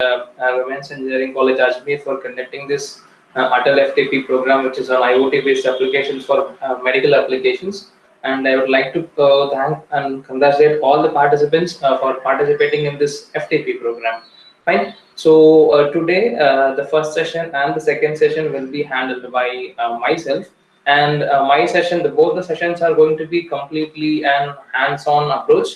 Women's Engineering College Ajmer for conducting this ATAL FDP program, which is on IoT-based applications for medical applications. And I would like to thank and congratulate all the participants for participating in this FDP program. Fine. So today, the first session and the second session will be handled by myself. And my session, both the sessions are going to be completely an hands-on approach,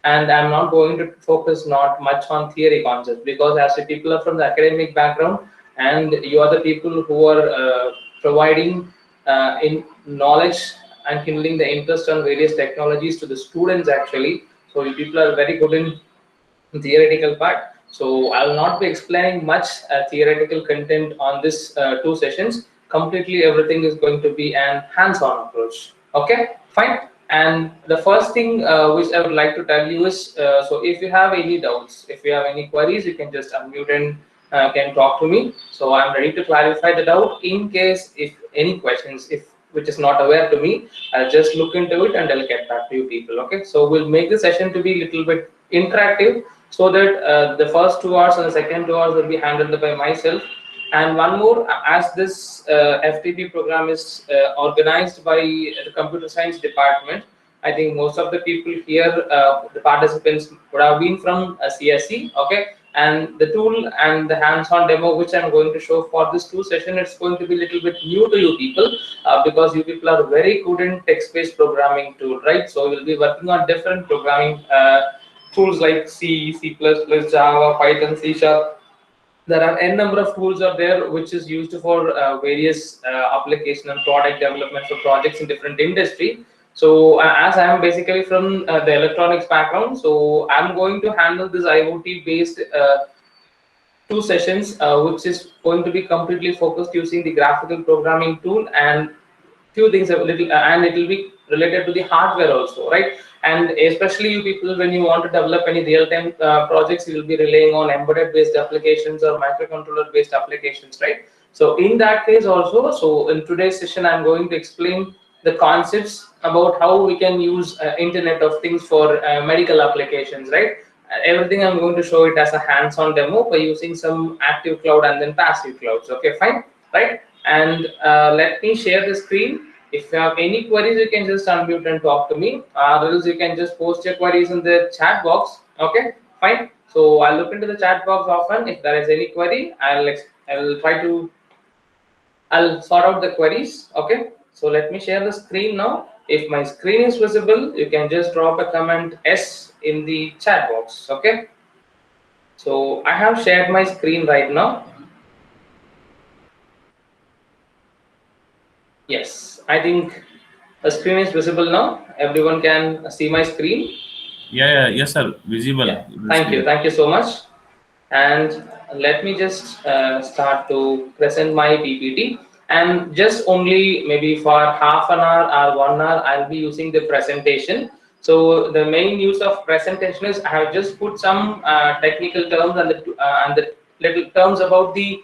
and I'm not going to focus not much on theory concepts, because as the people are from the academic background and you are the people who are providing in knowledge and kindling the interest on various technologies to the students actually. So you people are very good in theoretical part. So I will not be explaining much theoretical content on this two sessions. Completely everything is going to be an hands-on approach. Okay, fine. And the first thing which I would like to tell you is, so if you have any doubts, if you have any queries, you can just unmute and can talk to me. So I'm ready to clarify the doubt. In case if any questions, if which is not aware to me, I'll just look into it and I'll get back to you people. Okay, so we'll make the session to be a little bit interactive, so that the first 2 hours and the second 2 hours will be handled by myself. And one more, as this FTP program is organized by the computer science department, I think most of the people here, the participants would have been from CSE, okay? And the tool and the hands-on demo which I'm going to show for this two session, it's going to be a little bit new to you people, because you people are very good in text-based programming tool, right? So we'll be working on different programming tools like C, C++, Java, Python, C Sharp. There are n number of tools are there which is used for various application and product development for projects in different industry. So as I am basically from the electronics background, so I'm going to handle this IoT based two sessions, which is going to be completely focused using the graphical programming tool, and few things a little, and it will be related to the hardware also, right? And especially you people, when you want to develop any real-time projects, you will be relying on embedded based applications or microcontroller based applications, right? So in that case also, so in today's session I'm going to explain the concepts about how we can use internet of things for medical applications, right? Everything I'm going to show it as a hands-on demo by using some active cloud and then passive clouds. Okay, fine, right? And let me share the screen. If you have any queries, you can just unmute and talk to me, or else you can just post your queries in the chat box. Okay, fine. So I'll look into the chat box often. If there is any query, I'll try to, I'll sort out the queries. Okay, so let me share the screen now. If my screen is visible, you can just drop a comment S in the chat box. Okay, so I have shared my screen right now. Yes, I think the screen is visible now. Everyone can see my screen. Yes, sir. Visible. Yeah, thank you so much. And let me just start to present my PPT. And just only maybe for half an hour or 1 hour, I'll be using the presentation. So the main use of presentation is I have just put some technical terms and the little terms about the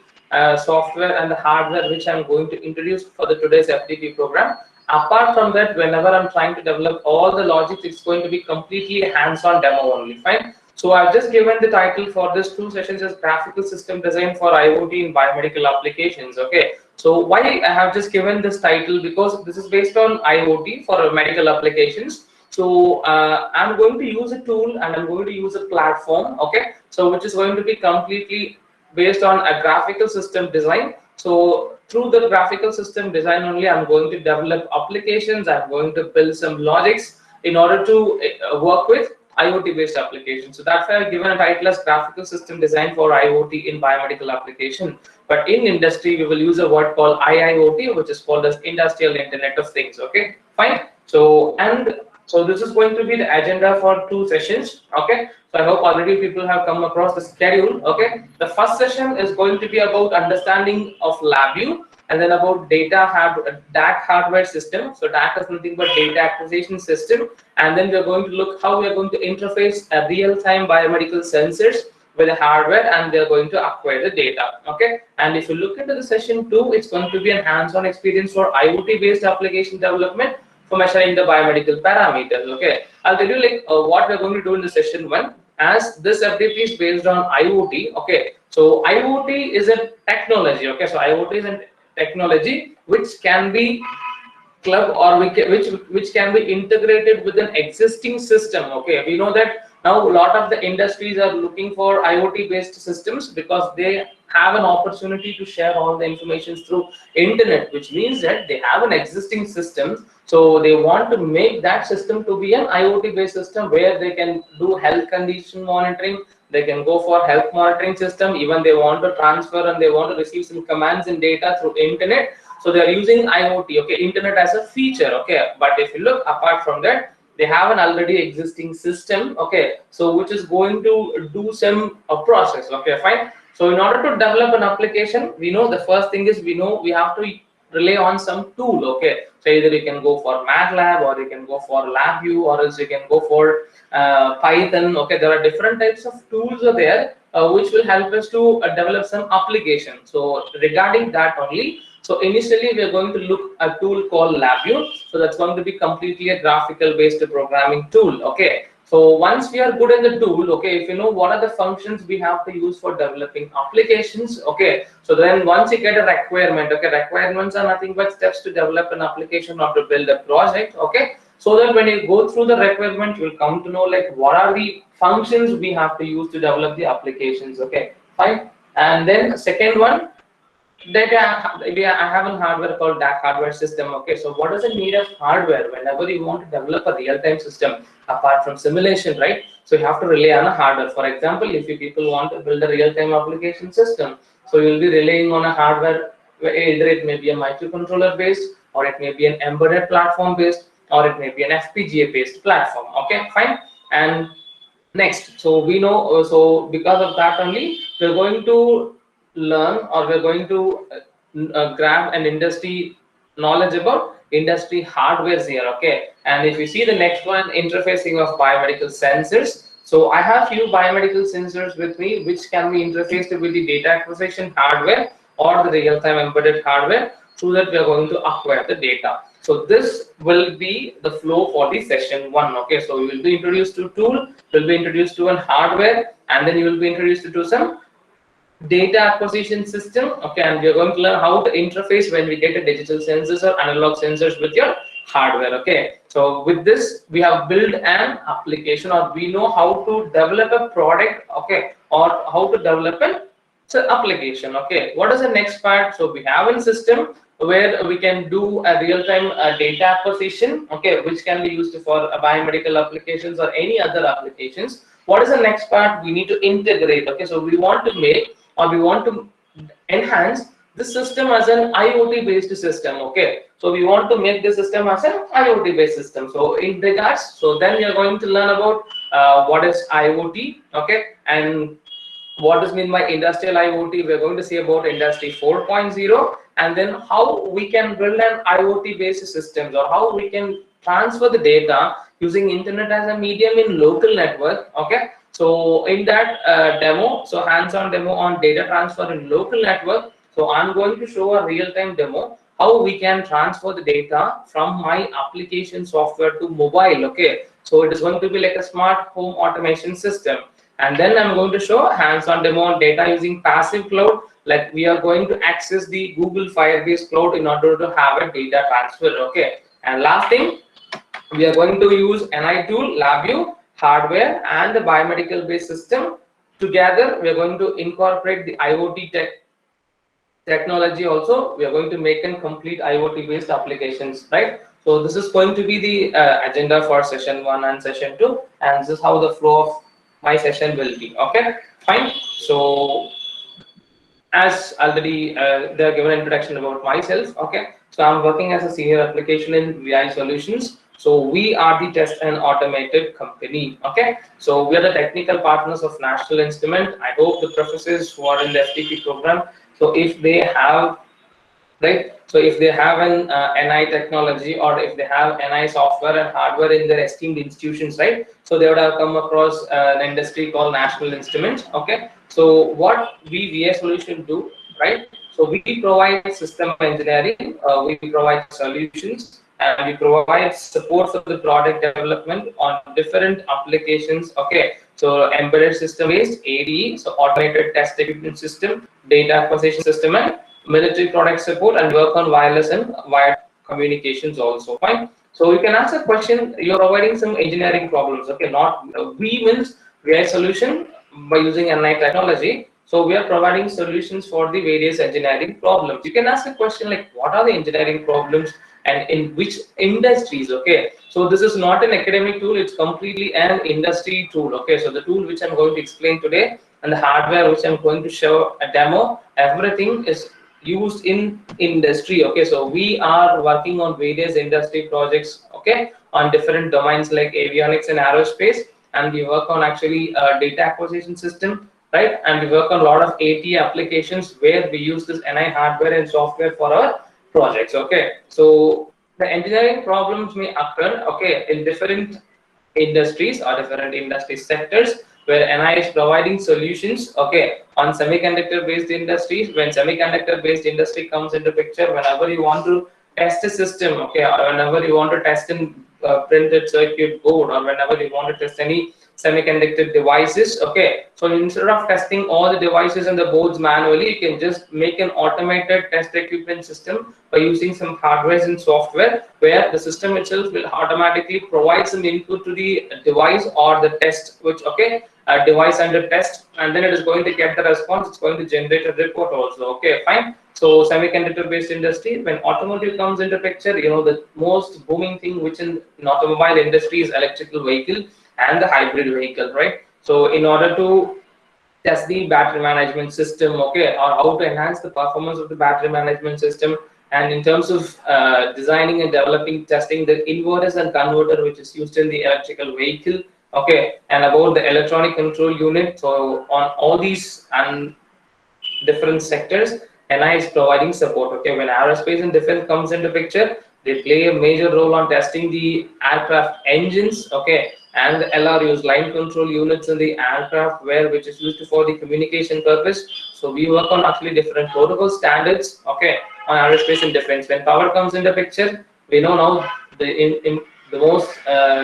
software and the hardware which I'm going to introduce for the today's FTP program. Apart from that, whenever I'm trying to develop all the logic, it's going to be completely hands-on demo only. Fine. So I've just given the title for this two sessions as graphical system design for IoT in biomedical applications. Okay. So why I have just given this title, because this is based on IoT for medical applications. So I'm going to use a tool and I'm going to use a platform. Okay. So which is going to be completely based on a graphical system design. So through the graphical system design only, I'm going to develop applications. I'm going to build some logics in order to work with IoT based applications. So that's why I've given a title as graphical system design for IoT in biomedical application. But in industry, we will use a word called IIoT, which is called as Industrial Internet of Things. Okay, fine. So this is going to be the agenda for two sessions. Okay, so I hope already people have come across the schedule. Okay, the first session is going to be about understanding of LabVIEW, and then about DAC hardware system. So DAC is nothing but data acquisition system, and then we're going to look how we're going to interface a real-time biomedical sensors with the hardware, and they're going to acquire the data. Okay, and if you look into the session 2, it's going to be a hands-on experience for IoT-based application development for measuring the biomedical parameters. Okay, I'll tell you like what we're going to do in the session 1. As this FDP is based on IoT, okay, So IoT is a technology, okay? So IoT is a technology which can be club or which can be integrated with an existing system. Okay, we know that now a lot of the industries are looking for IoT based systems because they have an opportunity to share all the information through internet, which means that they have an existing system, so they want to make that system to be an IoT based system where they can do health condition monitoring, they can go for health monitoring system, even they want to transfer and they want to receive some commands and data through internet. So they are using IoT, okay, internet as a feature, okay. But if you look apart from that, they have an already existing system, okay, so which is going to do some process, okay, fine. So in order to develop an application, we know the first thing is we know we have to rely on some tool, okay. So either you can go for MATLAB or you can go for LabVIEW or else you can go for Python, okay. There are different types of tools are there which will help us to develop some application. So regarding that only, so initially we are going to look at a tool called LabVIEW. So that's going to be completely a graphical based programming tool, okay. So once we are good in the tool, okay, if you know what are the functions we have to use for developing applications, okay, so then once you get a requirement, okay, requirements are nothing but steps to develop an application or to build a project, okay. So that when you go through the requirement, you will come to know like what are the functions we have to use to develop the applications, okay, fine. And then second one, I have a hardware called DAC hardware system. Okay, so what is the need of hardware whenever you want to develop a real-time system apart from simulation, right? So you have to rely on a hardware. For example, if you people want to build a real-time application system, so you will be relying on a hardware. Either it may be a microcontroller based, or it may be an embedded platform based, or it may be an FPGA based platform. Okay, fine. And next, so we know, so because of that only, we're going to learn or we're going to grab an industry knowledge about industry hardwares here, okay. And if you see the next one, interfacing of biomedical sensors, so I have few biomedical sensors with me which can be interfaced with the data acquisition hardware or the real-time embedded hardware, so that we are going to acquire the data. So this will be the flow for the session one, okay. So we will be introduced to tool, will be introduced to an hardware, and then you will be introduced to some data acquisition system, okay. And we are going to learn how to interface when we get a digital sensors or analog sensors with your hardware, okay. So with this we have built an application, or we know how to develop a product, okay, or how to develop an application, okay. What is the next part? So we have a system where we can do a real-time data acquisition, okay, which can be used for biomedical applications or any other applications. What is the next part? We need to integrate, okay. So we want to make, or we want to enhance this system as an IoT based system, okay. So we want to make the system as an IoT based system. So in regards, so then we are going to learn about what is IoT, okay, and what does mean by industrial IoT. We're going to see about industry 4.0, and then how we can build an IoT based systems, or how we can transfer the data using internet as a medium in local network, okay. So in that demo, so hands-on demo on data transfer in local network, so I'm going to show a real-time demo how we can transfer the data from my application software to mobile, okay. So it is going to be like a smart home automation system. And then I'm going to show a hands-on demo on data using passive cloud, like we are going to access the Google Firebase cloud in order to have a data transfer, okay. And last thing, we are going to use NI tool, LabVIEW, hardware and the biomedical based system together. We are going to incorporate the IoT technology also. We are going to make a complete IoT based applications, right? So this is going to be the agenda for session 1 and session 2, and this is how the flow of my session will be, okay, fine. So as already they are given an introduction about myself, okay. So I'm working as a senior application in VI solutions. So we are the test and automated company, okay. So we are the technical partners of National Instrument. I hope the professors who are in the FTP program, so if they have, right, so if they have an NI technology, or if they have NI software and hardware in their esteemed institutions, right, so they would have come across an industry called National Instruments, okay. So what we VA solution do, right, so we provide system engineering, we provide solutions, and we provide support for the product development on different applications, okay. So embedded system based ADE, so automated test equipment system, data acquisition system, and military product support, and work on wireless and wired communications also. Fine. So you can ask a question. You're providing some engineering problems. Okay, not we means we are solution by using NI technology. So we are providing solutions for the various engineering problems. You can ask a question like, what are the engineering problems and in which industries? Okay, so this is not an academic tool, it's completely an industry tool. Okay, so the tool which I'm going to explain today and the hardware which I'm going to show a demo, everything is used in industry. Okay, so we are working on various industry projects, okay, on different domains like avionics and aerospace, and we work on actually data acquisition system, right? And we work on a lot of AT applications where we use this NI hardware and software for our projects. Okay, so the engineering problems may occur, okay, in different industries or different industry sectors where NI is providing solutions, okay, on semiconductor based industries. When semiconductor based industry comes into picture, whenever you want to test a system, okay, or whenever you want to test in printed circuit board, or whenever you want to test any semiconductor devices, okay, so instead of testing all the devices and the boards manually, you can just make an automated test equipment system by using some hardware and software where the system itself will automatically provide some input to the device or the test, which, okay, a device under test, and then it is going to get the response. It's going to generate a report also. Okay, fine. So semiconductor based industry, when automotive comes into picture, you know, the most booming thing which in automobile industry is electrical vehicle and the hybrid vehicle, right? So in order to test the battery management system, okay, or how to enhance the performance of the battery management system, and in terms of designing and developing, testing the inverters and converter which is used in the electrical vehicle, okay, and about the electronic control unit. So on all these and different sectors, NI is providing support. Okay, when aerospace and defense comes into picture, they play a major role on testing the aircraft engines, okay, and the LRUs, line control units in the aircraft, where which is used for the communication purpose. So we work on actually different protocol standards, okay, on aerospace and defense. When power comes into picture, we know now in the most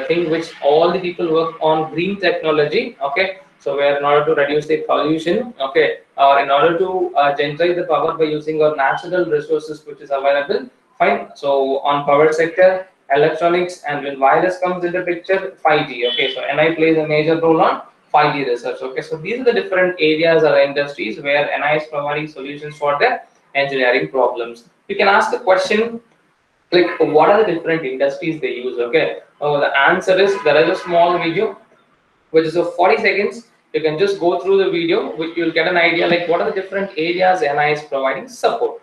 thing which all the people work on green technology, okay, so where in order to reduce the pollution, okay, or in order to generate the power by using our natural resources which is available, fine. So on power sector, electronics, and when wireless comes into picture, 5G, okay, so NI plays a major role on 5G research. Okay, so these are the different areas or industries where NI is providing solutions for the engineering problems. You can ask the question like, what are the different industries they use? Okay, the answer is there is a small video which is of 40 seconds. You can just go through the video, which you'll get an idea like what are the different areas NI is providing support.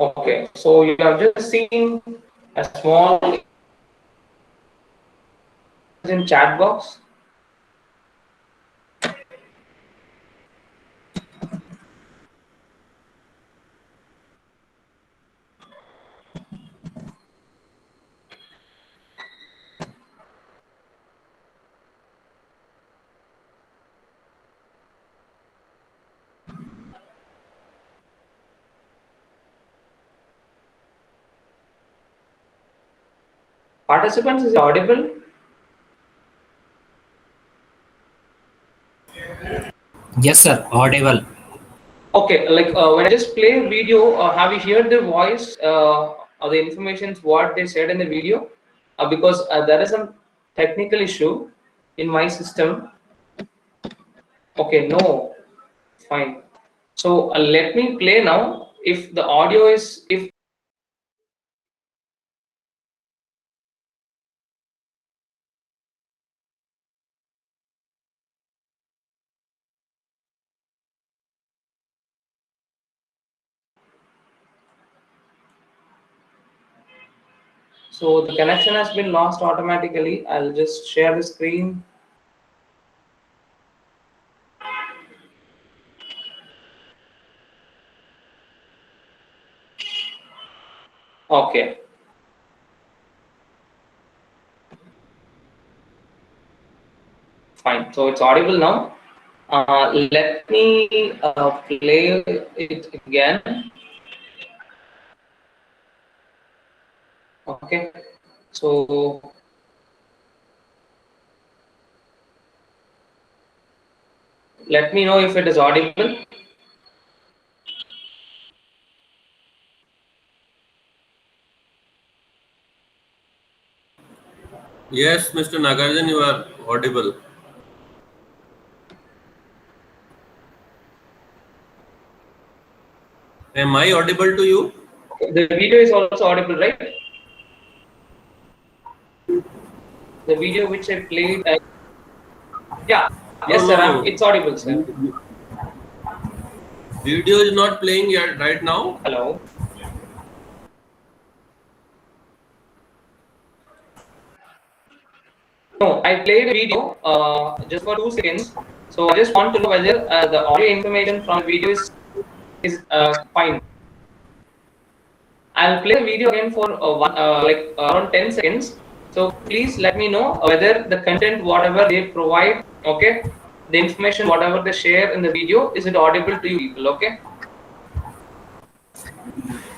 Okay, so you have just seen a small in chat box. Participants, is it audible? Yes, sir. Audible. Okay, like when I just play video, have you heard the voice or the information what they said in the video? Because there is some technical issue in my system. Okay, no, fine. So let me play now. If the audio is, if so the connection has been lost automatically, I'll just share the screen. Okay, fine. So it's audible now. Let me play it again. Okay, so let me know if it is audible. Yes, Mr. Nagarjan, you are audible. Am I audible to you? The video is also audible, right? The video which I played, yeah, No, yes, sir. no. It's audible, sir. Video is not playing yet right now. Hello. No, I played a video just for 2 seconds. So I just want to know whether the audio information from the video is fine. I'll play the video again for around 10 seconds. So please let me know whether the content, whatever they provide, okay, the information, whatever they share in the video, is it audible to you people, okay?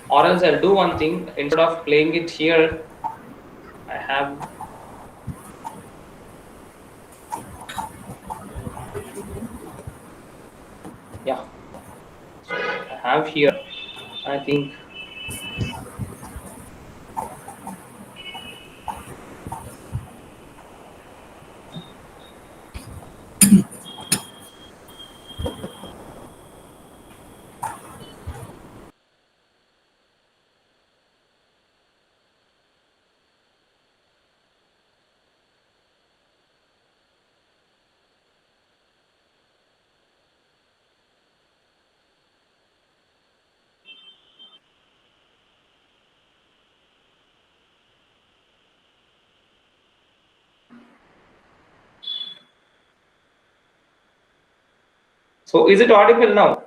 Or else I'll do one thing, instead of playing it here, I have, yeah, so I have here, I think. So is it audible now?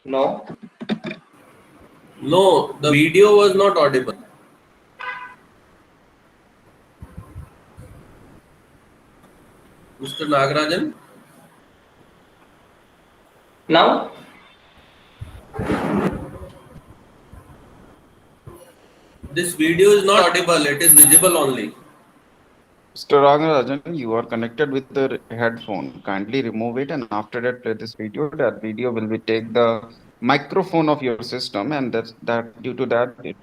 No. No, the video was not audible. Mr. Nagarajan, Now? this video is not audible, it is visible only. Mr. Ragarajan, you are connected with the headphone. Kindly remove it and after that play this video. That video will be take the microphone of your system and that due to that it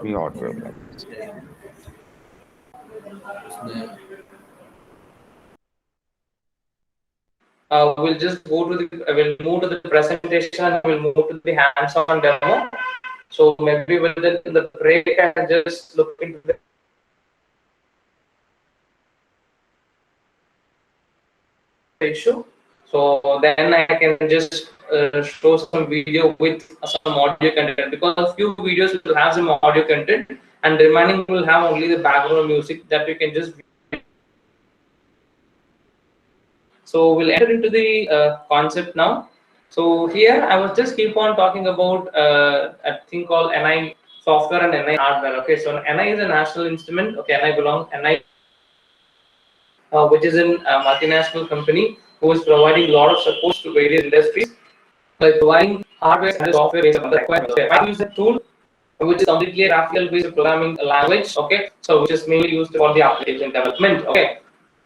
be audible like this. We'll just go to the, we'll move to the presentation and we'll move to the hands-on demo. So maybe within the break, I can just look into the issue. So then I can just show some video with some audio content, because few videos will have some audio content and remaining will have only the background music that you can just. So we'll enter into the concept now. So here I was just keep on talking about a thing called NI software and NI hardware. Okay, so NI is a national instrument. Okay, NI, which is a multinational company who is providing a lot of support to various industries by providing hardware and software based on the requirements. Okay, I use a tool which is completely a graphical based programming language. Okay, so which is mainly used for the application development. Okay,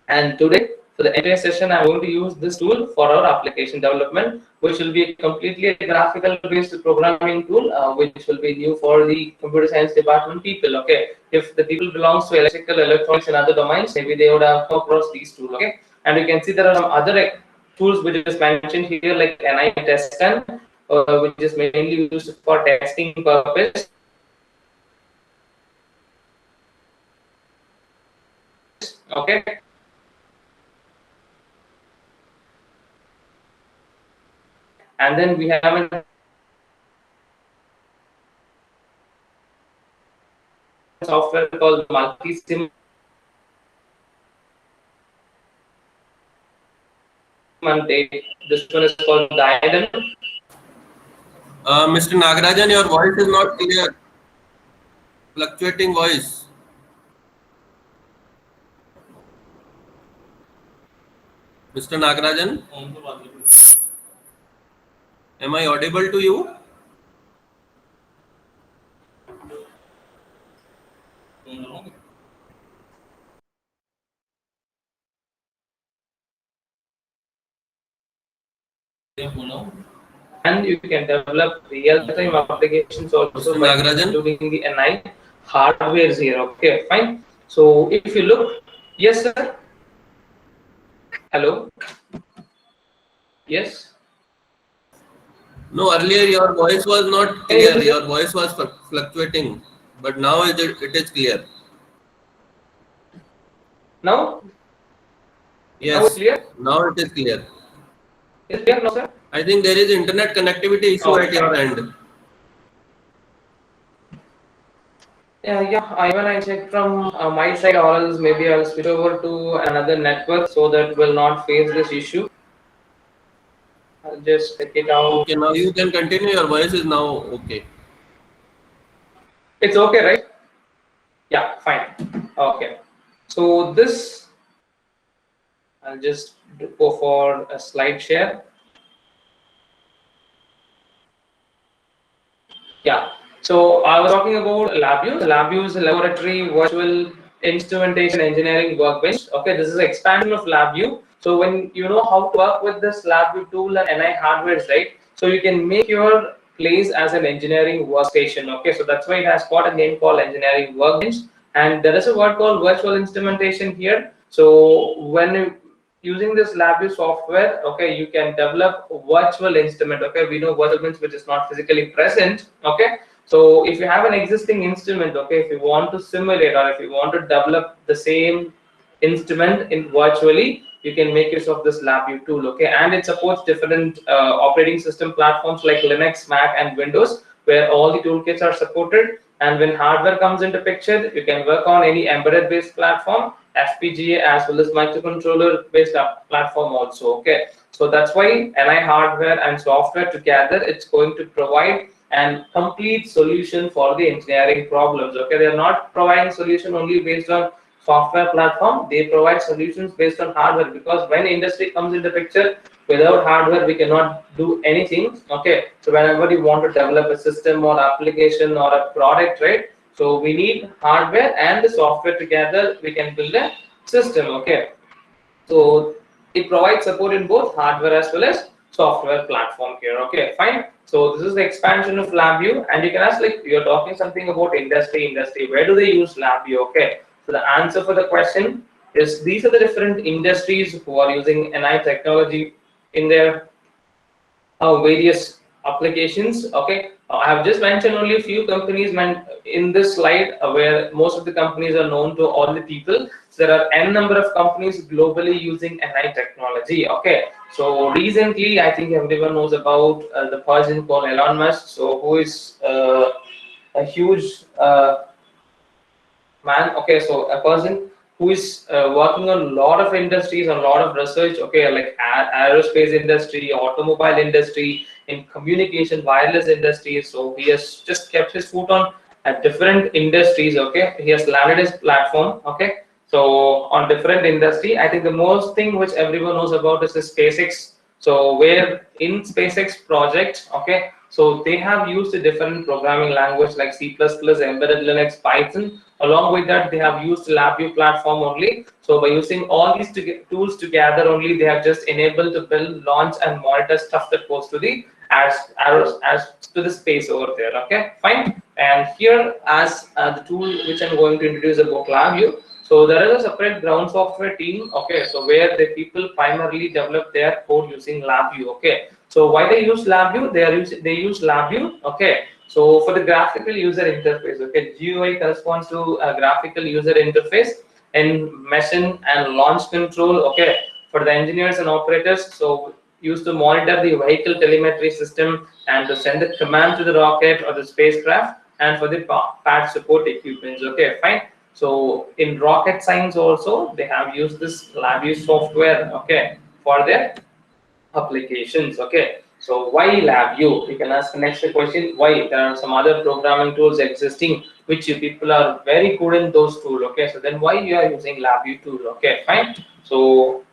and today for the entire session I'm going to use this tool for our application development, which will be completely a graphical based programming tool, which will be new for the computer science department people. Okay, if the people belongs to electrical, electronics and other domains, maybe they would have come across these tools. Okay, and you can see there are some other tools which is mentioned here, like NI test 10, which is mainly used for testing purpose. Okay, and then we have a software called multi-sim. And this one is called Diadem. Mr. Nagarajan, your voice is not clear. Fluctuating voice. Mr. Nagarajan, am I audible to you? And you can develop real-time applications also Mr. by Nagarajan? including the NI hardware here. Okay, fine. So if you look, yes, sir. Hello. Yes. No, earlier your voice was not clear. Your voice was fluctuating, but now it is clear. Now. Yes. Now it's clear. Now it is clear. Is it clear now, sir? I think there is internet connectivity issue at your end. Yeah. Even I check from my side, or else maybe I'll switch over to another network so that will not face this issue. I'll just check it out. Okay, now you can continue. Your voice is now okay. It's okay, right? Yeah, fine. Okay. So this, I'll just go for a slide share. Yeah. So I was talking about LabVIEW. LabVIEW is a laboratory virtual instrumentation engineering workbench. Okay, this is an expansion of LabVIEW. So when you know how to work with this LabVIEW tool and NI hardware, right? So you can make your place as an engineering workstation. Okay, so that's why it has got a name called engineering workbench. And there is a word called virtual instrumentation here. So when using this LabVIEW software, okay, you can develop virtual instrument. Okay, we know virtual means which is not physically present. Okay, so if you have an existing instrument, okay, if you want to simulate or if you want to develop the same instrument in virtually, you can make use of this LabVIEW tool. Okay, and it supports different operating system platforms like Linux, Mac, and Windows, where all the toolkits are supported. And when hardware comes into picture, you can work on any embedded based platform, FPGA, as well as microcontroller based platform also. Okay, so that's why NI hardware and software together, it's going to provide and complete solution for the engineering problems. Okay, they are not providing solution only based on software platform, they provide solutions based on hardware, because when industry comes into picture, without hardware we cannot do anything. Okay, so whenever you want to develop a system or application or a product, right, so we need hardware and the software together, we can build a system. Okay, so it provides support in both hardware as well as software platform here. Okay, fine. So this is the expansion of LabVIEW, and you can ask, like, you're talking something about industry. Where do they use LabVIEW? Okay, so the answer for the question is these are the different industries who are using NI technology in their various applications. Okay, I have just mentioned only a few companies in this slide, where most of the companies are known to all the people. So there are n number of companies globally using NI technology. Okay, So recently, I think everyone knows about the person called Elon Musk. So who is a huge man. Okay, so a person who is working on a lot of industries, a lot of research. Okay, like aerospace industry, automobile industry, in communication, wireless industry. So he has just kept his foot on different industries. Okay, he has landed his platform. Okay, so on different industry, I think the most thing which everyone knows about is the SpaceX. So where in SpaceX project, okay, so they have used a different programming language like C++, embedded Linux, Python. Along with that, they have used LabVIEW platform only. So by using all these tools together only, they have just enabled to build, launch, and monitor stuff that goes to the as to the space over there. Okay, fine. And here, as the tool which I'm going to introduce about LabVIEW. So there is a separate ground software team. Okay, so where the people primarily develop their code using LabVIEW. Okay, so why they use LabVIEW? They use LabVIEW. Okay, so for the graphical user interface, okay, GUI corresponds to a graphical user interface and mission and launch control. Okay, for the engineers and operators, so used to monitor the vehicle telemetry system and to send the command to the rocket or the spacecraft, and for the pad support equipments. Okay, fine. So in rocket science also they have used this LabVIEW software. Okay, for their applications. Okay, so why LabVIEW? You can ask the next question, why? There are some other programming tools existing which you people are very good in those tools. Okay, so then why you are using LabVIEW tool? Okay, fine. So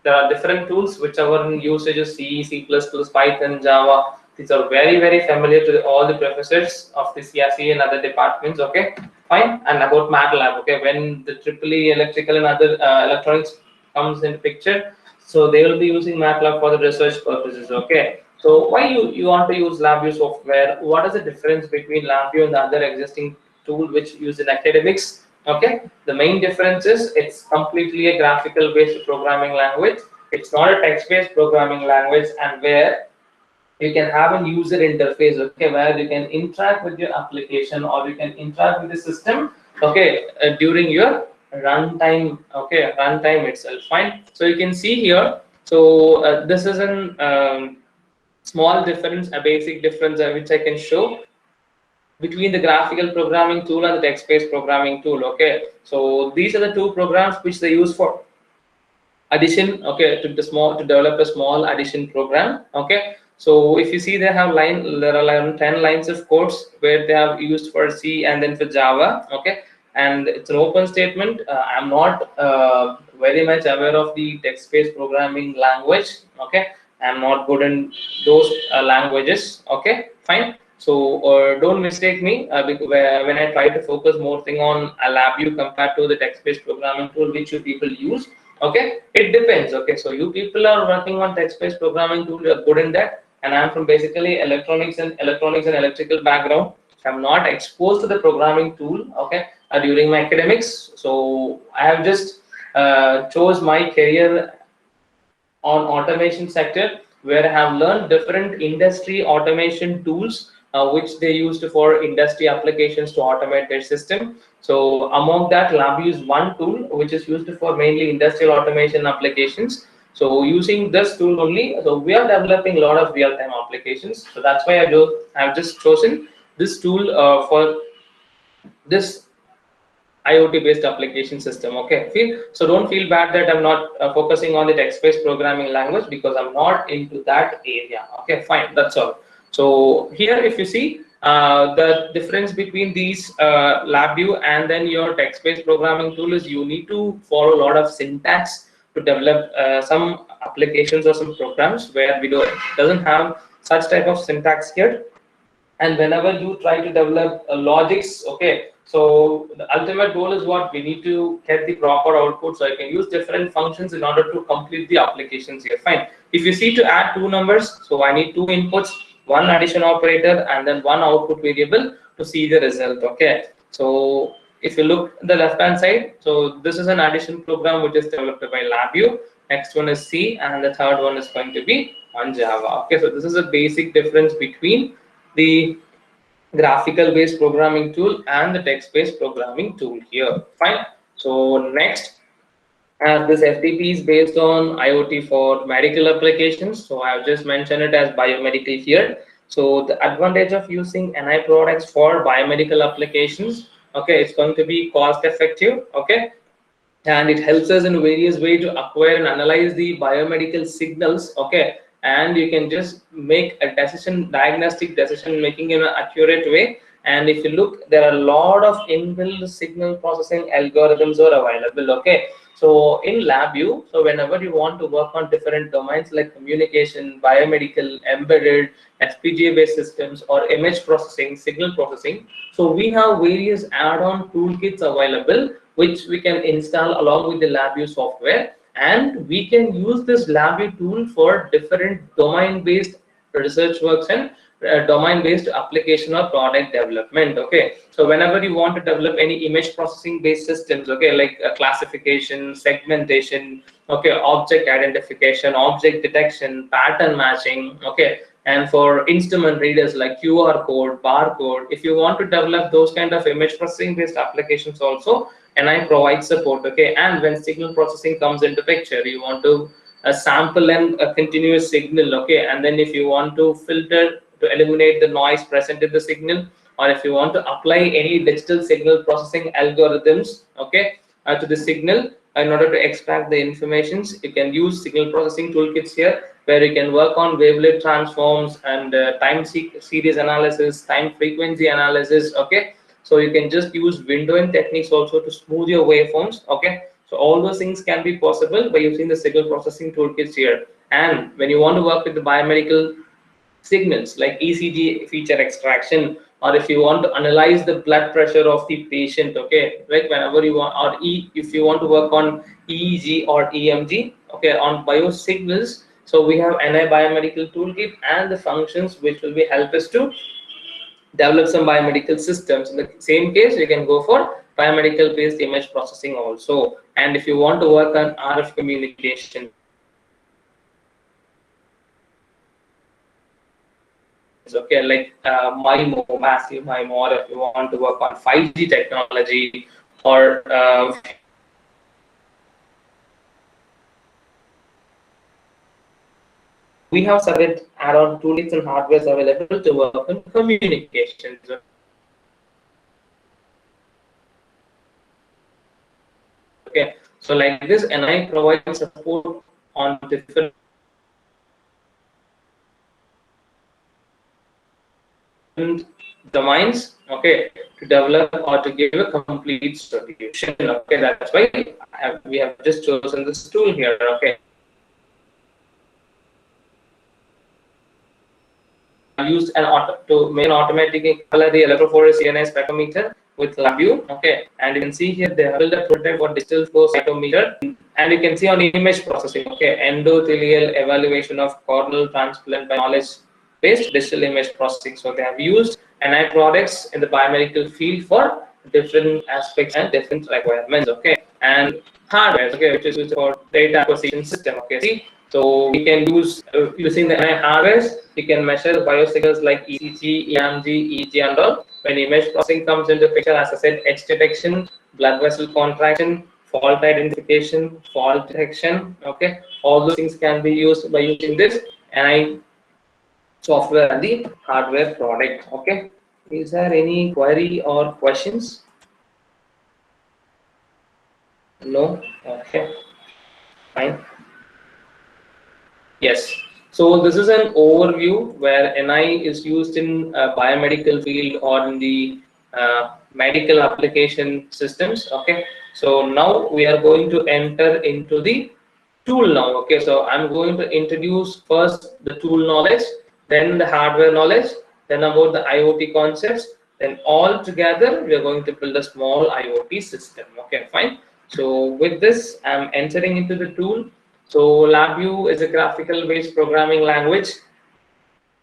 there are different tools which are in usage of C, C++, Python, Java. These are very, very familiar to all the professors of the CSE and other departments. Okay, fine. And about MATLAB. Okay, when the EEE electrical and other electronics comes in picture, so they will be using MATLAB for the research purposes. Okay, so why you want to use LabVIEW software? What is the difference between LabVIEW and the other existing tool which used in academics? Okay, the main difference is it's completely a graphical based programming language. It's not a text based programming language, and where you can have a user interface, okay, where you can interact with your application or you can interact with the system, okay, during your runtime. Okay, runtime itself. Fine. So you can see here. So this is an small difference, a basic difference which I can show between the graphical programming tool and the text-based programming tool. Okay, so these are the two programs which they use for addition. Okay, to develop a small addition program. Okay, so if you see there are like 10 lines of codes where they have used for C and then for Java. Okay, and it's an open statement. I'm not very much aware of the text-based programming language. Okay, I'm not good in those languages. Okay, fine. So don't mistake me because when I try to focus more thing on a LabVIEW compared to the text-based programming tool which you people use. Okay, it depends. Okay, so you people are working on text-based programming tool, you're good in that, and I'm from basically electronics and electrical background. I'm not exposed to the programming tool. Okay, during my academics, so I have just chose my career on automation sector, where I have learned different industry automation tools which they used for industry applications to automate their system. So among that, LabVIEW is one tool which is used for mainly industrial automation applications. So using this tool only, so we are developing a lot of real-time applications. So that's why I've just chosen this tool for this IoT based application system. Okay, so don't feel bad that I'm not focusing on the text based programming language because I'm not into that area. Okay, fine, that's all. So here, if you see the difference between these LabVIEW and then your text based programming tool is you need to follow a lot of syntax to develop some applications or some programs where we doesn't have such type of syntax here. And whenever you try to develop logics, okay, so the ultimate goal is what we need to get the proper output, so I can use different functions in order to complete the applications here. Fine. If you see to add two numbers, so I need two inputs, one addition operator and then one output variable to see the result. Okay, so if you look at the left hand side, so this is an addition program which is developed by LabVIEW. Next one is C, and the third one is going to be on Java. Okay, so this is a basic difference between the graphical based programming tool and the text based programming tool here. Fine. So next, This FTP is based on IoT for medical applications. So I've just mentioned it as biomedical here. So the advantage of using NI products for biomedical applications, okay, it's going to be cost effective, okay, and it helps us in various ways to acquire and analyze the biomedical signals, okay, and you can just make a diagnostic decision making in an accurate way. And if you look, there are a lot of inbuilt signal processing algorithms are available, okay. So in LabVIEW, so whenever you want to work on different domains like communication, biomedical, embedded, FPGA based systems, or image processing, signal processing, so we have various add-on toolkits available which we can install along with the LabVIEW software, and we can use this LabVIEW tool for different domain-based research works and domain-based application or product development. Okay, so whenever you want to develop any image processing-based systems, okay, like classification, segmentation, okay, object identification, object detection, pattern matching, okay, and for instrument readers like QR code, barcode, if you want to develop those kind of image processing based applications also, and I provide support, okay. And when signal processing comes into picture, you want to sample and a continuous signal, okay, and then if you want to filter to eliminate the noise present in the signal, or if you want to apply any digital signal processing algorithms, okay, to the signal in order to extract the informations, you can use signal processing toolkits here, where you can work on wavelet transforms and time series analysis, time frequency analysis, okay. So you can just use windowing techniques also to smooth your waveforms, okay. So all those things can be possible by using the signal processing toolkits here. And when you want to work with the biomedical signals like ECG feature extraction, or if you want to analyze the blood pressure of the patient, okay, like whenever you want, or if you want to work on EEG or EMG, okay, on biosignals, so we have NI biomedical toolkit and the functions which will be help us to develop some biomedical systems. In the same case, you can go for biomedical based image processing also. And if you want to work on RF communication, okay, like MIMO, massive MIMO, or if you want to work on 5G technology, or we have separate add-on toolkits and hardware available to work on communications. Okay, so like this, and I provide support on different domains, okay, to develop or to give a complete solution. Okay, that's why we have just chosen this tool here. Okay, used an to make an automatic color the electrophoresis CNI spectrometer with LabVIEW. Okay, and you can see here they have built a prototype for digital flow cytometer, and you can see on image processing, okay, endothelial evaluation of corneal transplant by knowledge based digital image processing. So they have used NI products in the biomedical field for different aspects and different requirements, okay. And hardware, okay, which is used for data acquisition system, okay. See, so we can use using the NI hardware, we can measure biosignals like ECG, EMG, EEG, and all. When image processing comes into picture, as I said, edge detection, blood vessel contraction, fault identification, fault detection, okay, all those things can be used by using this NI software and the hardware product. Okay, is there any query or questions? No. Okay, fine. Yes. So this is an overview where NI is used in biomedical field or in the medical application systems. Okay. So now we are going to enter into the tool now. Okay. So I'm going to introduce first the tool knowledge, then the hardware knowledge, then about the IoT concepts, then all together we are going to build a small IoT system. Okay, fine. So with this, I'm entering into the tool. So LabVIEW is a graphical based programming language.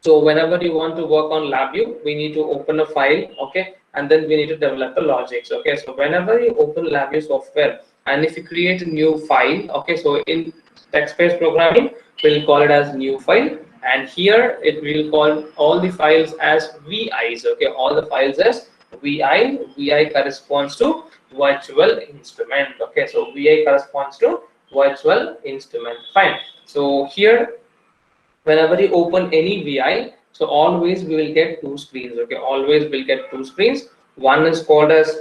So whenever you want to work on LabVIEW, we need to open a file, okay, and then we need to develop the logics, okay. So whenever you open LabVIEW software, and if you create a new file, okay, so in text-based programming, we'll call it as new file, and here it will call all the files as VIs, okay, all the files as VI. VI corresponds to virtual instrument, okay. So VI corresponds to virtual instrument. Fine. So here, whenever you open any VI, so always we will get two screens. Okay, always we'll get two screens. One is called as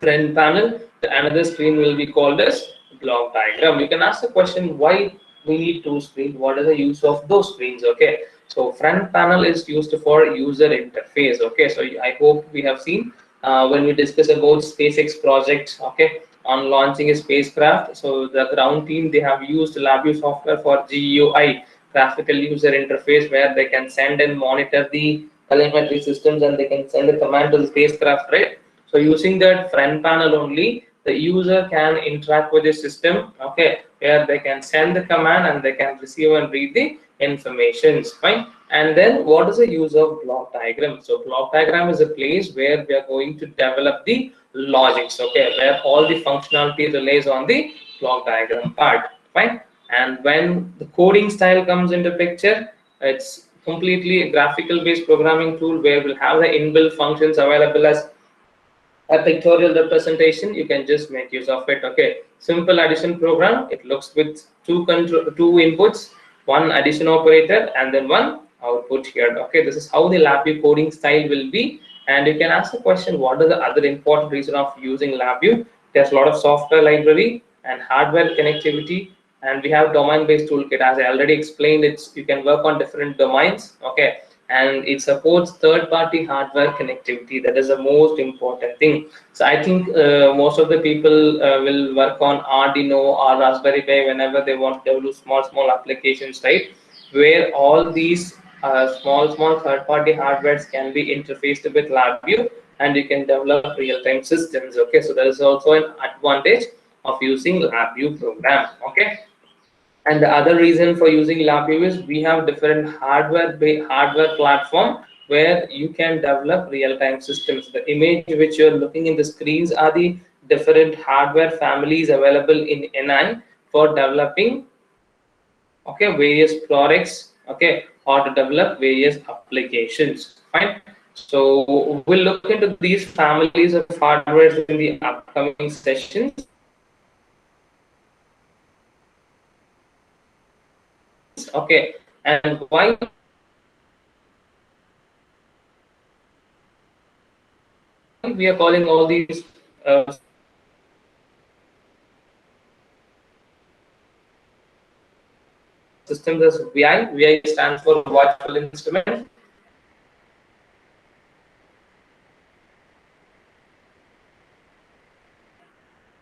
front panel. The another screen will be called as block diagram. You can ask the question, why we need two screens? What is the use of those screens? Okay, so front panel is used for user interface. Okay, so I hope we have seen when we discuss about SpaceX project. Okay, on launching a spacecraft. So the ground team, they have used LabVIEW software for GUI, graphical user interface, where they can send and monitor the telemetry systems, and they can send a command to the spacecraft, right? So using that front panel only, the user can interact with the system, okay, where they can send the command and they can receive and read the informations, fine. And then what is the use of block diagram? So block diagram is a place where we are going to develop the logics, okay, where all the functionality relies on the block diagram part, fine. And when the coding style comes into picture, it's completely a graphical based programming tool where we'll have the inbuilt functions available as a pictorial representation. You can just make use of it. Okay, simple addition program. It looks with two inputs, one addition operator and then one output here. Okay, this is how the LabVIEW coding style will be. And you can ask the question, what are the other important reason of using LabVIEW? There's a lot of software library and hardware connectivity, and we have domain based toolkit. As I already explained, it's you can work on different domains. Okay, and it supports third-party hardware connectivity. That is the most important thing. So I think most of the people will work on Arduino or Raspberry Pi whenever they want to develop small applications, right? Where all these small third-party hardwares can be interfaced with LabVIEW, and you can develop real-time systems. Okay, so there is also an advantage of using LabVIEW program. Okay. And the other reason for using LabVIEW is we have different hardware platform where you can develop real-time systems. The image which you're looking in the screens are the different hardware families available in NI for developing, okay, various products, okay, or to develop various applications. Fine. So we'll look into these families of hardware in the upcoming sessions. Okay, and why we are calling all these systems as VI. VI stands for virtual instrument.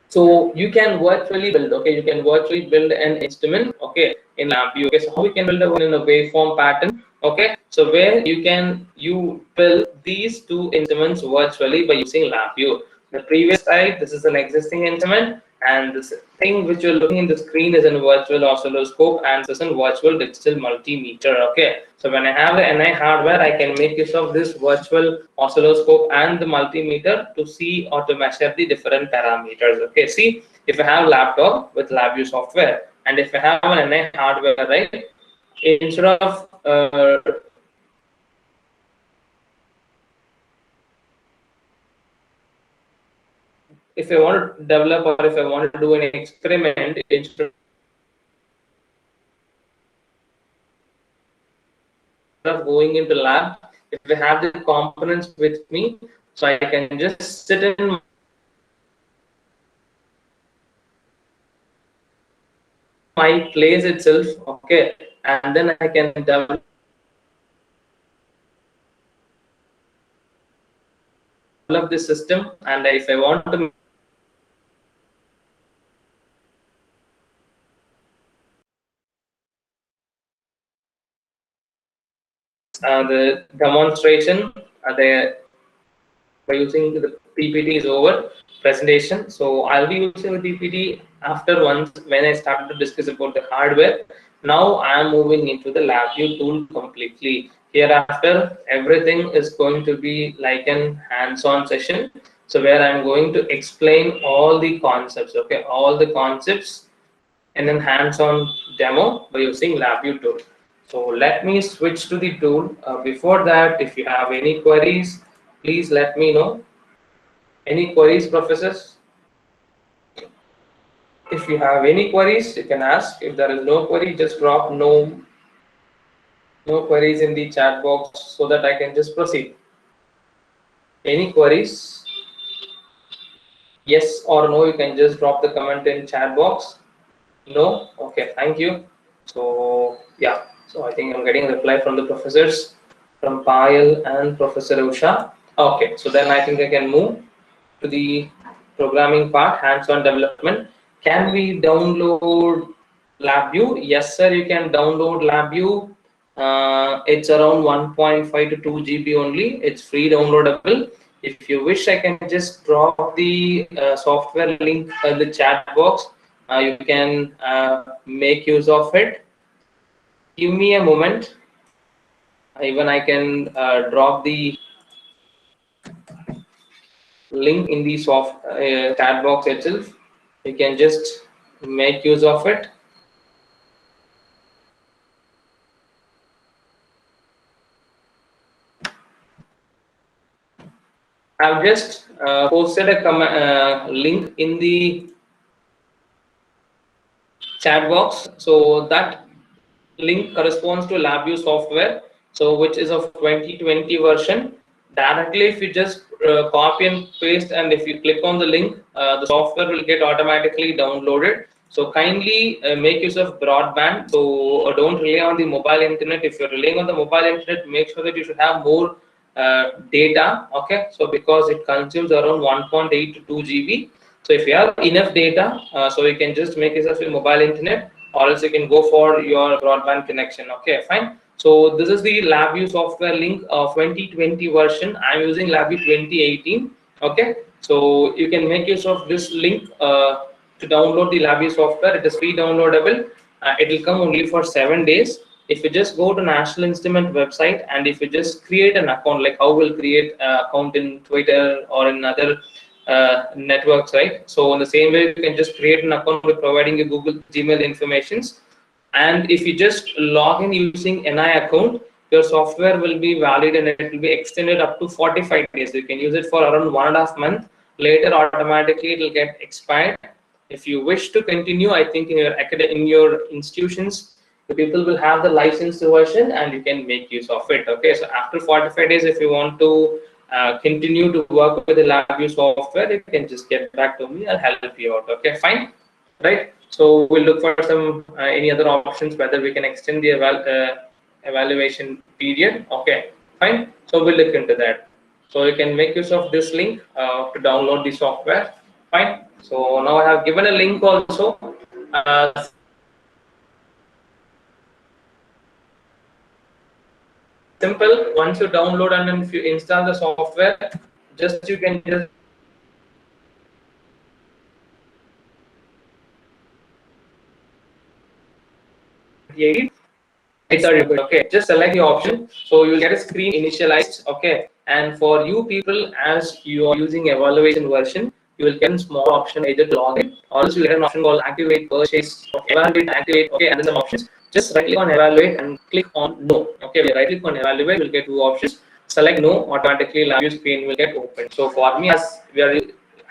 So you can virtually build, okay, you can virtually build an instrument, okay, in LabVIEW. Okay, so how we can build one in a waveform pattern, okay, so where you build these two instruments virtually by using LabVIEW. The previous slide, this is an existing instrument, and this thing which you're looking in the screen is a virtual oscilloscope, and this is a virtual digital multimeter. Okay, so when I have the NI hardware, I can make use of this virtual oscilloscope and the multimeter to see or to measure the different parameters. Okay, see, if I have laptop with LabVIEW software, and if I have an NI hardware, right, instead of if I want to develop or if I want to do an experiment, instead of going into lab, if I have the components with me, so I can just sit in my place itself, okay, and then I can develop this system. And if I want to the demonstration, by using the PPT is over presentation. So I'll be using the PPT after once when I started to discuss about the hardware. Now I am moving into the LabVIEW tool completely. Hereafter, everything is going to be like an hands-on session. So where I'm going to explain all the concepts, okay, all the concepts in a hands-on demo by using LabVIEW tool. So let me switch to the tool. Before that, if you have any queries, please let me know. Any queries, professors? If you have any queries, you can ask. If there is no query, just drop no queries in the chat box so that I can just proceed. Any queries? Yes or no, you can just drop the comment in chat box. No? Okay, thank you. So yeah, so I think I'm getting a reply from the professors, from Payal and Professor Usha. Okay, so then I think I can move to the programming part, hands-on development. Can we download LabVIEW? Yes, sir, you can download LabVIEW. It's around 1.5 to 2 GB only. It's free downloadable. If you wish, I can just drop the software link in the chat box. You can make use of it. Give me a moment. Even I can drop the link in the soft chat box itself. You can just make use of it. I've just posted a link in the chat box. So that link corresponds to LabVIEW software, so which is of 2020 version. Directly, if you just copy and paste, and if you click on the link, the software will get automatically downloaded. So kindly make use of broadband. So don't rely on the mobile internet. If you're relying on the mobile internet, make sure that you should have more data. Okay, so because it consumes around 1.8 to 2 GB. So if you have enough data, so you can just make use of your mobile internet, or else you can go for your broadband connection. Okay, fine. So this is the LabVIEW software link of 2020 version. I'm using LabVIEW 2018. Okay, so you can make use of this link to download the LabVIEW software. It is free downloadable. It will come only for 7 days. If you just go to National Instrument website, and if you just create an account, like how we'll create an account in Twitter or in other networks, right? So in the same way, you can just create an account by providing your Google Gmail informations. And if you just log in using NI account, your software will be valid and it will be extended up to 45 days. You can use it for around 1.5 months. Later, automatically, it will get expired. If you wish to continue, I think in your institutions, the people will have the licensed version and you can make use of it. Okay, so after 45 days, if you want to continue to work with the LabVIEW software, you can just get back to me. I'll help you out. Okay, fine, right? So we'll look for some any other options, whether we can extend the evaluation period. Okay, fine. So we'll look into that. So you can make use of this link to download the software. Fine. So now I have given a link also. Simple. Once you download and then if you install the software, just you can just it's okay. Just select the option, so you'll get a screen initialized. Okay, and for you people, as you are using evaluation version, you will get a small option either to log in, or else you get an option called activate purchase. Okay, evaluate, activate. Okay, and then some options. Just right click on evaluate and click on no. Okay, right click on evaluate, you'll get two options. Select no, automatically LabVIEW screen will get open. So for me, as we are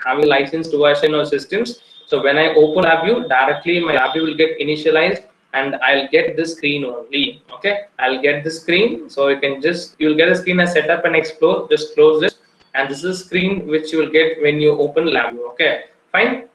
having licensed version of systems, so when I open LabVIEW, directly my LabVIEW will get initialized and I'll get this screen only. Okay, I'll get the screen. So you'll get a screen as setup and explore. Just close this, and this is a screen which you will get when you open LabVIEW. Okay, fine.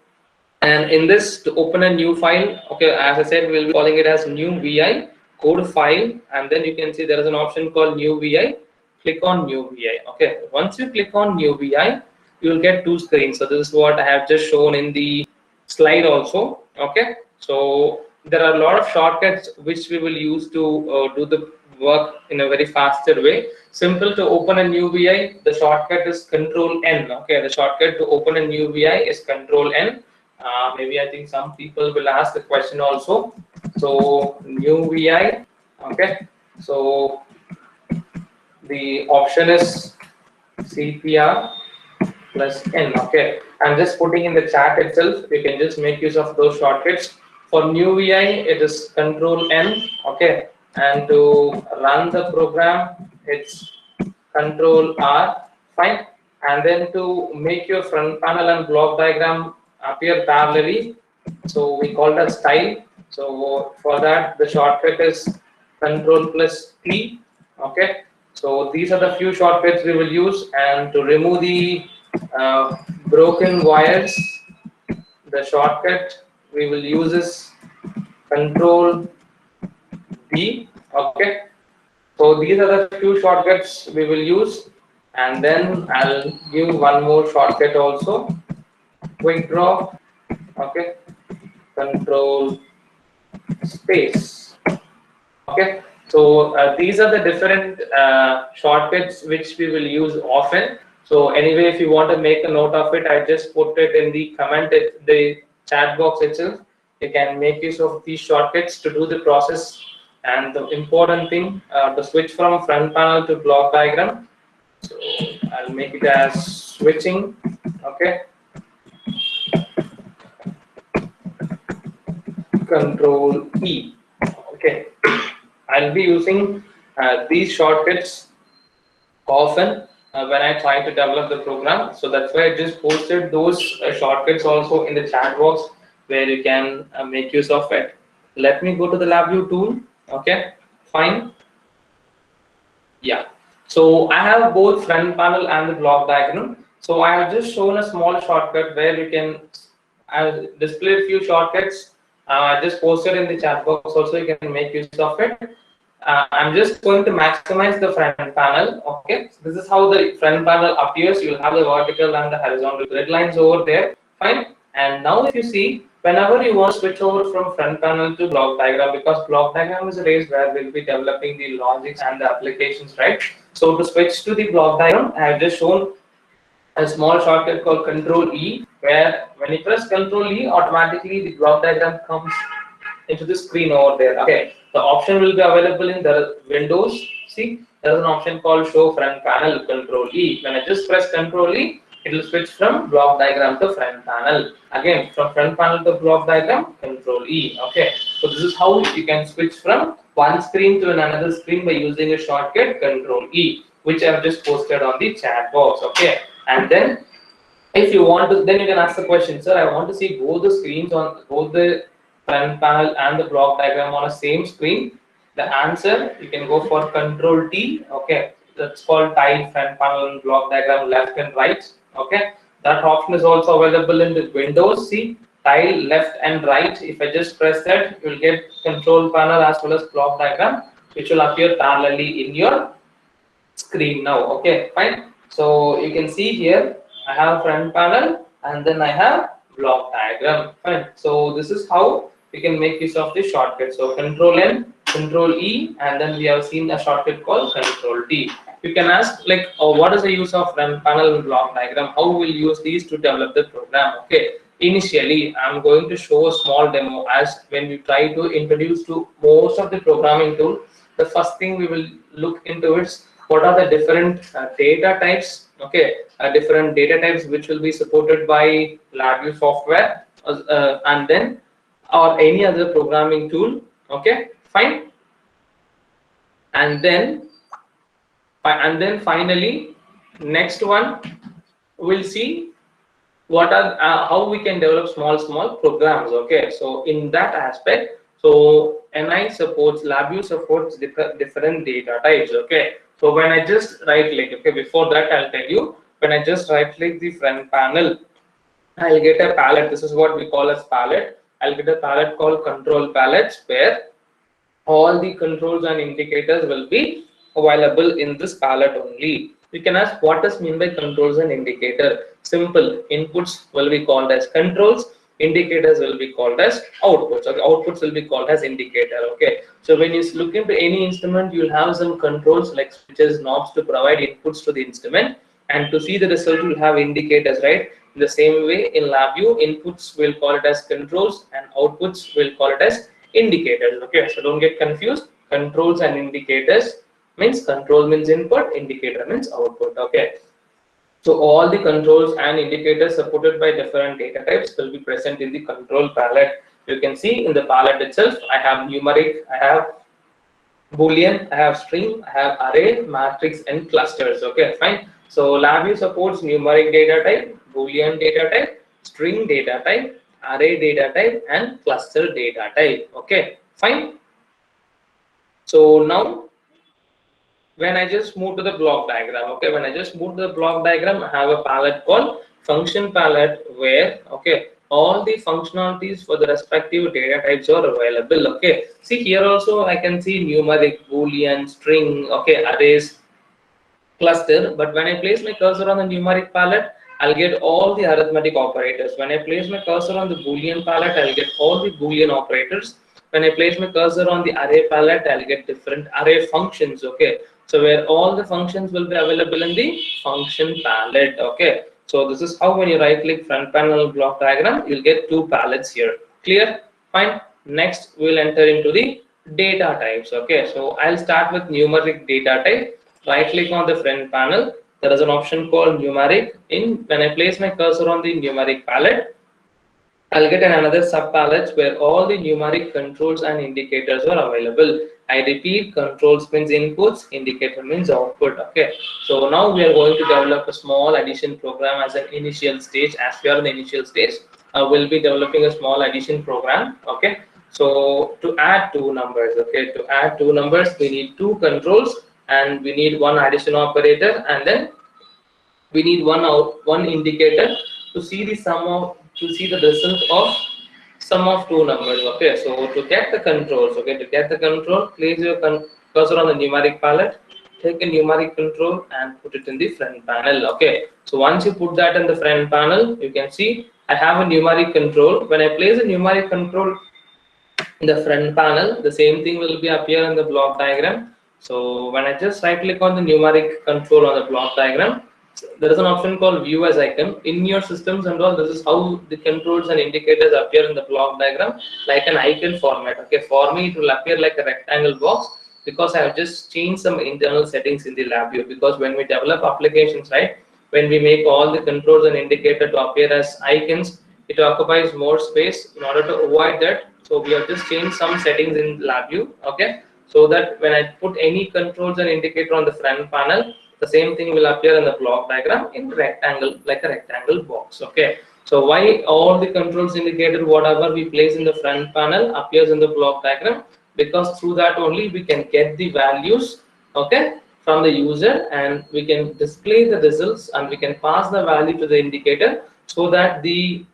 And in this, to open a new file, okay, as I said, we'll be calling it as new VI code file, and then you can see there is an option called new VI. Click on new VI. Okay, once you click on new VI, you will get two screens. So this is what I have just shown in the slide also. Okay, so there are a lot of shortcuts which we will use to do the work in a very faster way. Simple to open a new VI, the shortcut is Control N. Okay, the shortcut to open a new VI is Control N. Maybe I think some people will ask the question also. So new VI. Okay, so the option is CPR plus N. Okay, I'm just putting in the chat itself. You can just make use of those shortcuts. For new VI, it is Control N. Okay, and to run the program, it's Control R. Fine. And then to make your front panel and block diagram appear parallelly, So we call that style. So for that, the shortcut is Control plus T. Okay. So these are the few shortcuts we will use, and to remove the broken wires, the shortcut we will use is Control D. Okay. So these are the few shortcuts we will use, and then I'll give one more shortcut also. Quick draw. Okay. Control space. Okay, so these are the different shortcuts which we will use often. So anyway, if you want to make a note of it, I just put it in the comment, the chat box itself. You can make use of these shortcuts to do the process. And the important thing, to switch from front panel to block diagram. So I'll make it as switching. Okay, Control E. Okay, I'll be using these shortcuts often when I try to develop the program. So that's why I just posted those shortcuts also in the chat box where you can make use of it. Let me go to the LabVIEW tool. Okay, fine. Yeah. So I have both front panel and the block diagram. So I have just shown a small shortcut where you can display a few shortcuts. I just posted in the chat box also. You can make use of it. I'm just going to maximize the front panel. Okay, so this is how the front panel appears. You'll have the vertical and the horizontal grid lines over there. Fine. And now if you see, whenever you want to switch over from front panel to block diagram, because block diagram is a race where we'll be developing the logics and the applications, right? So to switch to the block diagram, I have just shown a small shortcut called Control E, where when you press Control E, automatically the block diagram comes into the screen over there. Okay, the option will be available in the Windows. See, there is an option called Show Front Panel, Control E. When I just press Control E, it will switch from block diagram to front panel. Again, from front panel to block diagram, Control E. Okay, so this is how you can switch from one screen to another screen by using a shortcut Control E, which I have just posted on the chat box. Okay, and then if you want to, then you can ask the question, sir, I want to see both the screens on both the front panel and the block diagram on a same screen. The answer, you can go for Control T. Okay, that's called tile front panel and block diagram left and right. Okay, that option is also available in the Windows. See, tile left and right. If I just press that, you will get control panel as well as block diagram, which will appear parallelly in your screen now. Okay, fine. So you can see here I have front panel and then I have block diagram. Fine. So this is how you can make use of the shortcut. So Control N, Control E, and then we have seen a shortcut called Control T. You can ask like, oh, what is the use of front panel and block diagram? How will you use these to develop the program? Okay. Initially, I'm going to show a small demo as when we try to introduce to most of the programming tool. The first thing we will look into is what are the different data types. Okay, different data types which will be supported by LabVIEW software, and then or any other programming tool. Okay, fine. And then finally, next one we'll see what are how we can develop small programs. Okay, so in that aspect, so NI supports, LabVIEW supports different data types. Okay, so when I just right click, okay, before that I'll tell you, when I just right click the front panel, I'll get a palette. This is what we call as palette. I'll get a palette called control palettes, where all the controls and indicators will be available in this palette only. You can ask, what does mean by controls and indicator? Simple. Inputs will be called as controls, indicators will be called as outputs. Okay, outputs will be called as indicator. Okay, so when you look into any instrument, you'll have some controls like switches, knobs to provide inputs to the instrument, and to see the result you'll have indicators, right? In the same way, in LabVIEW, inputs will call it as controls and outputs will call it as indicators. Okay, so don't get confused. Controls and indicators means control means input, indicator means output. Okay, so all the controls and indicators supported by different data types will be present in the control palette. You can see in the palette itself, I have numeric, I have Boolean, I have string, I have array, matrix, and clusters. Okay, fine. So LabVIEW supports numeric data type, Boolean data type, string data type, array data type and cluster data type. Okay, fine. So now when I just move to the block diagram, okay, when I just move to the block diagram, I have a palette called function palette where, okay, all the functionalities for the respective data types are available. Okay, see here also I can see numeric, boolean, string, okay, arrays, cluster. But when I place my cursor on the numeric palette, I'll get all the arithmetic operators. When I place my cursor on the boolean palette, I'll get all the boolean operators. When I place my cursor on the array palette, I'll get different array functions. Okay, so where all the functions will be available in the function palette. Okay, so this is how when you right click front panel block diagram, you'll get two palettes here. Clear? Fine. Next we'll enter into the data types. Okay, so I'll start with numeric data type. Right click on the front panel. There is an option called numeric. When I place my cursor on the numeric palette, I'll get another sub palette where all the numeric controls and indicators are available. I repeat, controls means inputs, indicator means output. Okay, so now we are going to develop a small addition program as an initial stage. As we are in the initial stage, we'll be developing a small addition program. Okay, so to add two numbers, okay, to add two numbers, we need two controls and we need one addition operator, and then we need one indicator to see the result of sum of two numbers. Okay, so to get the controls, okay, to get the control, place your cursor on the numeric palette, take a numeric control and put it in the front panel. Okay, so once you put that in the front panel, you can see I have a numeric control. When I place a numeric control in the front panel, the same thing will be appear in the block diagram. So when I just right click on the numeric control on the block diagram, there is an option called view as icon. In your systems and all, this is how the controls and indicators appear in the block diagram, like an icon format. Okay, for me it will appear like a rectangle box because I have just changed some internal settings in the lab view. Because when we develop applications, right, when we make all the controls and indicator to appear as icons, it occupies more space. In order to avoid that, so we have just changed some settings in LabVIEW. Okay, so that when I put any controls and indicator on the front panel, the same thing will appear in the block diagram in rectangle, like a rectangle box. Okay, so why all the controls indicator whatever we place in the front panel appears in the block diagram? Because through that only we can get the values, okay, from the user, and we can display the results and we can pass the value to the indicator so that the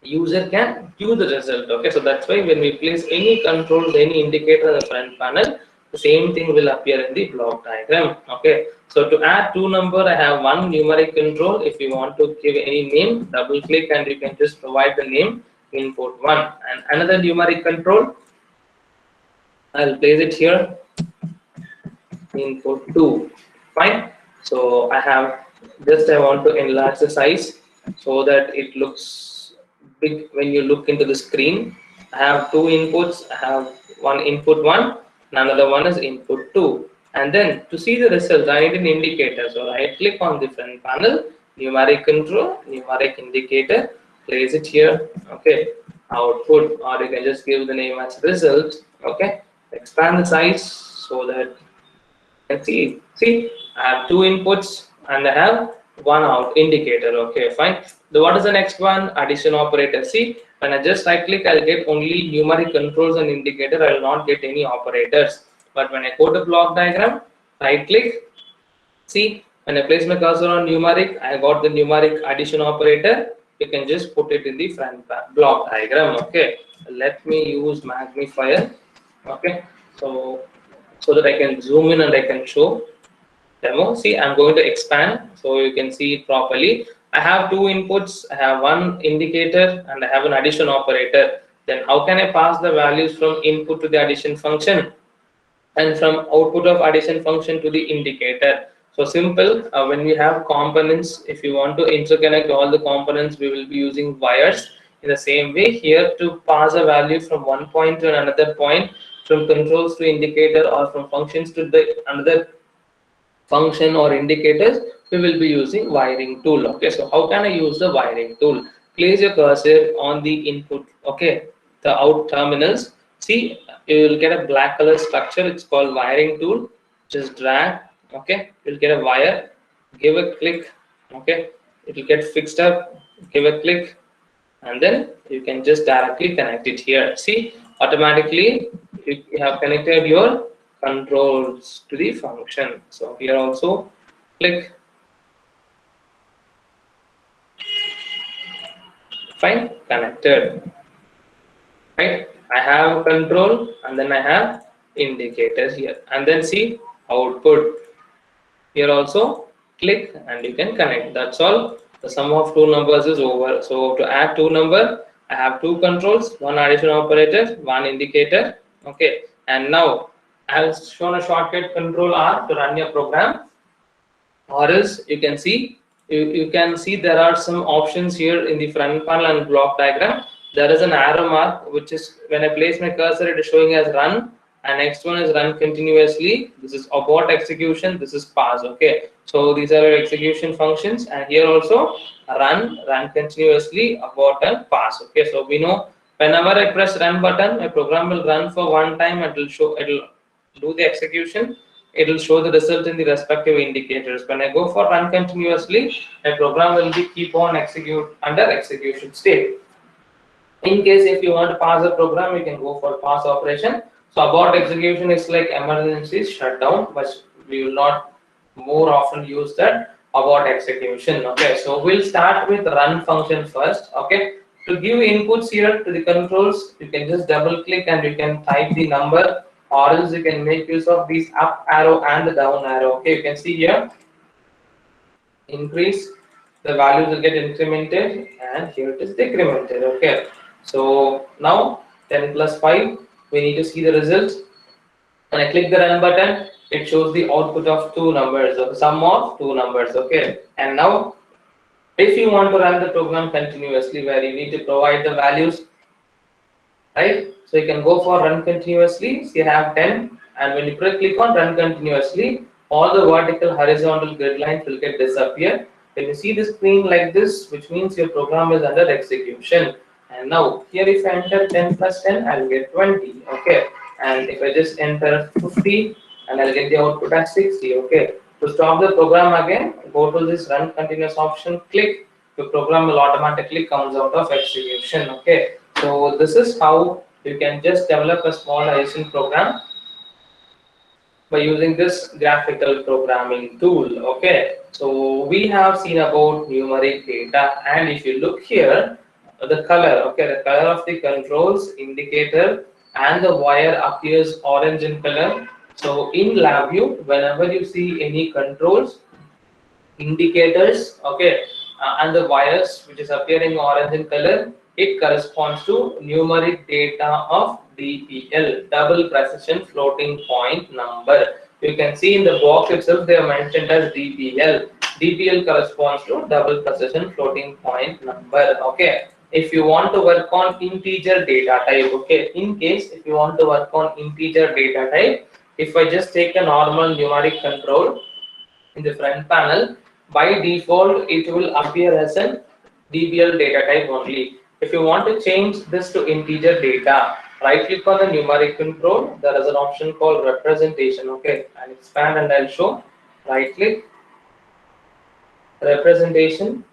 user can view the result. Okay, so that's why when we place any controls, any indicator in the front panel, the same thing will appear in the block diagram. Okay, so to add two number, I have one numeric control. If you want to give any name, double click and you can just provide the name, input 1, and another numeric control, I'll place it here, input 2. Fine. So I want to enlarge the size so that it looks big when you look into the screen. I have two inputs. I have one input 1 and another one is input 2. And then to see the result, I need an indicator. So right click on the front panel, numeric control, numeric indicator, place it here. Okay, output, or you can just give the name as result. Okay, expand the size so that and see, I have two inputs and I have one out indicator. Okay, fine. What is the next one? Addition operator. See, when I just right click, I'll get only numeric controls and indicator. I will not get any operators. But when I go to block diagram, right click. See, when I place my cursor on numeric, I got the numeric addition operator. You can just put it in the front block diagram. Okay, let me use magnifier. Okay, so that I can zoom in and I can show demo. See, I'm going to expand so you can see it properly. I have two inputs. I have one indicator and I have an addition operator. Then how can I pass the values from input to the addition function and from output of addition function to the indicator? So simple. When we have components, if you want to interconnect all the components, we will be using wires. In the same way, here to pass a value from one point to another point, from controls to indicator, or from functions to the another function or indicators, we will be using wiring tool. Okay, so how can I use the wiring tool? Place your cursor on the input, okay, the out terminals. See, you will get a black color structure. It's called wiring tool. Just drag, okay, you'll get a wire, give a click, okay, it will get fixed up, give a click, and then you can just directly connect it here. See, automatically you have connected your controls to the function. So here also click, fine, connected. Right, I have control and then I have indicators here, and then see output. Here also click and you can connect. That's all. The sum of two numbers is over. So to add two number, I have two controls, one addition operator, one indicator. Okay, and now I have shown a shortcut control R to run your program, or else you can see there are some options here in the front panel and block diagram. There is an arrow mark, which is when I place my cursor, it is showing as run, and next one is run continuously. This is abort execution, this is pause. Okay, so these are your execution functions, and here also run continuously, abort and pause. Okay, so we know whenever I press run button, my program will run for one time, it will do the execution, it will show the result in the respective indicators. When I go for run continuously, my program will be keep on execute under execution state. In case if you want to pass a program, you can go for pass operation. So abort execution is like emergency shutdown, but we will not more often use that abort execution. Okay, so we'll start with run function first. Okay, to give inputs here to the controls, you can just double click and you can type the number, or else you can make use of these up arrow and the down arrow. Okay, you can see here increase, the values will get incremented, and here it is decremented. Okay, so now 10 plus 5, we need to see the results. When I click the run button, it shows the output of two numbers, the sum of two numbers. Okay, and now if you want to run the program continuously, where you need to provide the values, right? So you can go for run continuously. So you have 10, and when you click on run continuously, all the vertical horizontal grid lines will get disappear. When you see the screen like this, which means your program is under execution. And now here if I enter 10 plus 10, I'll get 20. Okay, and if I just enter 50, and I'll get the output as 60. Okay, to stop the program again, go to this run continuous option, click, the program will automatically comes out of execution. Okay, so this is how you can just develop a small IoT program by using this graphical programming tool. Okay, so we have seen about numeric data, and if you look here, the color, okay, the color of the controls indicator and the wire appears orange in color. So in LabVIEW, whenever you see any controls, indicators, okay, and the wires which is appearing orange in color, it corresponds to numeric data of DPL, double precision floating point number. You can see in the box itself they are mentioned as DPL. DPL corresponds to double precision floating point number. Okay, if you want to work on integer data type, okay, in case if you want to work on integer data type, if I just take a normal numeric control in the front panel, by default it will appear as an DBL data type only. If you want to change this to integer data, right click on the numeric control, there is an option called representation. Okay, and expand, and I'll show. Right click, representation.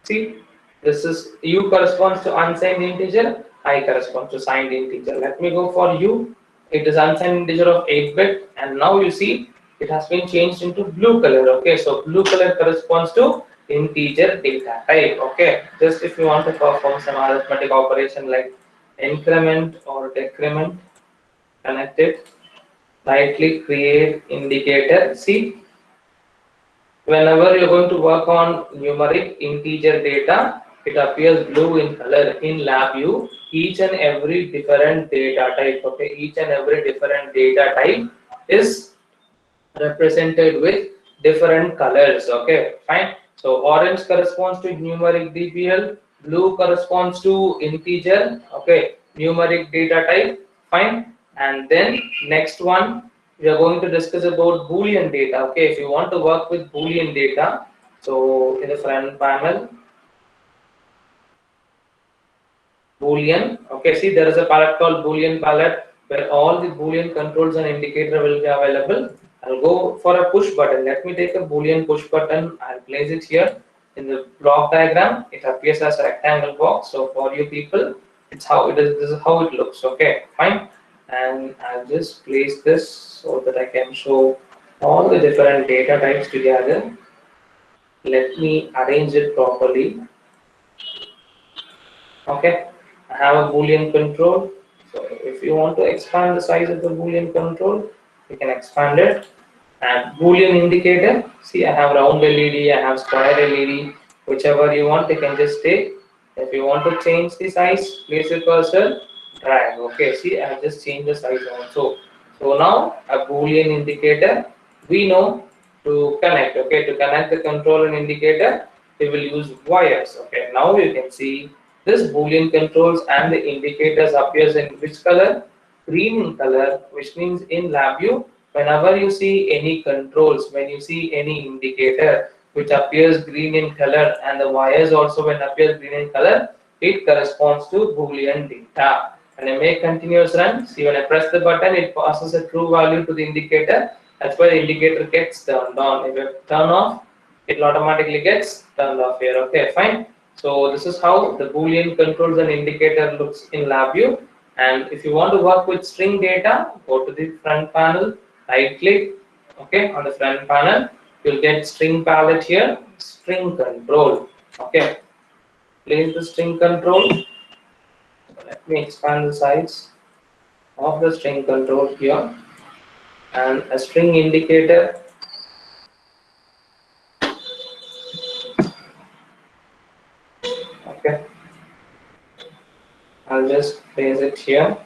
See, this is U corresponds to unsigned integer, I corresponds to signed integer. Let me go for U. It is unsigned integer of 8-bit, and now you see it has been changed into blue color. Okay, so blue color corresponds to integer data type. Okay, just if you want to perform some arithmetic operation like increment or decrement, connect it. Right click, create indicator. See, whenever you're going to work on numeric integer data, it appears blue in color. In LabVIEW, each and every different data type, okay, each and every different data type is represented with different colors. Okay, fine. So orange corresponds to numeric DPL, blue corresponds to integer, okay, numeric data type, fine. And then next one, we are going to discuss about Boolean data. Okay, if you want to work with Boolean data, so in the front panel, Boolean. Okay, see there is a palette called Boolean palette where all the Boolean controls and indicator will be available. I'll go for a push button. Let me take a Boolean push button. I'll place it here. In the block diagram, it appears as a rectangle box. So for you people, it's how it is. This is how it looks. Okay, fine. And I'll just place this so that I can show all the different data types together. Let me arrange it properly. Okay, I have a Boolean control. So if you want to expand the size of the Boolean control, you can expand it. And Boolean indicator, see I have round LED, I have square LED, whichever you want, you can just take. If you want to change the size, place your cursor, drag. Okay, see I have just changed the size also. So now a Boolean indicator, we know to connect. Okay, to connect the control and indicator, we will use wires. Okay, now you can see this Boolean controls and the indicators appears in which color? Green in color, which means in LabVIEW, whenever you see any controls, when you see any indicator which appears green in color and the wires also when appears green in color, it corresponds to Boolean data. When I make continuous run, see when I press the button, it passes a true value to the indicator. That's why the indicator gets turned on. If I turn off, it automatically gets turned off here. Okay, fine. So this is how the Boolean controls and indicator looks in LabVIEW. And if you want to work with string data, go to the front panel, right click, okay, on the front panel, you'll get string palette here, string control. Okay, place the string control. Let me expand the size of the string control here, and a string indicator. Okay, I'll just place it here.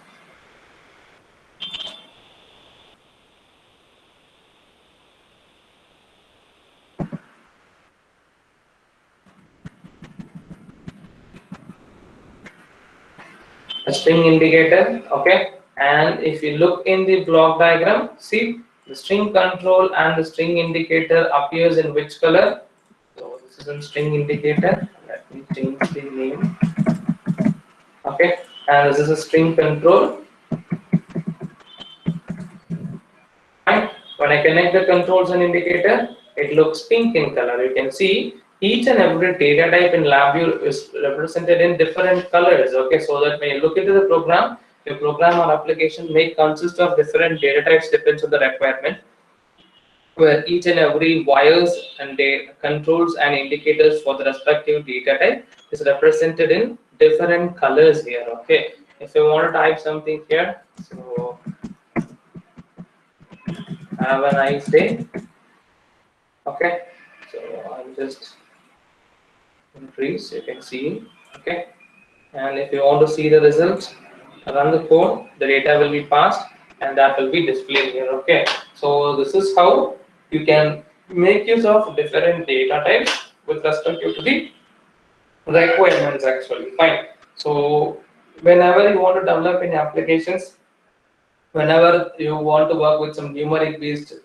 A string indicator. Okay, and if you look in the block diagram, see the string control and the string indicator appears in which color? So this is a string indicator. Let me change the name. Okay, and this is a string control. Fine. When I connect the controls and indicator, it looks pink in color. You can see each and every data type in LabVIEW is represented in different colors. Okay, so that when you look into the program, your program or application may consist of different data types depends on the requirement, where each and every wires and controls and indicators for the respective data type is represented in different colors here. Okay, if you want to type something here, so have a nice day. Okay, so I'll just increase, you can see. Okay, and if you want to see the results, run the code, the data will be passed and that will be displayed here. Okay, so this is how you can make use of different data types with respect to the requirements actually. Fine. So whenever you want to develop any applications, whenever you want to work with some numeric based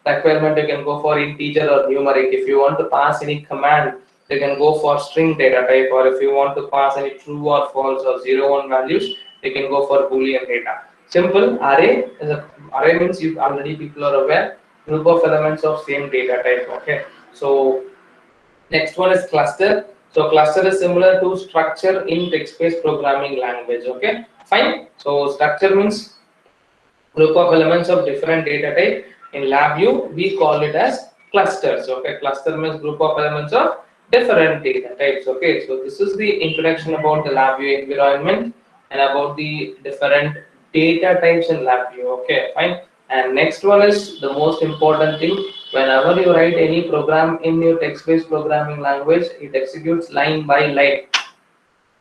requirement, you can go for integer or numeric. If you want to pass any command, you can go for string data type, or if you want to pass any true or false or 0 1 values, you can go for Boolean data. Simple. Array is a array means you already people are aware, group of elements of same data type. Okay, so next one is cluster. So cluster is similar to structure in text-based programming language. Okay, fine. So structure means group of elements of different data type. In LabVIEW, we call it as clusters. Okay, cluster means group of elements of different data types. Okay, so this is the introduction about the LabVIEW environment and about the different data types in LabVIEW. Okay, fine. And next one is the most important thing. Whenever you write any program in your text-based programming language, it executes line by line.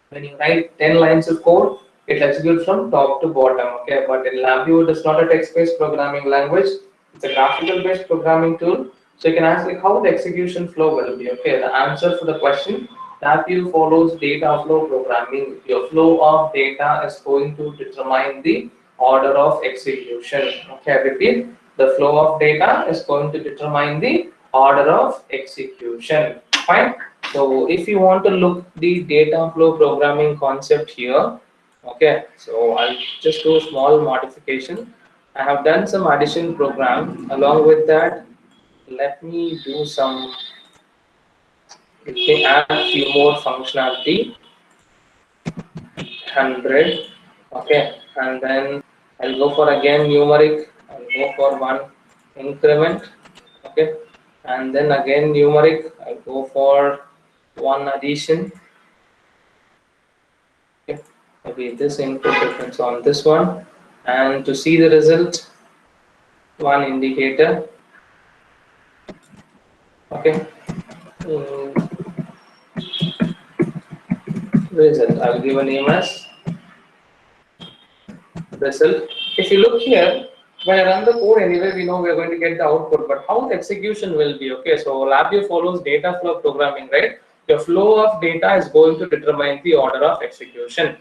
When you write 10 lines of code, it executes from top to bottom. Okay, but in LabVIEW, it is not a text-based programming language. It's a graphical-based programming tool. So you can ask like how the execution flow will be. Okay, the answer for the question, LabVIEW follows data flow programming. Your flow of data is going to determine the order of execution. Okay, I repeat, the flow of data is going to determine the order of execution. Fine. So if you want to look the data flow programming concept here, okay, so I'll just do a small modification. I have done some addition program. Along with that, let me do some Let me add few more functionality. 100. Okay, and then I'll go for again numeric. I'll go for one increment. Okay, and then again numeric. I'll go for one addition. Okay, maybe this input difference on this one, and to see the result, one indicator. Okay, result. I'll give a name as result. If you look here, when I run the code anyway, we know we're going to get the output, but how the execution will be, okay? So LabVIEW follows data flow programming, right? Your flow of data is going to determine the order of execution.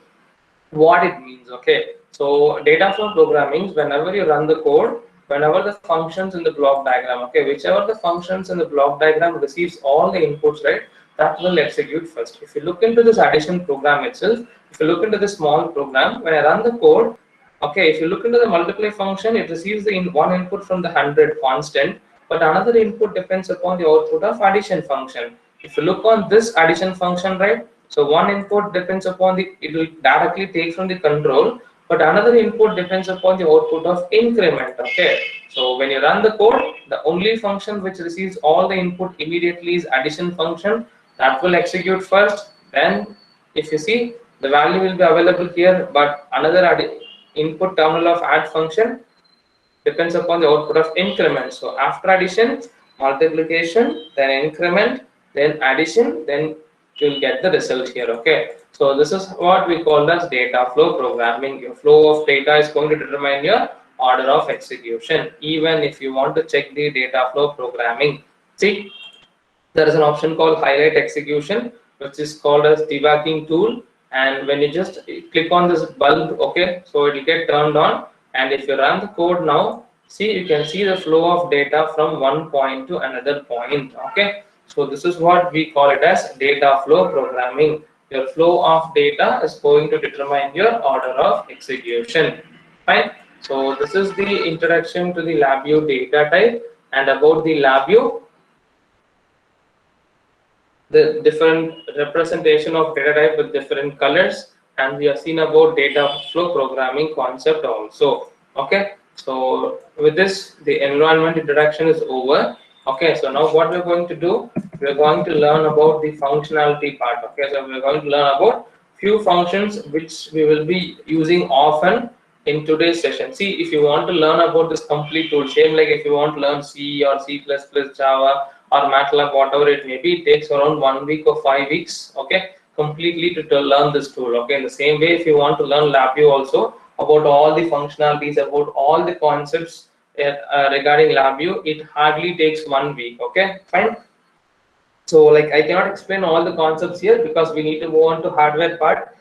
What it means, okay? So data flow programming, whenever you run the code, whenever the functions in the block diagram, okay, whichever the functions in the block diagram receives all the inputs, right, that will execute first. If you look into this addition program itself, if you look into this small program, when I run the code, okay, if you look into the multiply function, it receives the one input from the 100 constant, but another input depends upon the output of addition function. If you look on this addition function, right, so one input depends upon the, it will directly take from the control, but another input depends upon the output of increment, okay. So when you run the code, the only function which receives all the input immediately is addition function, that will execute first. Then if you see, the value will be available here, but another input terminal of add function depends upon the output of increment. So after addition, multiplication, then increment, then addition, then you'll get the result here, okay. So this is what we call as data flow programming. Your flow of data is going to determine your order of execution, even if you want to check the data flow programming. See, there is an option called highlight execution, which is called as debugging tool, and when you just click on this bulb, okay, so it will get turned on, and if you run the code now, see, you can see the flow of data from one point to another point, okay. So this is what we call it as data flow programming. Your flow of data is going to determine your order of execution, fine. So this is the introduction to the LabVIEW data type, and about the LabVIEW, the different representation of data type with different colors, and we have seen about data flow programming concept also, okay. So with this, the environment introduction is over, okay. So now what we're going to do, we're going to learn about the functionality part, okay. So we're going to learn about few functions which we will be using often in today's session. See, if you want to learn about this complete tool, same like if you want to learn C or C++, Java or MATLAB, whatever it may be, it takes around 1 week or 5 weeks, okay, completely to learn this tool, okay. In the same way, if you want to learn LabVIEW also, about all the functionalities, about all the concepts regarding LabVIEW, it hardly takes 1 week, okay, fine. So like I cannot explain all the concepts here because we need to move on to hardware part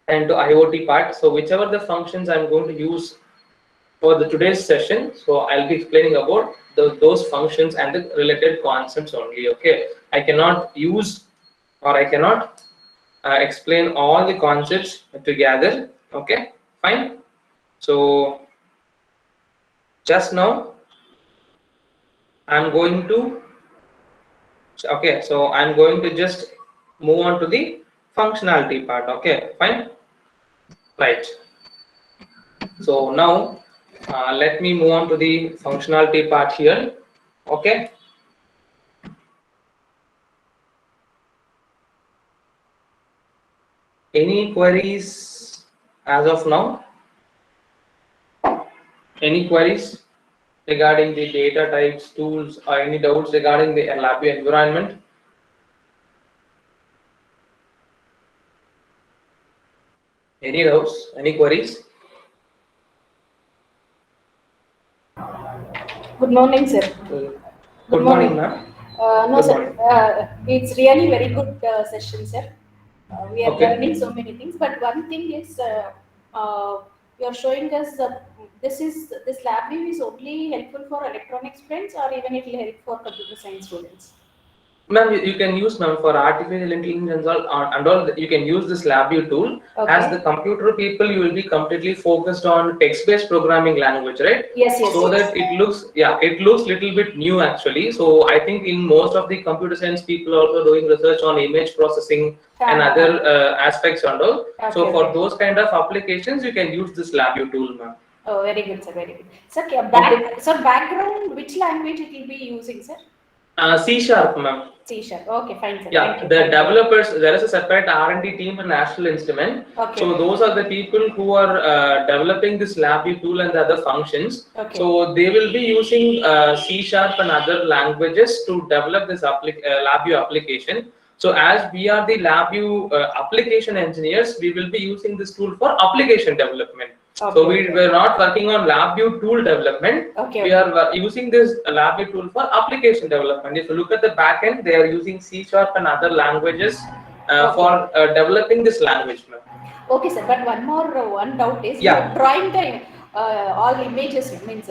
and to IoT part. So whichever the functions I'm going to use for the today's session, so I'll be explaining about those functions and the related concepts only, okay. I cannot use, or I cannot explain all the concepts together, okay, fine. So just now I'm going to, okay, so I'm going to just move on to the functionality part, okay, fine, right. So now let me move on to the functionality part here, okay. Any queries as of now? Any queries regarding the data types, tools, or any doubts regarding the LabVIEW environment? Any doubts? Any queries? Good morning, sir. Good morning, ma'am. No, Good sir. morning. It's really very good session, sir. We are Okay. learning so many things, but one thing is you are showing us this LabVIEW is only helpful for electronics friends, or even it will help for computer science students. Ma'am, you can use, ma'am, for artificial intelligence and all, you can use this LabVIEW tool. As the Okay. computer people, you will be completely focused on text-based programming language, right? Yes, yes, So yes. that it looks, yeah, it looks little bit new actually. So I think in most of the computer science people are also doing research on image processing and other aspects and all. So Okay, for okay. those kind of applications, you can use this LabVIEW tool, ma'am. Oh, very good, sir. Very good. Sir, Okay. sir, background, which language it will be using, sir? C sharp, ma'am. C sharp. Okay, fine, sir. Yeah, Thank you. the Thank you. developers, there is a separate R&D team in National Instrument. Okay, So okay. those are the people who are developing this LabVIEW tool and the other functions. Okay. So they will be using C sharp and other languages to develop this LabVIEW application. So as we are the LabVIEW application engineers, we will be using this tool for application development. Okay, So we okay. were not working on LabVIEW tool development. Okay, We okay. are using this LabVIEW tool for application development. If you look at the backend, they are using C sharp and other languages Okay. for developing this language. Okay, sir. But one more one doubt is you are Yeah, drawing the all images means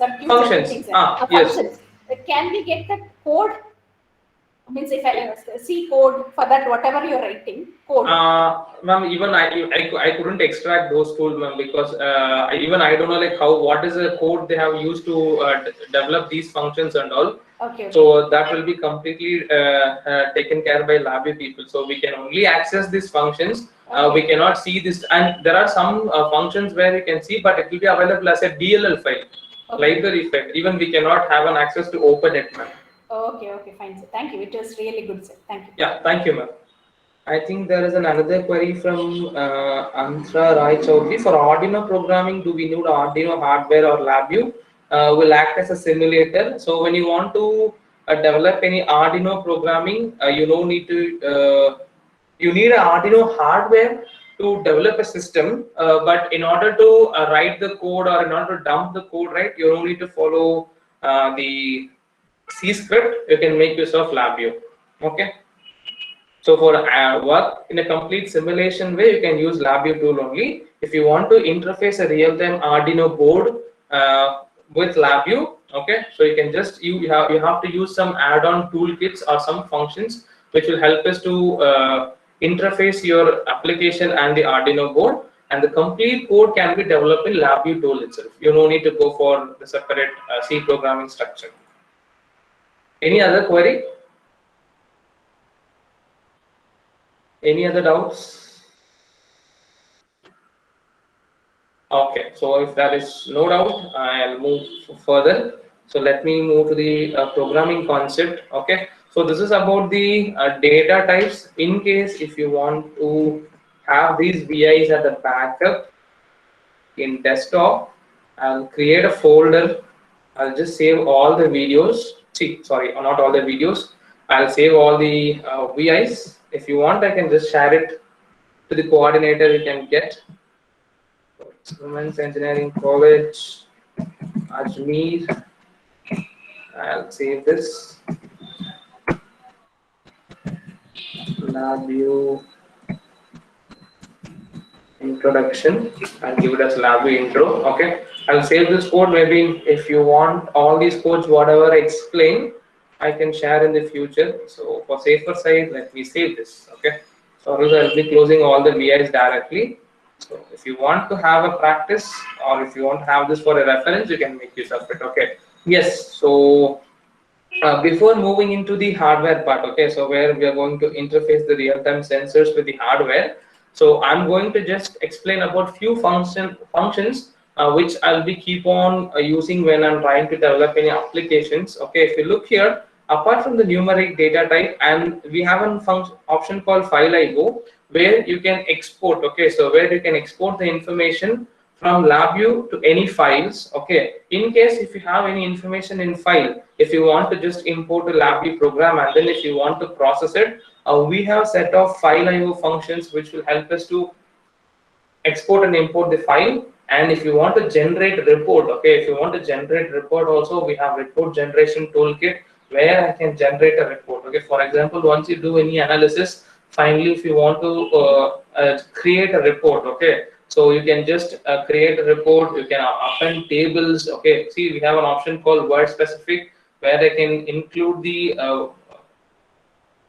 circuits, functions. everything, sir. Ah, yes. Functions. Can we get that code? Means if I see code for that whatever you're writing code. Ma'am, even I couldn't extract those tools, ma'am, because even I don't know like how, what is the code they have used to develop these functions and all. Okay, okay. So that will be completely taken care by LabVIEW people. So we can only access these functions. We Okay. cannot see this, and there are some functions where you can see, but it will be available as a DLL file, Okay. library file. Even we cannot have an access to open it, ma'am. Okay, okay, fine, sir. Thank you. It was really good, sir. Thank you. Yeah, thank you, ma'am. I think there is another query from Antra Rai Chaudhary. For Arduino programming, do we need Arduino hardware or LabVIEW? Will act as a simulator. So when you want to develop any Arduino programming, you don't need to. You need an Arduino hardware to develop a system. But in order to write the code or in order to dump the code, right, you don't need to follow the C script. You can make use of LabVIEW. Okay. So for work in a complete simulation way, you can use LabVIEW tool only. If you want to interface a real-time Arduino board with LabVIEW, okay, so you can just you have to use some add-on toolkits or some functions which will help us to interface your application and the Arduino board, and the complete code can be developed in LabVIEW tool itself. You don't need to go for the separate C programming structure. Any other query? Any other doubts? Okay, so if there is no doubt, I'll move further. So let me move to the programming concept. Okay, so this is about the data types. In case if you want to have these VIs at the backup in desktop, I'll create a folder. I'll just save all the videos. See, sorry, not all the videos. I'll save all the VIs. If you want, I can just share it to the coordinator. You can get Women's Engineering College, Ajmer. I'll save this. LabVIEW introduction. I'll give it as LabVIEW intro. Okay. I'll save this code. Maybe if you want all these codes, whatever I explain, I can share in the future. So for safer side, let me save this. Okay. So I'll be closing all the VIs directly. So if you want to have a practice or if you want to have this for a reference, you can make use of it. Okay. Yes. So before moving into the hardware part, okay, so where we are going to interface the real-time sensors with the hardware. So I'm going to just explain about few functions which I'll be keep on using when I'm trying to develop any applications. Okay, if you look here, apart from the numeric data type, and we have an option called file IO where you can export. Okay, so where you can export the information from LabVIEW to any files. Okay, in case if you have any information in file, if you want to just import a LabVIEW program and then if you want to process it, we have set of file IO functions which will help us to export and import the file. And if you want to generate a report, okay, if you want to generate report also, we have report generation toolkit where I can generate a report. Okay, for example, once you do any analysis, finally if you want to create a report, okay, so you can just create a report. You can append tables. Okay, see, we have an option called word specific where I can include the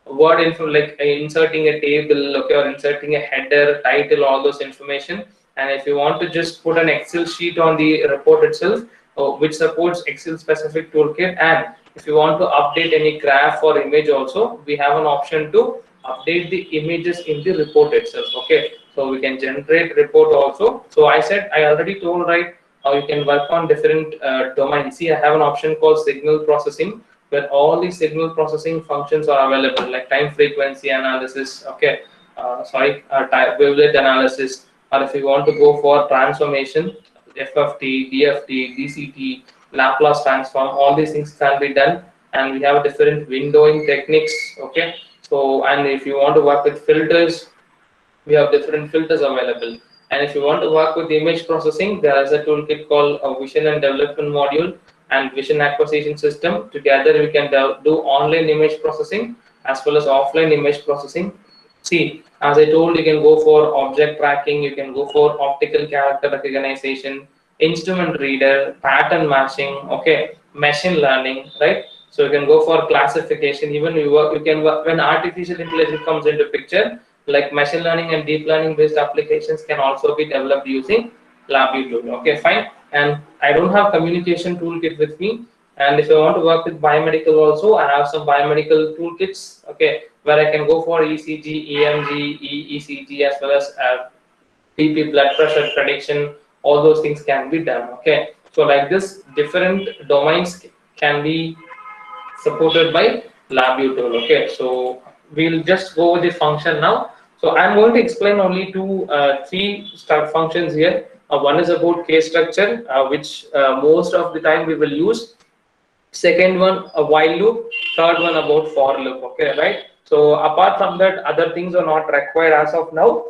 word info like inserting a table, okay, or inserting a header, title, all those information. And if you want to just put an Excel sheet on the report itself, which supports Excel specific toolkit, and if you want to update any graph or image also, we have an option to update the images in the report itself. Okay, so we can generate report also. So I said, I already told, right, how you can work on different domains. See, I have an option called signal processing, where all the signal processing functions are available, like time frequency analysis, okay, wavelet analysis, or if you want to go for transformation, FFT, DFT, DCT, Laplace transform, all these things can be done. And we have different windowing techniques, okay. So, and if you want to work with filters, we have different filters available. And if you want to work with image processing, there is a toolkit called a vision and development module and vision acquisition system. Together we can do online image processing as well as offline image processing. See, as I told, you can go for object tracking, you can go for optical character recognition, instrument reader, pattern matching, okay, machine learning, right? So you can go for classification. Even you can work when artificial intelligence comes into picture, like machine learning and deep learning based applications can also be developed using LabVIEW tool. Okay, fine. And I don't have communication toolkit with me. And if I want to work with biomedical also, I have some biomedical toolkits, okay, where I can go for ECG, EMG, EECG, as well as BP, blood pressure prediction. All those things can be done. Okay, so like this, different domains can be supported by LabVIEW tool. Okay, so we'll just go with the function now. So I'm going to explain only three start functions here. One is about case structure, which most of the time we will use. Second one, a while loop. Third one about for loop. Okay, right? So apart from that, other things are not required as of now.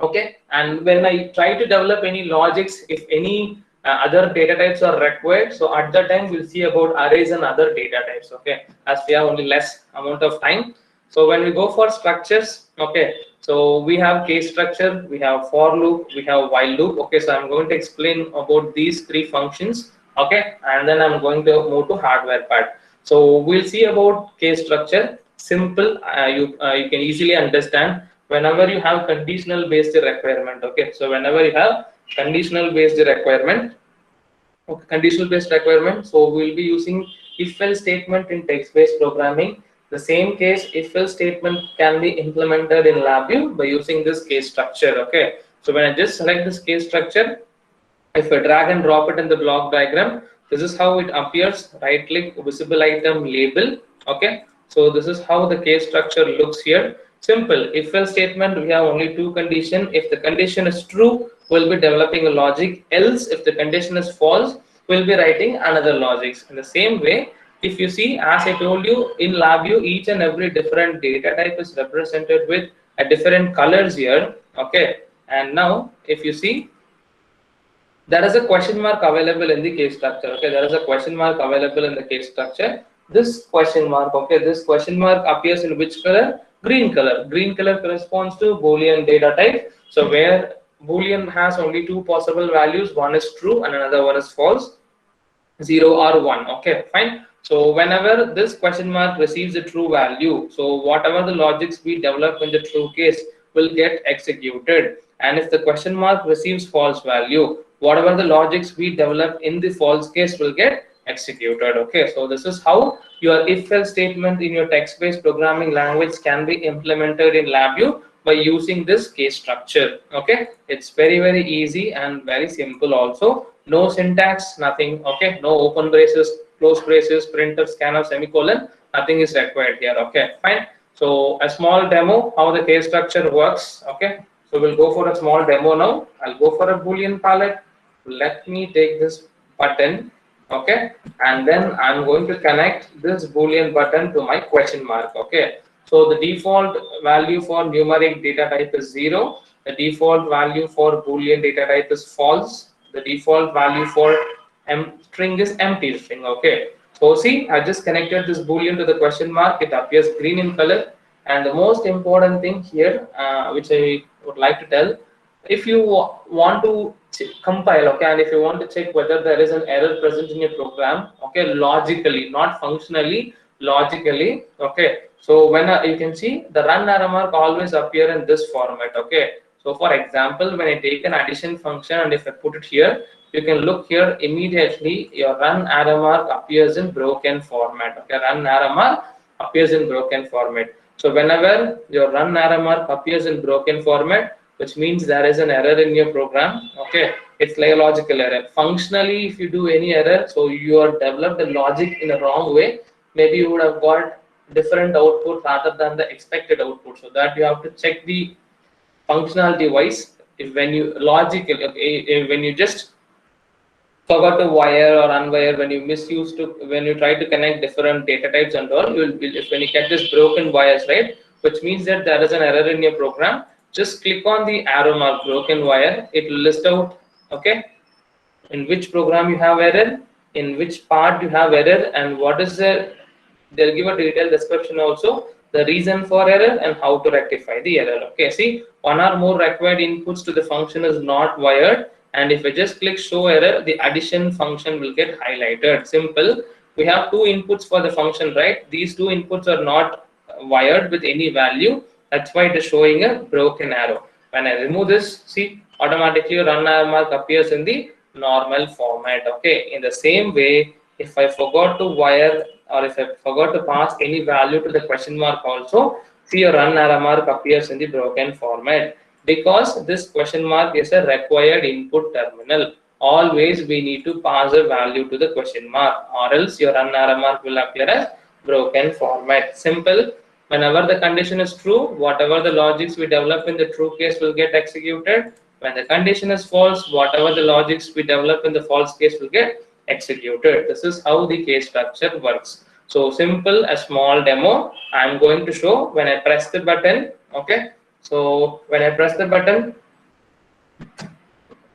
Okay, and when I try to develop any logics, if any other data types are required, so at that time we'll see about arrays and other data types. Okay, as we have only less amount of time. So when we go for structures, okay, so we have case structure, we have for loop, we have while loop. Okay, so I'm going to explain about these three functions. Okay, and then I'm going to move to hardware part. So we'll see about case structure. Simple, you can easily understand whenever you have conditional based requirement. Okay, so whenever you have conditional based requirement, okay, conditional based requirement, so we'll be using if else statement in text based programming. The same case if else statement can be implemented in LabVIEW by using this case structure. Okay, so when I just select this case structure, if I drag and drop it in the block diagram, this is how it appears. Right click, visible item, label. Okay, so this is how the case structure looks here. Simple. If else statement, we have only two conditions. If the condition is true, we'll be developing a logic. Else, if the condition is false, we'll be writing another logics. In the same way, if you see, as I told you, in LabVIEW, each and every different data type is represented with a different colors here. Okay, and now if you see, there is a question mark available in the case structure. Okay, there is a question mark available in the case structure. This question mark, okay, this question mark appears in which color? Green color. Green color corresponds to Boolean data type. So where Boolean has only two possible values, one is true and another one is false, 0 or 1. Okay, fine. So whenever this question mark receives a true value, so whatever the logics we develop in the true case will get executed. And if the question mark receives false value, whatever the logics we develop in the false case will get executed. Okay, so this is how your if else statement in your text based programming language can be implemented in LabVIEW by using this case structure. Okay, it's very easy and very simple also. No syntax, nothing. Okay, no open braces, close braces, printer, scanner, semicolon, nothing is required here. Okay, fine. So a small demo how the case structure works. Okay, so we'll go for a small demo now. I'll go for a Boolean palette. Let me take this button. Okay, and then I'm going to connect this Boolean button to my question mark. Okay, so the default value for numeric data type is 0. The default value for Boolean data type is false. The default value for string is empty string. Okay, so see, I just connected this Boolean to the question mark. It appears green in color. And the most important thing here, which I would like to tell, if you want to compile, okay, and if you want to check whether there is an error present in your program, okay, logically, not functionally, logically, okay, So when you can see the run arrow mark always appear in this format. Okay. So for example, when I take an addition function and if I put it here, you can look here immediately. Your run arrow mark appears in broken format. Okay, run arrow mark appears in broken format. So whenever your run arrow mark appears in broken format, which means there is an error in your program. Okay, it's like a logical error. Functionally, if you do any error, so you are developed the logic in a wrong way, maybe you would have got different output rather than the expected output. So that you have to check the functionality wise. If when you logical, okay, when you just forgot to wire or unwire, when you misuse to, when you try to connect different data types and all, you will be, when you get this broken wires, right, which means that there is an error in your program. Just click on the arrow mark broken wire, it will list out, okay, in which program you have error, in which part you have error, and what is the, they'll give a detailed description also, the reason for error and how to rectify the error. Okay, see, one or more required inputs to the function is not wired, and if I just click show error, the addition function will get highlighted. Simple. We have two inputs for the function, right? These two inputs are not wired with any value, that's why it is showing a broken arrow. When I remove this, see, automatically run arrow mark appears in the normal format. Okay, in the same way, if I forgot to wire or if I forgot to pass any value to the question mark also, see, your run arrow mark appears in the broken format, because this question mark is a required input terminal. Always we need to pass a value to the question mark, or else your run arrow mark will appear as broken format. Simple. Whenever the condition is true, whatever the logics we develop in the true case will get executed. When the condition is false, whatever the logics we develop in the false case will get executed. This is how the case structure works. So simple, a small demo I'm going to show when I press the button. Okay, so when I press the button,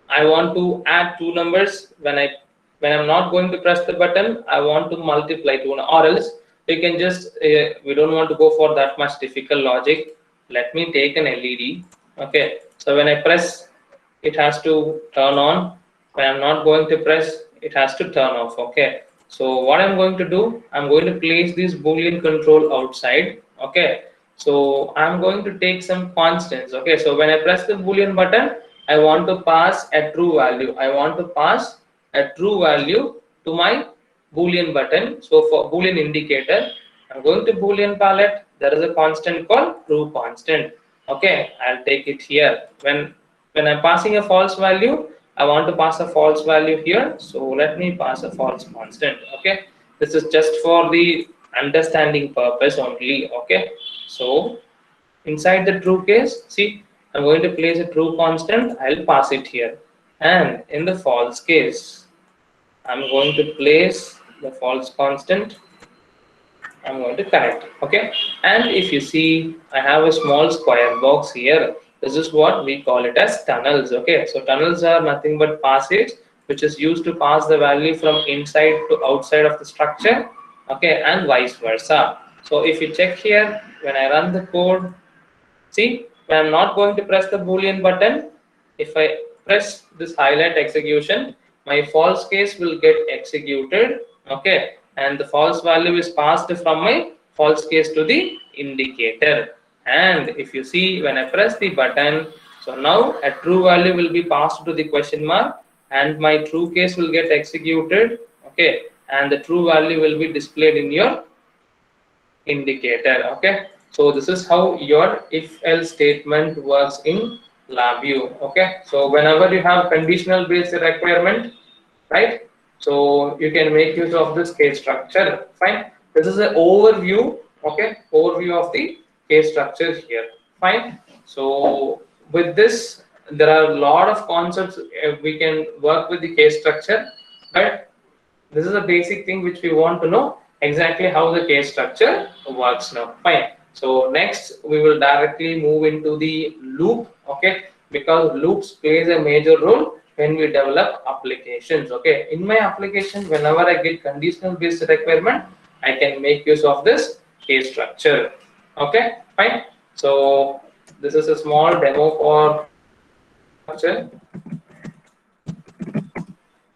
I want to add two numbers. When I'm not going to press the button, I want to multiply two, or else we can just we don't want to go for that much difficult logic. Let me take an LED. Okay, so when I press, it has to turn on. When I'm not going to press, it has to turn off. Okay, so what I'm going to do, I'm going to place this Boolean control outside. Okay, so I'm going to take some constants. Okay, so when I press the Boolean button, I want to pass a true value. I want to pass a true value to my Boolean button. So for Boolean indicator, I'm going to Boolean palette. There is a constant called true constant. Okay, I'll take it here. When I'm passing a false value, I want to pass a false value here. So let me pass a false constant. Okay, this is just for the understanding purpose only. Okay, so inside the true case, see, I'm going to place a true constant, I'll pass it here. And in the false case, I'm going to place the false constant, I'm going to connect. Okay, and if you see, I have a small square box here. This is what we call it as tunnels. Okay, so tunnels are nothing but passage which is used to pass the value from inside to outside of the structure. Okay, and vice versa. So if you check here, when I run the code, see, when I'm not going to press the Boolean button, if I press this highlight execution, my false case will get executed. Okay, and the false value is passed from my false case to the indicator. And if you see, when I press the button, so now a true value will be passed to the question mark, and my true case will get executed. Okay, and the true value will be displayed in your indicator. Okay, so this is how your if else statement works in LabVIEW. Okay, so whenever you have conditional based requirement, right, so you can make use of this case structure. Fine, this is an overview. Okay, overview of the case structure here. Fine, so with this there are a lot of concepts we can work with the case structure, but this is a basic thing which we want to know exactly how the case structure works now. Fine. So next we will directly move into the loop. Okay, because loops plays a major role when we develop applications. Okay, in my application, whenever I get conditional based requirement, I can make use of this case structure. Okay, fine. So this is a small demo for structure.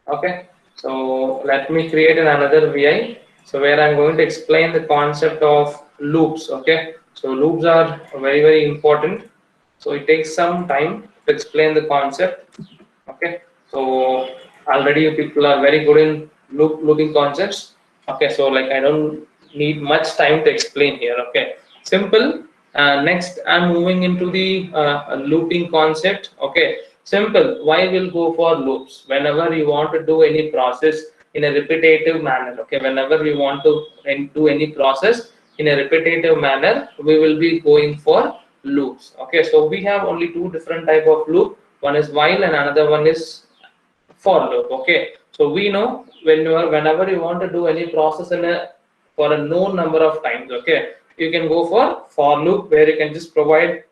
Okay, so let me create another VI. So where I'm going to explain the concept of loops. Okay, so loops are very important. So it takes some time to explain the concept. Okay, so already you people are very good in looping concepts. Okay, so like I don't need much time to explain here. Okay, simple. Next I'm moving into the looping concept. Okay, simple. Why we'll go for loops? Whenever you want to do any process in a repetitive manner. Okay, whenever we want to do any process in a repetitive manner, we will be going for loops. Okay, so we have only two different type of loop. One is while and another one is for loop. Okay, so we know whenever you want to do any process in a for a known number of times, okay, you can go for loop, where you can just provide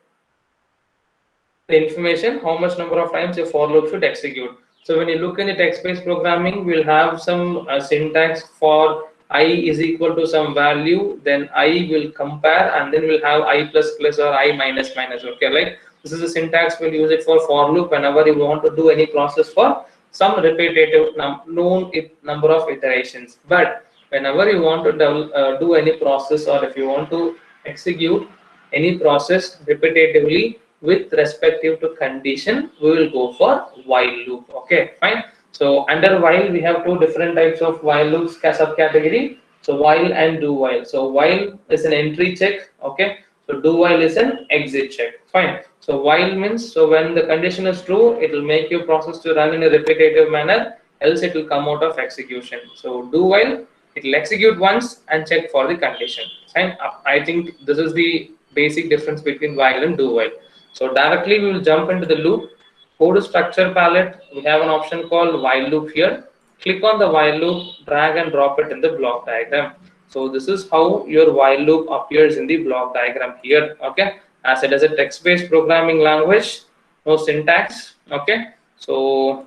the information how much number of times your for loop should execute. So when you look in the text-based programming, we'll have some syntax for I is equal to some value, then I will compare, and then we'll have I plus plus or I minus minus. Okay, like this is the syntax we'll use it for loop whenever you want to do any process for some repetitive known number of iterations. But whenever you want to do any process, or if you want to execute any process repetitively with respective to condition, we will go for while loop. Okay, fine. So under while we have two different types of while loops subcategory. So while and do while. So while is an entry check. Okay, so do while is an exit check. Fine. So while means, so when the condition is true, it will make your process to run in a repetitive manner, else it will come out of execution. So do while, it will execute once and check for the condition. Fine. I think this is the basic difference between while and do while. So directly we will jump into the loop. Go to structure palette. We have an option called while loop here. Click on the while loop, drag and drop it in the block diagram. So this is how your while loop appears in the block diagram here. Okay, as it is a text-based programming language, no syntax. Okay, so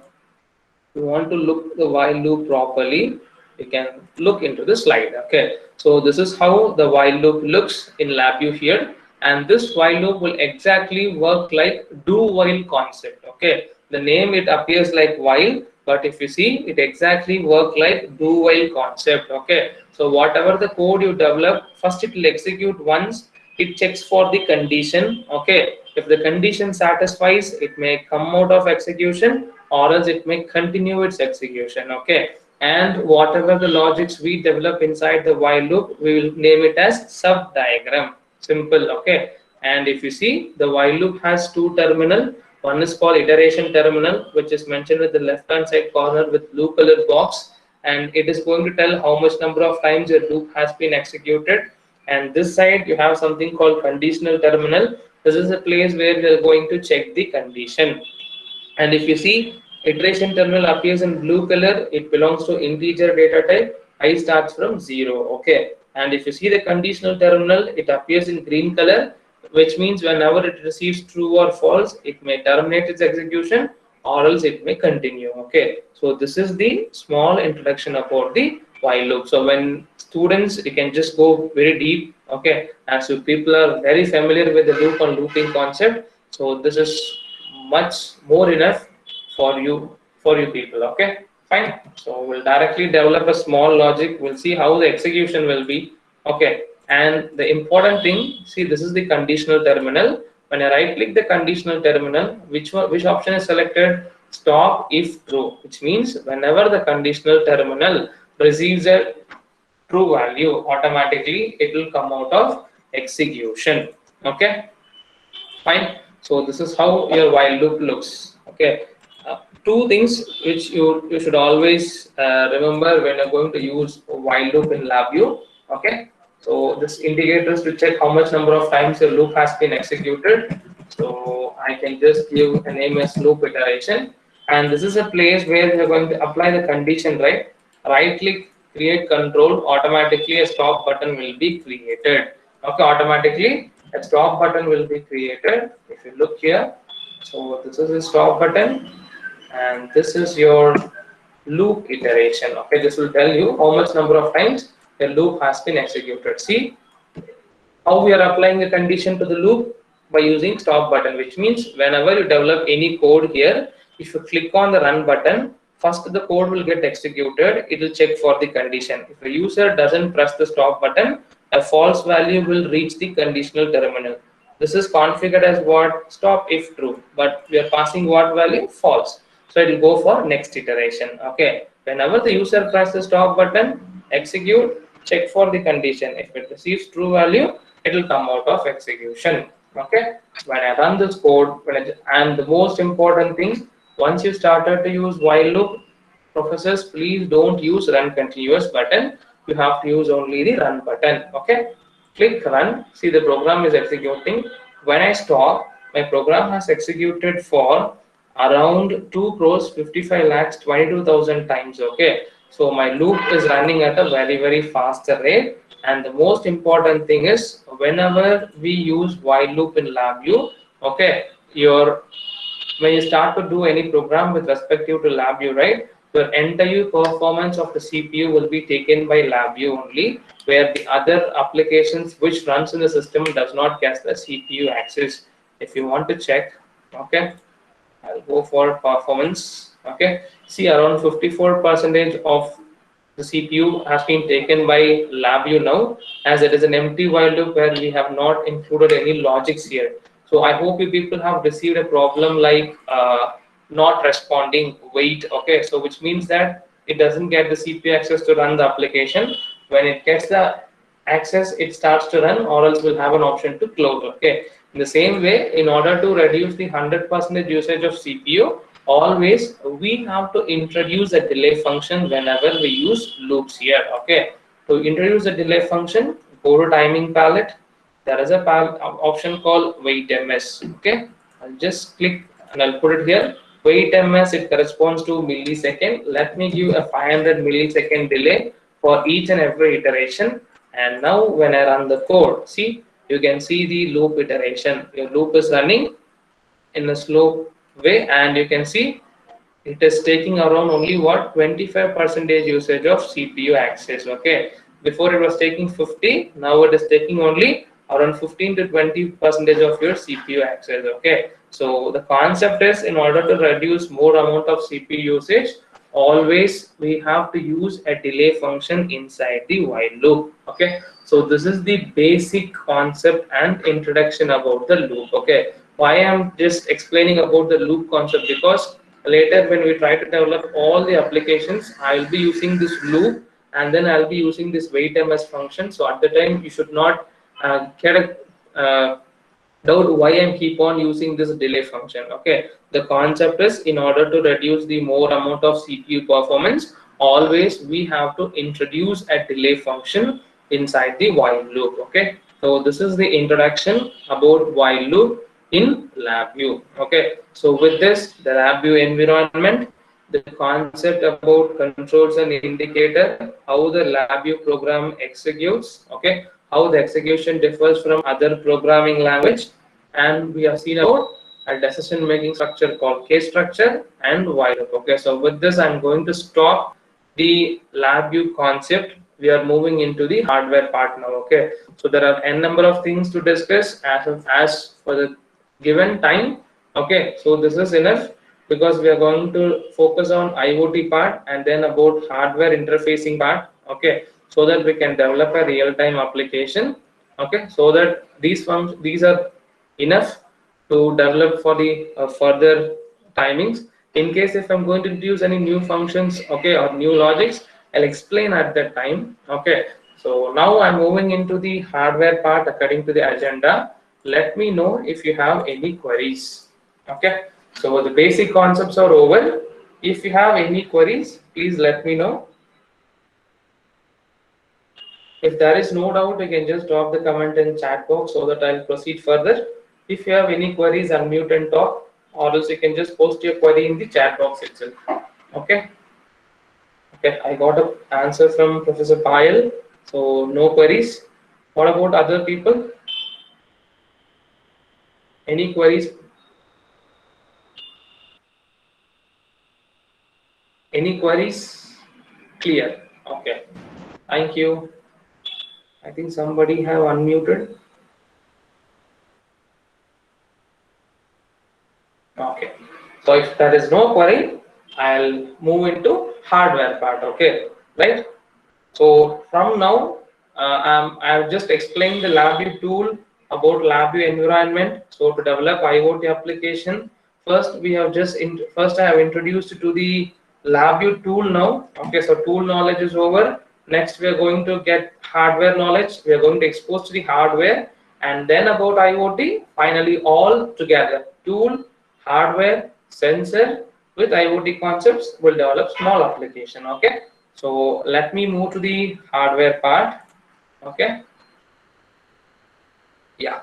you want to look the while loop properly, you can look into the slide. Okay, so this is how the while loop looks in LabVIEW here, and this while loop will exactly work like do while concept. Okay, the name it appears like while, but if you see, it exactly work like do while concept. Okay, so whatever the code you develop, first it will execute once, it checks for the condition. Okay, if the condition satisfies, it may come out of execution, or else it may continue its execution. Okay, and whatever the logics we develop inside the while loop, we will name it as sub diagram. Simple. Okay, and if you see, the while loop has two terminal. One is called iteration terminal, which is mentioned with the left hand side corner with blue colored box, and it is going to tell how much number of times your loop has been executed. And this side you have something called conditional terminal. This is a place where we are going to check the condition. And if you see, iteration terminal appears in blue color, it belongs to integer data type. I starts from 0. Okay, and if you see the conditional terminal, it appears in green color, which means whenever it receives true or false, it may terminate its execution, or else it may continue. Okay, so this is the small introduction about the while loop. So when students, you can just go very deep. Okay, as you people are very familiar with the loop and looping concept, so this is much more enough for you people. Okay, fine. So we'll directly develop a small logic. We'll see how the execution will be. Okay, and the important thing, see, this is the conditional terminal. When I right click the conditional terminal, which option is selected? Stop if true, which means whenever the conditional terminal receives a true value, automatically it will come out of execution. Okay, fine. So this is how your while loop looks. Okay, two things which you should always remember when you're going to use while loop in LabVIEW. Okay, so this indicators to check how much number of times your loop has been executed. So I can just give a name as loop iteration, and this is a place where we are going to apply the condition. Right click, create control, automatically a stop button will be created. Okay, automatically a stop button will be created. If you look here, so this is a stop button, and this is your loop iteration. Okay, this will tell you how much number of times the loop has been executed. See how we are applying a condition to the loop by using stop button, which means whenever you develop any code here, if you click on the run button, first the code will get executed, it will check for the condition. If a user doesn't press the stop button, a false value will reach the conditional terminal. This is configured as what? Stop if true, but we are passing what value? False. So it will go for next iteration. Okay. Whenever the user presses stop button, execute, check for the condition. If it receives true value, it will come out of execution. Okay. When I run this code, and the most important thing, once you started to use while loop, professors, please don't use run continuous button. You have to use only the run button. Okay. Click run. See, the program is executing. When I stop, my program has executed for around 2 crores 55 lakhs 22,000 times. Okay. So my loop is running at a very faster rate. And the most important thing is, whenever we use while loop in LabVIEW, okay, your when you start to do any program with respective to LabVIEW, right, your entire performance of the CPU will be taken by LabVIEW only, where the other applications which runs in the system does not get the CPU access. If you want to check, okay, I'll go for performance. Okay, see, around 54% of the CPU has been taken by LabVIEW now, as it is an empty while loop where we have not included any logics here. So I hope you people have received a problem like not responding wait. Okay, so which means that it doesn't get the CPU access to run the application. When it gets the access, it starts to run, or else we'll have an option to close. Okay, in the same way, in order to reduce the 100% usage of CPU, always we have to introduce a delay function whenever we use loops here. Okay, to introduce a delay function, go to timing palette. There is a option called wait ms. Okay, I'll just click and I'll put it here. Wait ms, it corresponds to millisecond. Let me give a 500 millisecond delay for each and every iteration. And now when I run the code, see, you can see the loop iteration. Your loop is running in a slow way, and you can see it is taking around only what 25% usage of CPU access. Okay, before it was taking 50, now it is taking only around 15 to 20% of your CPU access. Okay, so the concept is, in order to reduce more amount of CPU usage, always we have to use a delay function inside the while loop. Okay, so this is the basic concept and introduction about the loop. Okay, why I'm just explaining about the loop concept, because later when we try to develop all the applications, I'll be using this loop, and then I'll be using this wait ms function. So at the time you should not get a doubt why I'm keep on using this delay function. Okay, the concept is, in order to reduce the more amount of CPU performance, always we have to introduce a delay function inside the while loop. Okay, so this is the introduction about while loop in LabVIEW. Okay, so with this, the LabVIEW environment, the concept about controls and indicator, how the LabVIEW program executes, okay, how the execution differs from other programming language, and we have seen about a decision making structure called case structure and while loop. Okay, so with this, I'm going to stop the LabVIEW concept. We are moving into the hardware part now. Okay, so there are n number of things to discuss as for the given time. Okay, so this is enough, because we are going to focus on IoT part and then about hardware interfacing part. Okay, so that we can develop a real-time application. Okay, so that these are enough to develop for the further timings. In case if I'm going to introduce any new functions, okay, or new logics, I'll explain at that time. Okay, so now I'm moving into the hardware part according to the agenda. Let me know if you have any queries. Okay, so the basic concepts are over. If you have any queries, please let me know. If there is no doubt, you can just drop the comment in chat box so that I'll proceed further. If you have any queries, unmute and talk, or else you can just post your query in the chat box itself. Okay. Okay, I got an answer from Professor Payal, so no queries. What about other people? Any queries? Any queries? Clear. Okay. Thank you. I think somebody have unmuted. Okay. So if there is no query, I'll move into hardware part. Okay. Right. So from now, I've just explained the LabVIEW tool about LabVIEW environment. So to develop IoT application, first we have just first I have introduced to the LabVIEW tool now. Okay, so tool knowledge is over. Next we are going to get hardware knowledge. We are going to expose to the hardware, and then about IoT. Finally, all together: tool, hardware, sensor with IoT concepts will develop small application. Okay, so let me move to the hardware part. Okay, yeah,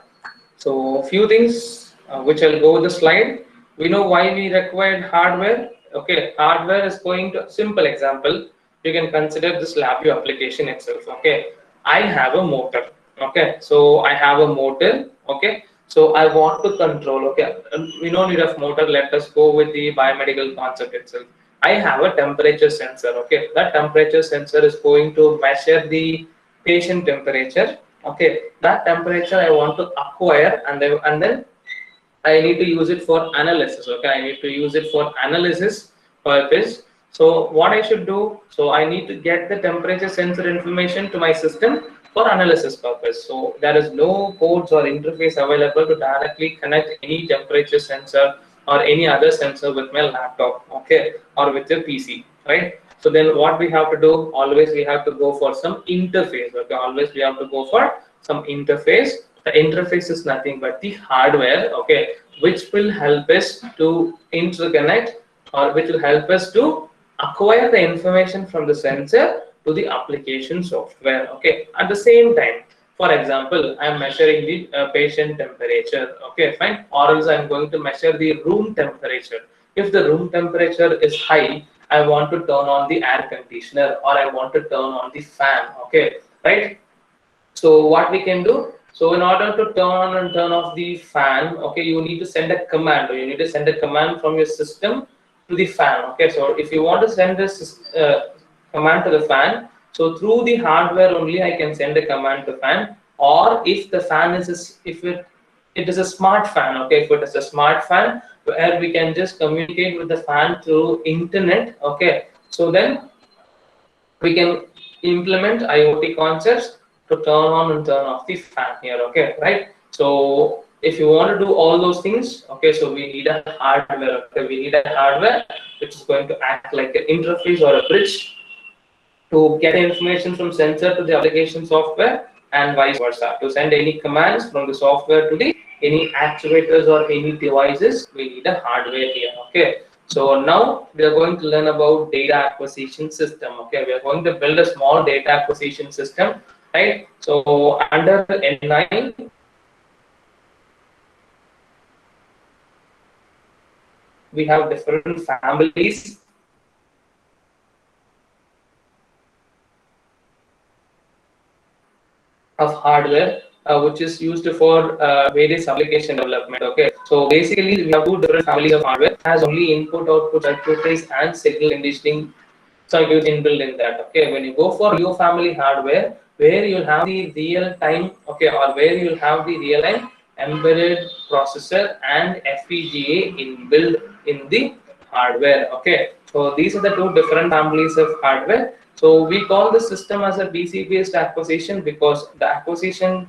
so few things which I'll go with the slide. We know why we required hardware. Okay, hardware is going to, simple example, you can consider this LabVIEW application itself. Okay, I have a motor. Okay, so I have a motor. Okay, so I want to control. Okay, we don't need a motor. Let us go with the biomedical concept itself. I have a temperature sensor. Okay, that temperature sensor is going to measure the patient temperature. Okay, that temperature I want to acquire, and then I need to use it for analysis. Okay, I need to use it for analysis purpose. So what I should do? So I need to get the temperature sensor information to my system for analysis purpose. So there is no codes or interface available to directly connect any temperature sensor or any other sensor with my laptop. Okay, or with your PC, right? So then what we have to do? Always we have to go for some interface. Okay, always we have to go for some interface. The interface is nothing but the hardware, okay, which will help us to interconnect, or which will help us to acquire the information from the sensor to the application software. Okay, at the same time, for example, I am measuring the patient temperature. Okay, fine, or else I am going to measure the room temperature. If the room temperature is high, I want to turn on the air conditioner, or I want to turn on the fan. Okay, right? So what we can do? So in order to turn on and turn off the fan, okay, you need to send a command, or you need to send a command from your system to the fan. Okay, so if you want to send this command to the fan, so through the hardware only I can send a command to fan. Or if the fan is if it is a smart fan, okay, if it is a smart fan where we can just communicate with the fan through internet. Okay, so then we can implement IoT concepts to turn on and turn off the fan here. Okay, right? So if you want to do all those things, okay, so we need a hardware. Okay, we need a hardware which is going to act like an interface or a bridge to get information from sensor to the application software, and vice versa. To send any commands from the software to the any actuators or any devices, we need a hardware here. Okay. So now we are going to learn about data acquisition system. Okay, we are going to build a small data acquisition system, right? So under NI, we have different families of hardware which is used for various application development. Okay, so basically we have two different families of hardware, has only input output circuitries and signal conditioning circuits inbuilt in that. Okay, when you go for your family hardware, where you'll have the real time, okay, or where you'll have the real time embedded processor and FPGA inbuilt in the hardware. Okay, so these are the two different families of hardware. So we call the system as a PC based acquisition because the acquisition,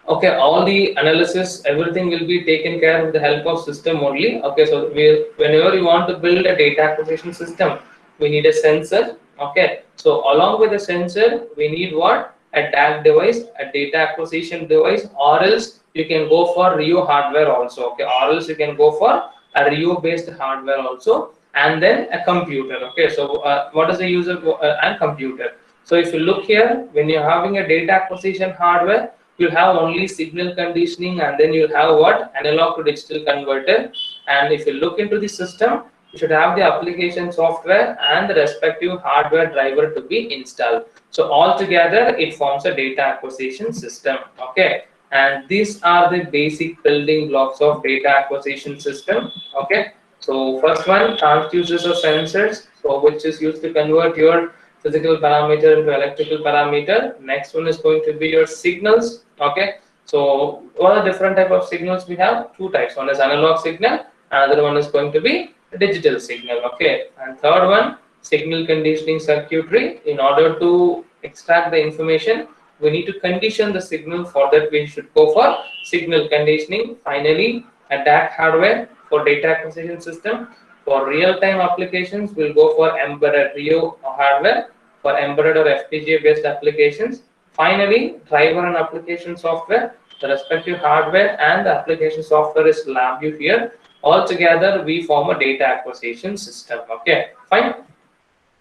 okay, all the analysis, everything will be taken care with the help of system only. Okay, so whenever you want to build a data acquisition system, we need a sensor. Okay, so along with the sensor, we need what? A tag device, a data acquisition device, or else you can go for Rio hardware also. Okay, or else you can go for a Rio based hardware also, and then a computer. Okay, so what is the use of and computer? So if you look here, when you're having a data acquisition hardware, you have only signal conditioning, and then you have what? Analog to digital converter. And if you look into the system, you should have the application software and the respective hardware driver to be installed. So altogether, it forms a data acquisition system. Okay, and these are the basic building blocks of data acquisition system. Okay, so first one, transducers or sensors, so which is used to convert your physical parameter into electrical parameter. Next one is going to be your signals. Okay, so what are the different type of signals we have? Two types. One is analog signal, another one is going to be digital signal. Okay, and third one, signal conditioning circuitry. In order to extract the information, we need to condition the signal. For that, we should go for signal conditioning. Finally, a DAC hardware for data acquisition system. For real-time applications, we'll go for embedded Rio hardware for embedded or FPGA-based applications. Finally, driver and application software. The respective hardware and the application software is LabVIEW here. All together, we form a data acquisition system. Okay, fine.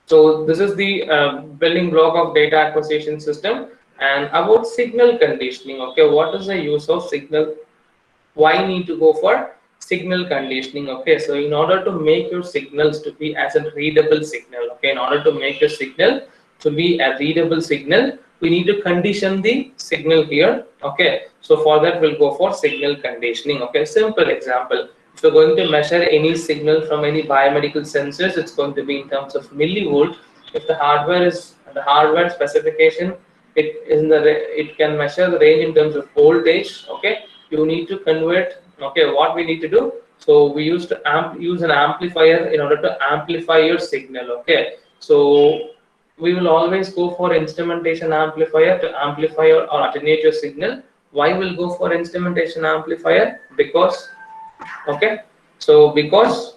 So this is the building block of data acquisition system. And about signal conditioning. Okay, what is the use of signal? Why need to go for signal conditioning? Okay, so in order to make your signals to be as a readable signal, okay, in order to make your signal to be a readable signal, we need to condition the signal here. Okay, so for that we'll go for signal conditioning. Okay, simple example, if you're going to measure any signal from any biomedical sensors, it's going to be in terms of millivolt. If the hardware specification, it can measure the range in terms of voltage. Okay, you need to convert. Okay, what we need to do, so we used to use an amplifier in order to amplify your signal. Okay, so we will always go for instrumentation amplifier to amplify or attenuate your signal. Why we'll go for instrumentation amplifier? Because, okay, so because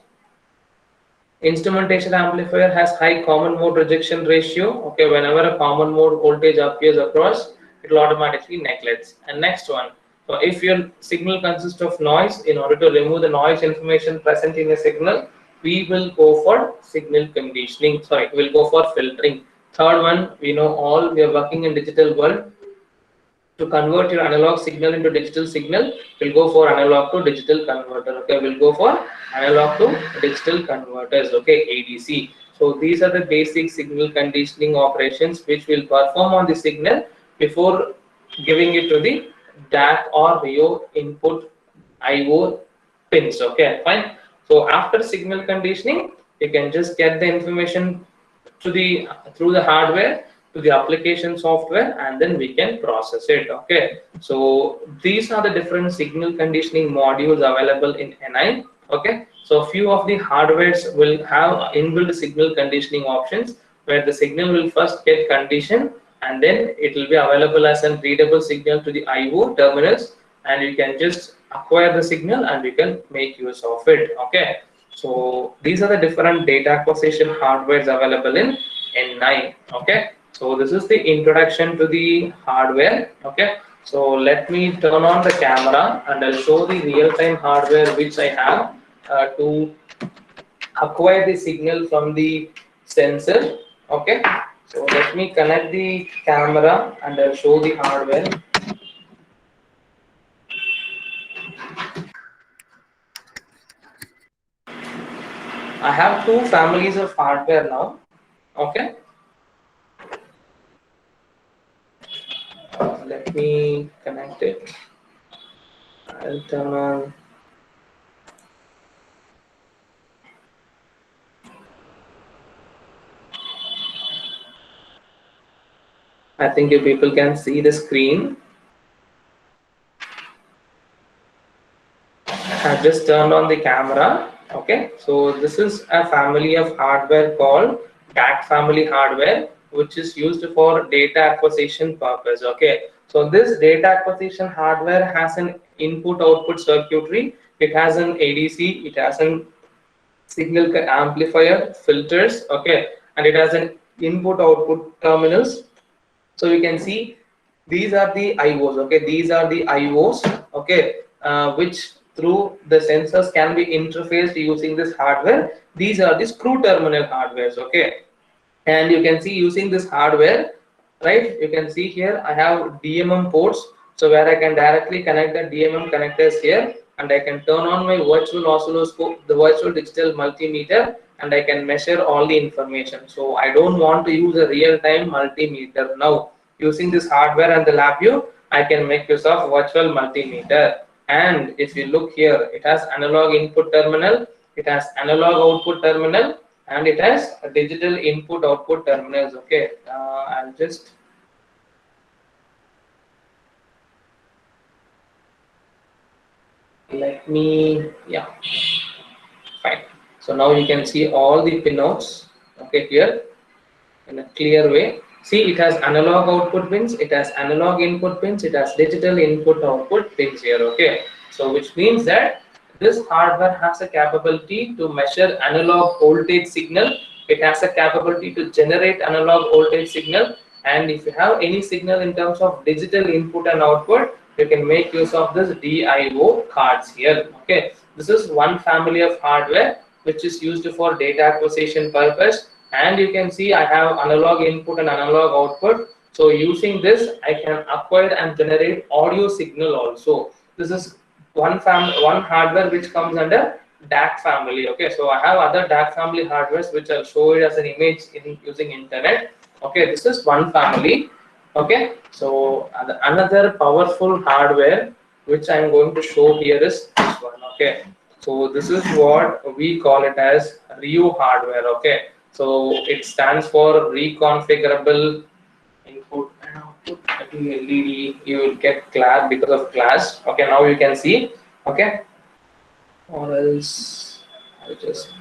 instrumentation amplifier has high common mode rejection ratio. Okay, whenever a common mode voltage appears across, it will automatically neglects. And next one, so if your signal consists of noise, in order to remove the noise information present in a signal, we will go for signal conditioning. Sorry, we'll go for filtering. Third one, we know all, we are working in digital world. To convert your analog signal into digital signal, we'll go for analog to digital converter. Okay, we'll go for analog to digital converters. Okay, ADC. So these are the basic signal conditioning operations which will perform on the signal before giving it to the DAC or Rio input IO pins. Okay, fine. So after signal conditioning, you can just get the information to the through the hardware to the application software, and then we can process it. Okay, so these are the different signal conditioning modules available in NI. Okay, so few of the hardwares will have inbuilt signal conditioning options where the signal will first get conditioned and then it will be available as a readable signal to the IO terminals, and you can just acquire the signal and you can make use of it. Okay, so these are the different data acquisition hardwares available in N9. Okay, so this is the introduction to the hardware. Okay, so let me turn on the camera and I'll show the real-time hardware which I have to acquire the signal from the sensor. Okay, so let me connect the camera and I'll show the hardware. I have two families of hardware now. Okay, let me connect it. I'll turn on. I think you people can see the screen. I've just turned on the camera. Okay, so this is a family of hardware called DAC family hardware, which is used for data acquisition purpose. Okay, so this data acquisition hardware has an input output circuitry. It has an ADC, it has an signal amplifier, filters. Okay, and it has an input output terminals. So you can see these are the IOs. Okay, these are the IOs. Okay, which through the sensors can be interfaced using this hardware. These are the screw terminal hardwares. Okay, and you can see using this hardware, right? You can see here I have DMM ports, so where I can directly connect the DMM connectors here, and I can turn on my virtual oscilloscope, the virtual digital multimeter, and I can measure all the information. So I don't want to use a real-time multimeter now. Using this hardware and the LabVIEW, I can make use of virtual multimeter. And if you look here, it has analog input terminal, it has analog output terminal, and it has a digital input output terminals. Okay, I'll just let me, yeah, fine. So now you can see all the pinouts, okay, here in a clear way. See, it has analog output pins, it has analog input pins, it has digital input output pins here, okay? So which means that this hardware has a capability to measure analog voltage signal, it has a capability to generate analog voltage signal, and if you have any signal in terms of digital input and output, you can make use of this DIO cards here, okay? This is one family of hardware which is used for data acquisition purpose, and you can see I have analog input and analog output. So using this I can acquire and generate audio signal also. This is one hardware which comes under DAC family, okay? So I have other DAC family hardwares which I'll show it as an image in using internet, okay? This is one family, okay? So another powerful hardware which I'm going to show here is this one, okay? So this is what we call it as RIO hardware, okay? So it stands for reconfigurable input and output. LED, you will get class because of class. Okay, now you can see. Okay, or else I just,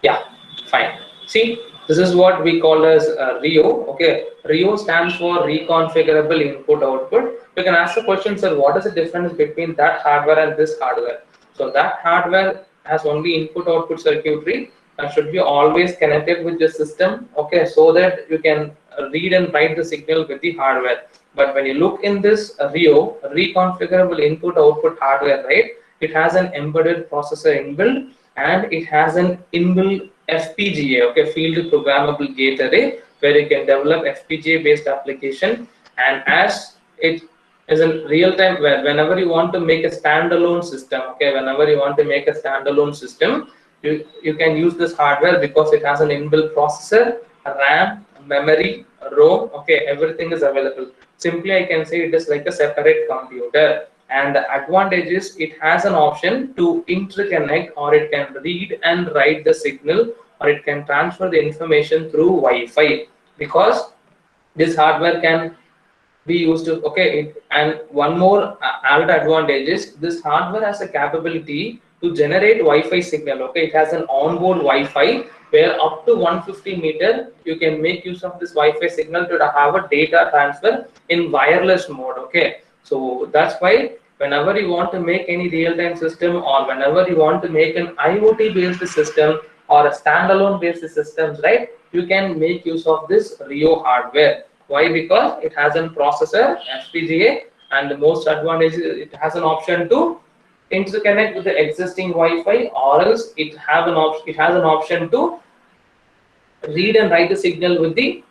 yeah, fine. See, this is what we call as RIO. Okay, RIO stands for reconfigurable input output. You can ask the question, sir, what is the difference between that hardware and this hardware? So that hardware has only input output circuitry and should be always connected with the system, okay, so that you can read and write the signal with the hardware. But when you look in this RIO, reconfigurable input output hardware, right, it has an embedded processor inbuilt, and it has an inbuilt FPGA, okay, field programmable gate array, where you can develop FPGA based application. And as it is in real time, where whenever you want to make a standalone system, okay, whenever you want to make a standalone system, you can use this hardware because it has an inbuilt processor, RAM, memory, ROM, okay, everything is available. Simply I can say it is like a separate computer. And the advantage is it has an option to interconnect, or it can read and write the signal, or it can transfer the information through Wi-Fi, because this hardware can be used to, okay, and one more added advantage is this hardware has a capability to generate Wi-Fi signal, okay. It has an onboard Wi-Fi where up to 150 meter you can make use of this Wi-Fi signal to have a data transfer in wireless mode, okay. So that's why whenever you want to make any real-time system, or whenever you want to make an IoT based system or a standalone based systems, right, you can make use of this RIO hardware. Why? Because it has a processor, FPGA, and the most advantage is it has an option to interconnect with the existing Wi-Fi, or else it has an option to read and write the signal with the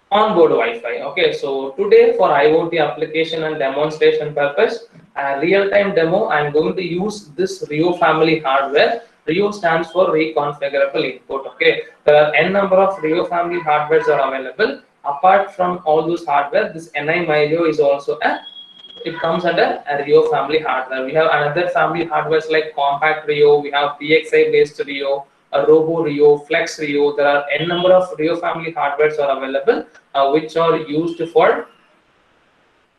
onboard Wi-Fi. Okay, so today for IoT application and demonstration purpose, a real-time demo, I'm going to use this RIO family hardware. RIO stands for reconfigurable input. Okay, there are n number of RIO family hardwares are available. Apart from all those hardware, this NI Myo is also it comes under a RIO family hardware. We have another family hardwares like compact RIO, we have PXI based RIO, a Robo RIO, Flex RIO. There are n number of RIO family hardwares are available, which are used for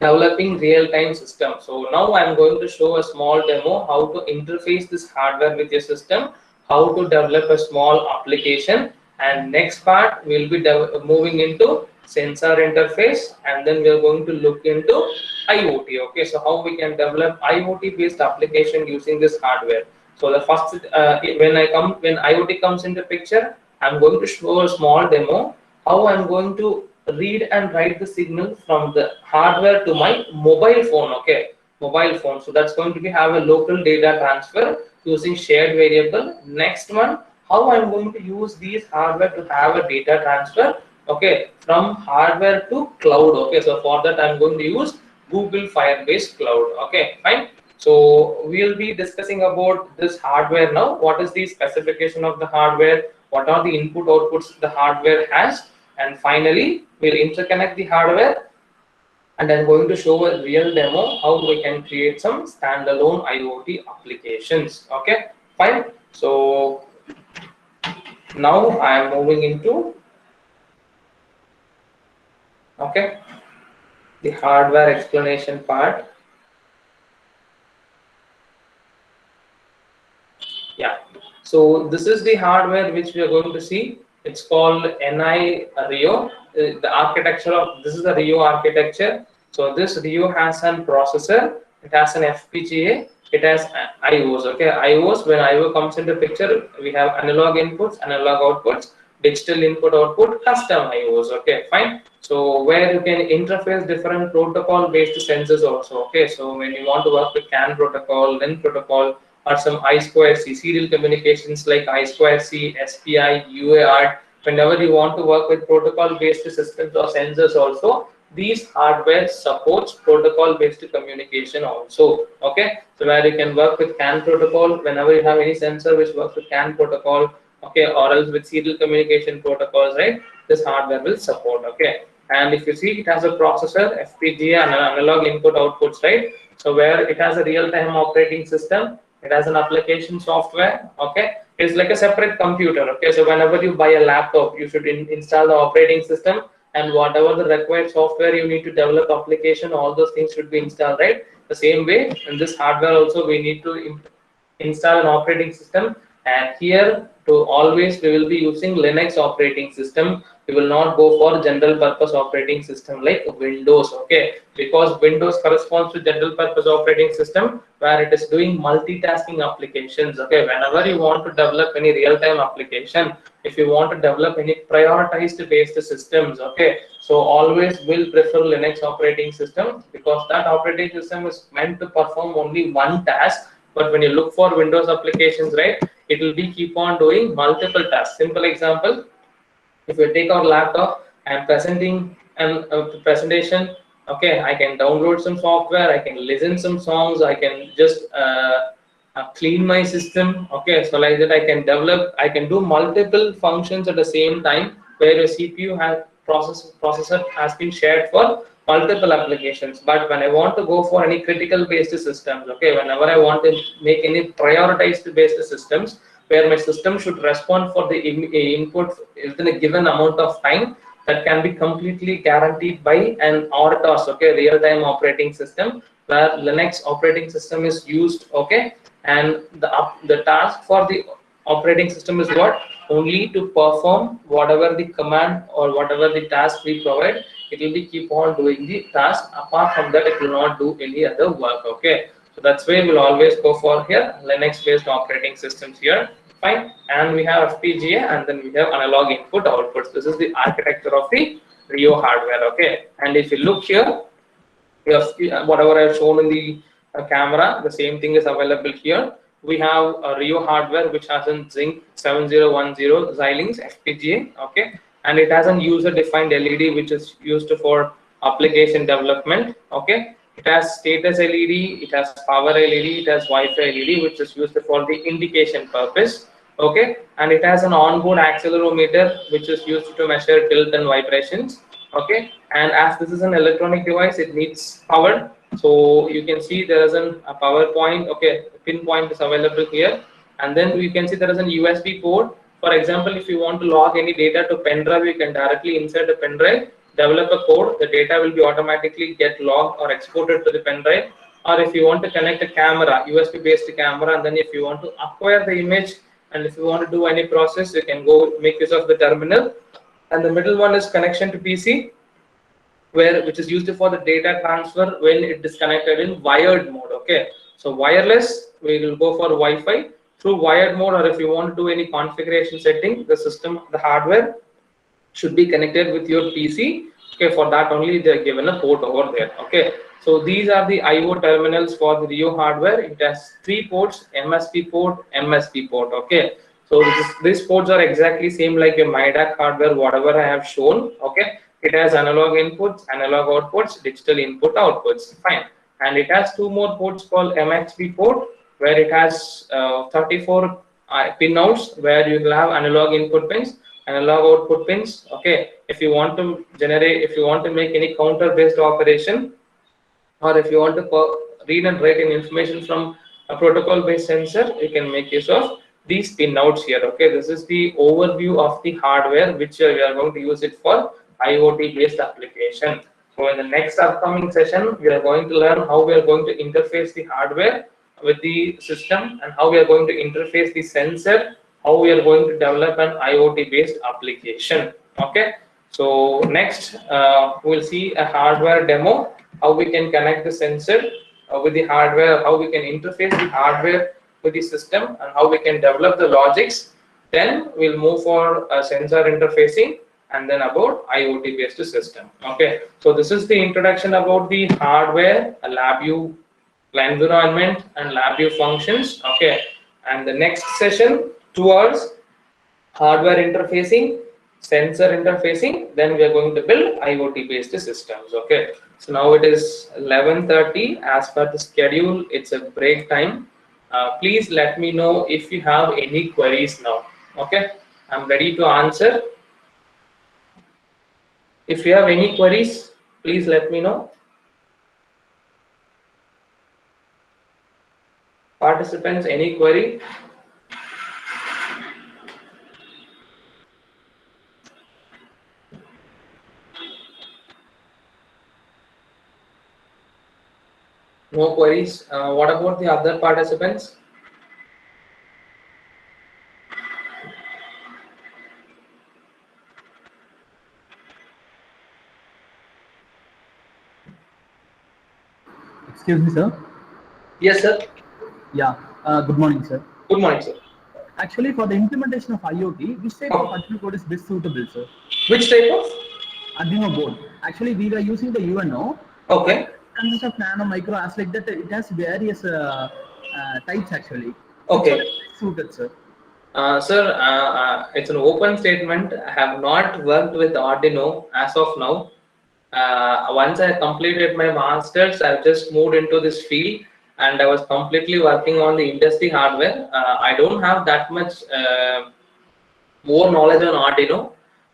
developing real-time system. So now I'm going to show a small demo how to interface this hardware with your system, how to develop a small application, and next part we'll be moving into sensor interface, and then we're going to look into IoT. Okay, so how we can develop IoT based application using this hardware. So the first when IoT comes into picture, I'm going to show a small demo how I'm going to read and write the signal from the hardware to my mobile phone, okay, mobile phone. So that's going to be have a local data transfer using shared variable. Next one, how I'm going to use these hardware to have a data transfer, okay, from hardware to cloud. Okay, so for that I'm going to use Google Firebase Cloud. Okay, fine. So we'll be discussing about this hardware now. What is the specification of the hardware, what are the input outputs the hardware has, and finally we'll interconnect the hardware, and I'm going to show a real demo how we can create some standalone IoT applications. Okay, fine. So now I am moving into, okay, the hardware explanation part. Yeah, so this is the hardware which we are going to see. It's called NI RIO. the architecture of this is the Rio architecture. So this Rio has an processor, it has an FPGA, it has IOs. Okay, IOs, when IO comes into picture, we have analog inputs, analog outputs, digital input output, custom IOs. Okay, fine. So where you can interface different protocol based sensors also. Okay, so when you want to work with CAN protocol, LIN protocol, or some I2C serial communications like I2C, SPI, UART, whenever you want to work with protocol based systems or sensors also, these hardware supports protocol based communication also. Okay, so where you can work with CAN protocol whenever you have any sensor which works with CAN protocol, okay, or else with serial communication protocols, right? This hardware will support. Okay, and if you see, it has a processor, FPGA, and an analog input outputs, right? So where it has a real-time operating system, it has an application software. Okay, it's like a separate computer. Okay, so whenever you buy a laptop, you should install the operating system, and whatever the required software you need to develop application, all those things should be installed, right? The same way in this hardware also we need to install an operating system, and here to always we will be using Linux operating system. We will not go for general purpose operating system like Windows. Okay, because Windows corresponds to general purpose operating system where it is doing multitasking applications. Okay, whenever you want to develop any real-time application, if you want to develop any prioritized based systems, okay, so always will prefer Linux operating system, because that operating system is meant to perform only one task. But when you look for Windows applications, right, it will be keep on doing multiple tasks. Simple example, if you take our laptop and presenting an presentation, okay, I can download some software, I can listen some songs, I can just clean my system. Okay, so like that I can develop, I can do multiple functions at the same time, where your CPU has processor has been shared for multiple applications. But when I want to go for any critical based systems, okay, whenever I want to make any prioritized based systems where my system should respond for the input within a given amount of time, that can be completely guaranteed by an RTOS, okay, real-time operating system, where Linux operating system is used. Okay, and the task for the operating system is what? Only to perform whatever the command or whatever the task we provide, it will be keep on doing the task. Apart from that, it will not do any other work. Okay, so that's why we'll always go for here Linux based operating systems here. Fine, and we have FPGA, and then we have analog input outputs. This is the architecture of the Rio hardware. Okay, and if you look here, whatever I've shown in the camera, the same thing is available here. We have a Rio hardware which has a Zinc 7010 Xilinx FPGA. Okay, and it has a user defined LED which is used for application development. Okay, it has status LED, it has power LED, it has Wi-Fi LED which is used for the indication purpose. Okay, and it has an onboard accelerometer which is used to measure tilt and vibrations. Okay, and as this is an electronic device, it needs power. So you can see there is a power point. Okay, pin point is available here, and then you can see there is a USB port. For example, if you want to log any data to pen drive, you can directly insert a pen drive, develop a code, the data will be automatically get logged or exported to the pen drive. Or if you want to connect a camera, USB based camera, and then if you want to acquire the image, and if you want to do any process, you can go make use of the terminal. And the middle one is connection to PC, which is used for the data transfer when it is connected in wired mode. Okay, so wireless we will go for Wi-Fi. Through wired mode, or if you want to do any configuration setting, the system, the hardware should be connected with your PC. Okay, for that only they are given a port over there. Okay, so these are the IO terminals for the Rio hardware. It has 3 ports: MSP port, MSP port. Okay, so these ports are exactly same like a MyDAC hardware, whatever I have shown. Okay, it has analog inputs, analog outputs, digital input outputs. Fine, and it has 2 more ports called MXP port, where it has 34 pin outs, where you will have analog input pins, analog output pins. Okay, if you want to generate, if you want to make any counter based operation, or if you want to read and write in information from a protocol based sensor, you can make use of these pin outs here. Okay, this is the overview of the hardware which we are going to use it for IoT based application. So in the next upcoming session, we are going to learn how we are going to interface the hardware with the system, and how we are going to interface the sensor, how we are going to develop an IoT based application. Okay, So next, we'll see a hardware demo, how we can connect the sensor with the hardware, how we can interface the hardware with the system, and how we can develop the logics. Then we'll move for sensor interfacing, and then about IoT based system. Okay, so this is the introduction about the hardware, a LabVIEW environment, and LabVIEW functions. Okay, and the next session, 2 hours, hardware interfacing, sensor interfacing, then we are going to build IoT based systems. Okay, so now it is 11:30 as per the schedule. It's a break time. Please let me know if you have any queries now. Okay, I'm ready to answer. If you have any queries, please let me know. Participants, any query? No queries. What about the other participants? Excuse me, sir. Yes, sir. Yeah. Good morning, sir. Good morning, sir. Actually, for the implementation of IoT, which type of Oh. Arduino code is best suitable, sir? Which type of? Arduino board. Actually, we were using the UNO. Okay. Consists of nano, micro, as like that. It has various types actually. Okay. Which one is best suited, sir? Sir, it's an open statement. I have not worked with Arduino as of now. Once I completed my masters, I've just moved into this field, and I was completely working on the industry hardware. I don't have that much more knowledge on Arduino.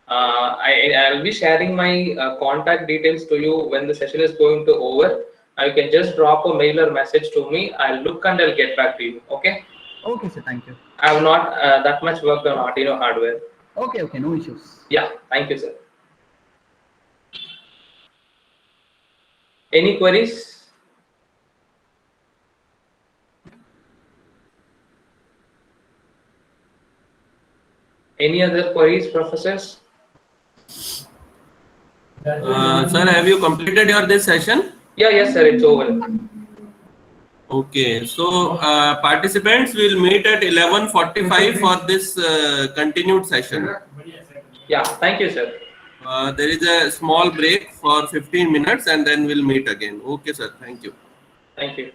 I'll be sharing my contact details to you when the session is going to over. You can just drop a mail or message to me. I'll look and I'll get back to you. Okay. Okay, sir. Thank you. I have not that much worked on Arduino hardware. Okay, okay. No issues. Yeah, thank you, sir. Any queries? Any other queries, professors? Sir, have you completed your this session? Yeah, yes, sir, it's over. Okay, so participants will meet at 11:45 for this continued session. Yeah, thank you, sir. There is a small break for 15 minutes and then we'll meet again. Okay, sir. Thank you. Thank you.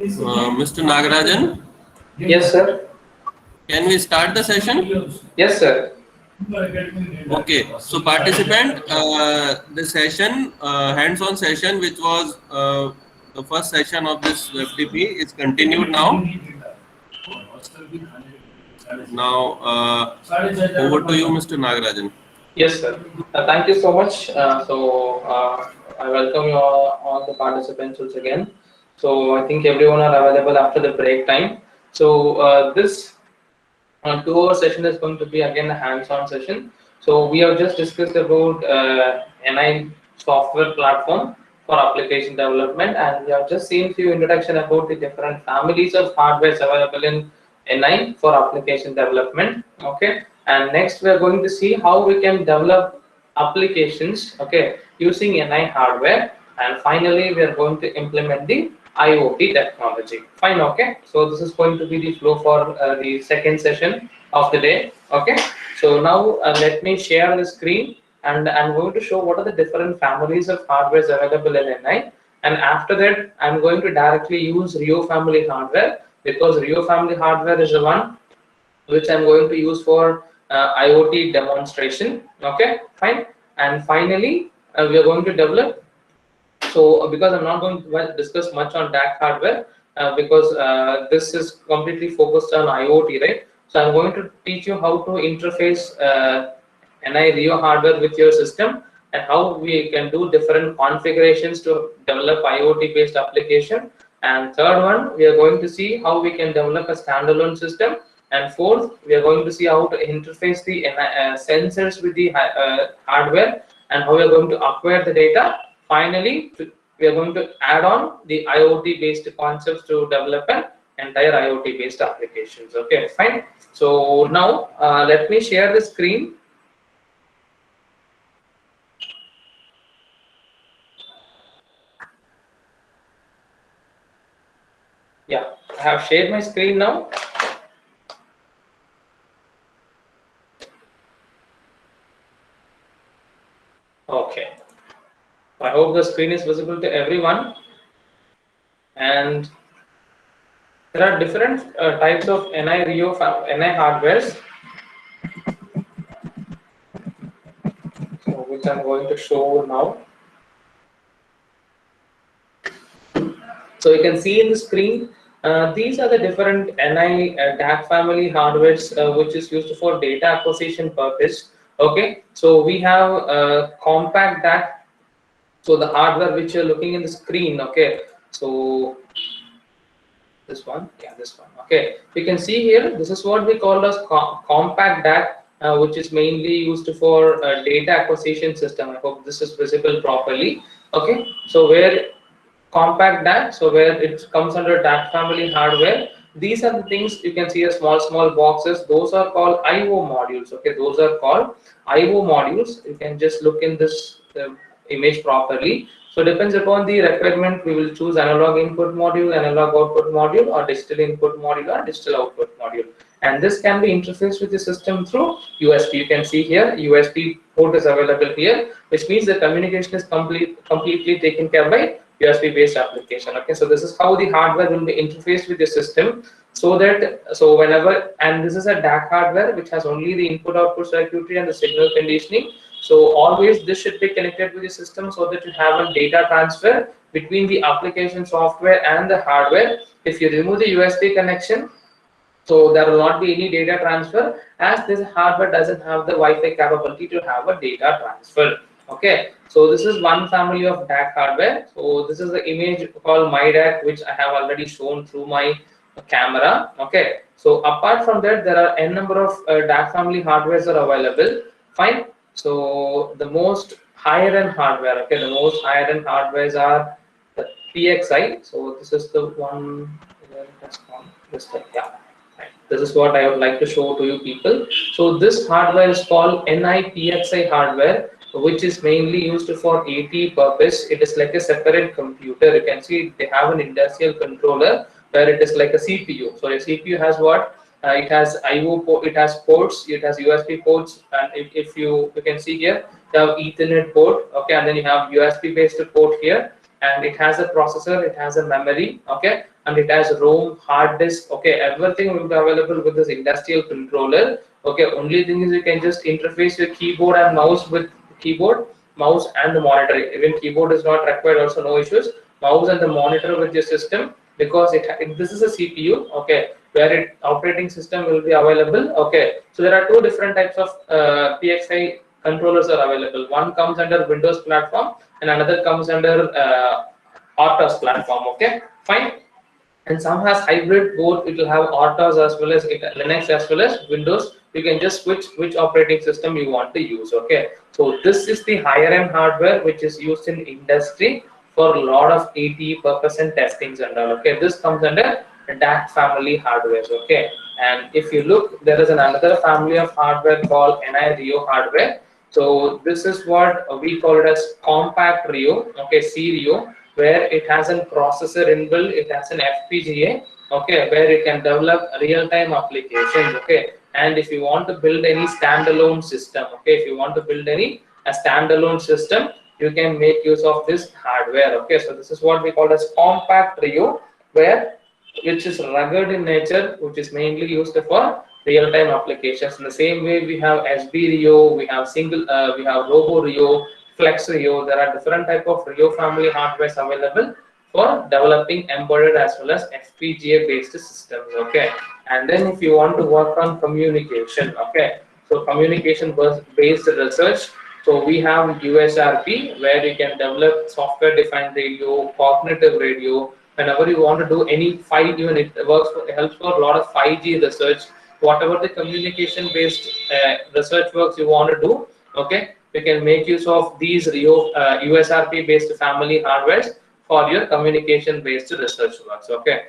Mr. Nagarajan, Yes, sir. can we start the session? Yes, sir. Okay, so participant, the session, hands-on session, which was the first session of this FDP, is continued now. Now, over to you, Mr. Nagarajan. Yes, sir. Thank you so much. I welcome you all the participants once again. So I think everyone are available after the break time. So this 2 hour session is going to be again a hands-on session. So we have just discussed about NI software platform for application development, and we have just seen few introduction about the different families of hardware available in NI for application development. Okay, and next we are going to see how we can develop applications, okay, using NI hardware, and finally we are going to implement the IoT technology. Fine, okay. So this is going to be the flow for the second session of the day. Okay. So now let me share the screen, and I'm going to show what are the different families of hardware available in NI. And after that, I'm going to directly use Rio family hardware, because Rio family hardware is the one which I'm going to use for IoT demonstration. Okay, fine. And finally, we are going to develop. So because I'm not going to discuss much on DAC hardware, because this is completely focused on IoT, right? So I'm going to teach you how to interface NI Rio hardware with your system, and how we can do different configurations to develop IoT based application. And third one, we are going to see how we can develop a standalone system. And fourth, we are going to see how to interface the sensors with the hardware, and how we are going to acquire the data. Finally, we are going to add on the IoT based concepts to develop an entire IoT based applications. Okay, fine. So now let me share the screen. Yeah, I have shared my screen now. Okay. I hope the screen is visible to everyone. And there are different types of NI Rio NI hardwares, so which I'm going to show now. So you can see in the screen, these are the different NI DAC family hardwares which is used for data acquisition purpose. Okay, so we have compact DAC. So the hardware which you're looking in the screen. Okay, so this one, yeah, this one. Okay, you can see here, this is what we call as compact DAC, which is mainly used for data acquisition system. I hope this is visible properly. Okay, so where compact DAC, so where it comes under DAC family hardware, these are the things you can see as small boxes. Those are called IO modules. Okay, those are called IO modules. You can just look in this image properly. So depends upon the requirement, we will choose analog input module, analog output module, or digital input module, or digital output module. And this can be interfaced with the system through USB. You can see here USB port is available here, which means the communication is completely taken care by USB based application. Okay, so this is how the hardware will be interfaced with the system, so that whenever, and this is a DAC hardware which has only the input output circuitry and the signal conditioning. So always this should be connected with the system, so that you have a data transfer between the application software and the hardware. If you remove the USB connection, so there will not be any data transfer, as this hardware doesn't have the Wi-Fi capability to have a data transfer. Okay, so this is one family of DAC hardware. So this is the image called MyDAC, which I have already shown through my camera. Okay, so apart from that, there are n number of DAC family hardwares are available. Fine. So the most higher end hardware, okay, the most higher end hardwares are the PXI. So this is the one. That's called this type. Yeah. This is what I would like to show to you people. So this hardware is called NIPXI hardware, which is mainly used for AT purpose. It is like a separate computer. You can see they have an industrial controller where it is like a CPU. So a CPU has what? It has IO port, it has ports, it has USB ports, and if you can see here, you have Ethernet port, okay, and then you have USB based port here, and it has a processor, it has a memory, okay, and it has ROM, hard disk. Okay, everything will be available with this industrial controller. Okay, only thing is you can just interface your keyboard and mouse with keyboard, mouse and the monitor. Even keyboard is not required, also no issues. Mouse and the monitor with your system, because this is a CPU. Okay, where operating system will be available. Okay, so there are two different types of PXI controllers are available. One comes under Windows platform and another comes under RTOS platform. Okay, fine. And some has hybrid, both it will have RTOS as well as Linux as well as Windows. You can just switch which operating system you want to use. Okay, so this is the higher end hardware which is used in industry for a lot of ATE purpose and testings and all. Okay, this comes under DAC family hardware. Okay, and if you look, there is another family of hardware called NI Rio hardware. So this is what we call it as compact Rio. Okay, C Rio, where it has a processor inbuilt, it has an FPGA, okay, where it can develop real-time applications. Okay, and if you want to build any standalone system, okay, if you want to build a standalone system, you can make use of this hardware. Okay, so this is what we call as compact Rio, which is rugged in nature, which is mainly used for real-time applications. In the same way, we have SB Rio, we have we have Robo Rio, Flex Rio. There are different type of Rio family hardwares available for developing embedded as well as FPGA based systems. Okay, and then if you want to work on communication, okay, so communication based research. So we have USRP, where you can develop software defined radio, cognitive radio. Whenever you want to do any 5G, even it helps for a lot of 5G research. Whatever the communication based research works you want to do, okay, you can make use of these USRP based family hardwares for your communication based research works. Okay,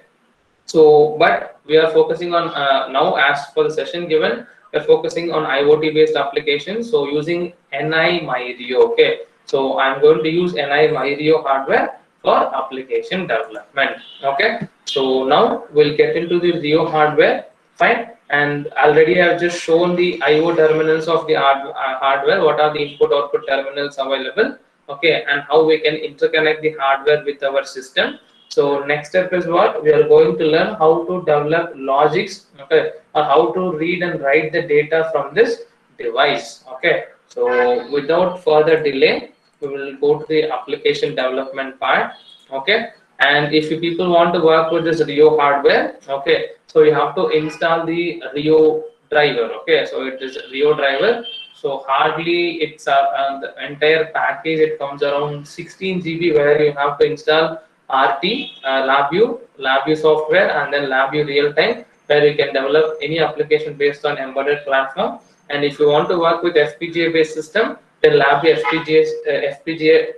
so but we are focusing on now, as for the session given, we're focusing on IoT based applications, so using NI MyRio. Okay, so I'm going to use NI MyRio hardware for application development. Okay, so now we'll get into the Rio hardware. Fine, and already I've just shown the IO terminals of the hardware, what are the input output terminals available. Okay, and how we can interconnect the hardware with our system. So next step is what we are going to learn, how to develop logics, okay, or how to read and write the data from this device. Okay, so without further delay, we will go to the application development part. Okay, and if you people want to work with this Rio hardware, okay, so you have to install the Rio driver. Okay, so it is Rio driver. So hardly it's the entire package, it comes around 16 GB, where you have to install RT, LabVIEW software, and then LabVIEW real time, where you can develop any application based on embedded platform. And if you want to work with FPGA based system, then LabVIEW FPGA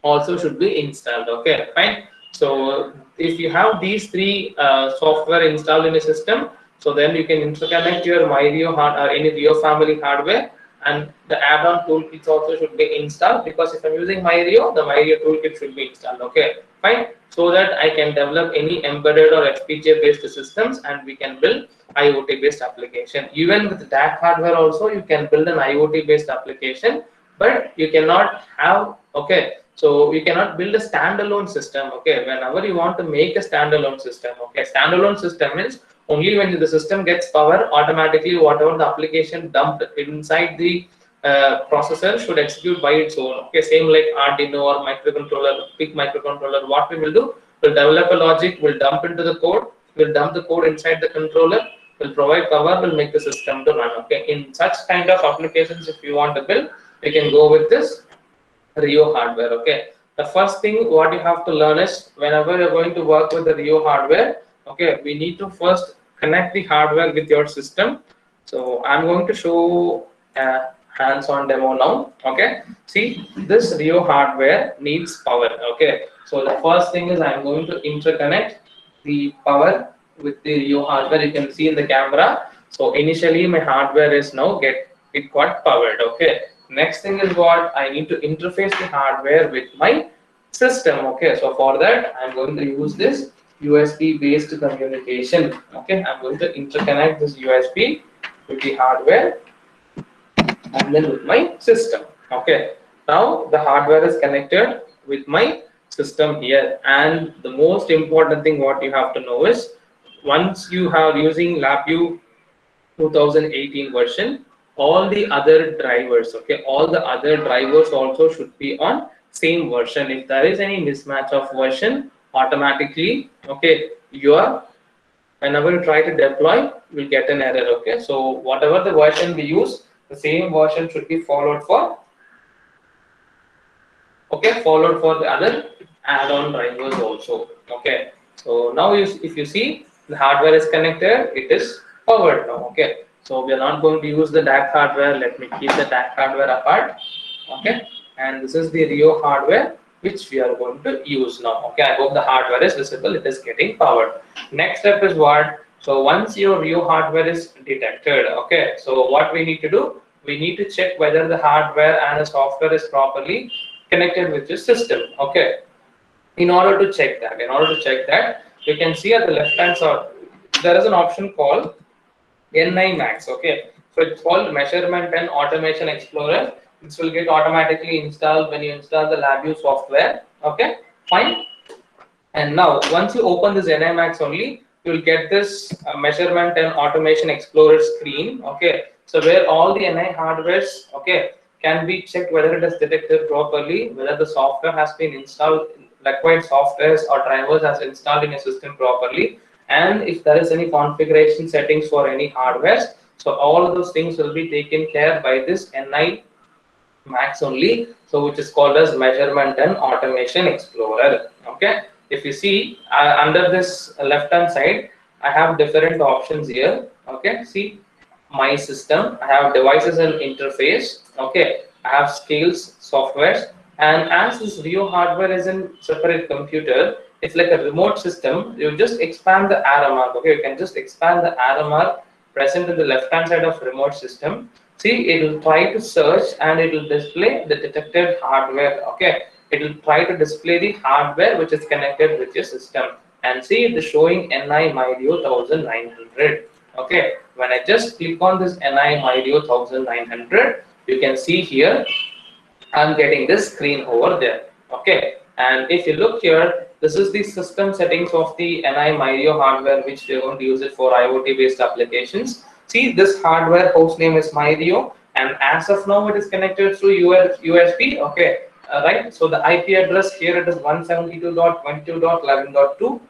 also should be installed. Okay, fine. So if you have these three software installed in a system, so then you can interconnect your MyRio or any Rio family hardware, and the add-on toolkits also should be installed, because if I'm using MyRio, the MyRio toolkit should be installed. Okay, fine. So that I can develop any embedded or FPGA based systems, and we can build IoT based application. Even with DAC hardware also, you can build an IoT based application, but you cannot have, okay, so you cannot build a standalone system. Okay, whenever you want to make a standalone system, okay, standalone system means only when the system gets power, automatically whatever the application dumped inside the processor should execute by its own. Okay, same like Arduino or microcontroller, big microcontroller. What we will do, we'll develop a logic, we'll dump into the code, we'll dump the code inside the controller, we'll provide power, we'll make the system to run. Okay, in such kind of applications, if you want to build, you can go with this Rio hardware. Okay, the first thing what you have to learn is, whenever you're going to work with the Rio hardware, okay, we need to first connect the hardware with your system. So I'm going to show a hands-on demo now. Okay, see, this Rio hardware needs power. Okay, so the first thing is I'm going to interconnect the power with the Rio hardware. You can see in the camera. So initially my hardware is now it got powered. Okay, next thing is what I need to interface the hardware with my system. Okay, so for that I'm going to use this USB based communication. Okay, I'm going to interconnect this USB with the hardware and then with my system. Okay, now the hardware is connected with my system here. And the most important thing what you have to know is, once you have using LabVIEW 2018 version, all the other drivers, okay, all the other drivers also should be on same version. If there is any mismatch of version, automatically, okay, your whenever you try to deploy, you'll get an error. Okay, so whatever the version we use, the same version should be followed for, okay, followed for the other add-on drivers also. Okay, so now if you see the hardware is connected, it is powered now. Okay, so we are not going to use the DAC hardware. Let me keep the DAC hardware apart. Okay, and this is the Rio hardware which we are going to use now. Okay, I hope the hardware is visible. It is getting powered. Next step is what? So once your Rio hardware is detected, okay, so what we need to do? We need to check whether the hardware and the software is properly connected with your system. Okay, in order to check that, you can see at the left hand side there is an option called NI Max. Okay, so it's called Measurement and Automation Explorer. This will get automatically installed when you install the LabVIEW software. Okay, fine. And now once you open this NI Max only, you will get this Measurement and Automation Explorer screen. Okay, so where all the NI hardwares, okay, can be checked whether it is detected properly, whether the software has been installed, required softwares or drivers has installed in a system properly, and if there is any configuration settings for any hardware. So all of those things will be taken care by this NI Max only, so which is called as Measurement and Automation Explorer. Okay, if you see under this left hand side, I have different options here. Okay, see my system, I have devices and interface. Okay, I have scales, softwares, and as this Rio hardware is in separate computer, it's like a remote system. You just expand the arrow mark. Okay, you can just expand the arrow mark present in the left hand side of remote system. See, it will try to search and it will display the detected hardware. Okay, it will try to display the hardware which is connected with your system. And see, it is showing NI MyDio 1900. Okay, when I just click on this NI MyDio 1900, you can see here I'm getting this screen over there. Okay, and if you look here, this is the system settings of the NI MyDio hardware, which we're going to use it for IoT based applications. See, this hardware host name is MyDio, and as of now it is connected through USB. Okay, right, so the IP address here, it is 172.22.11.2,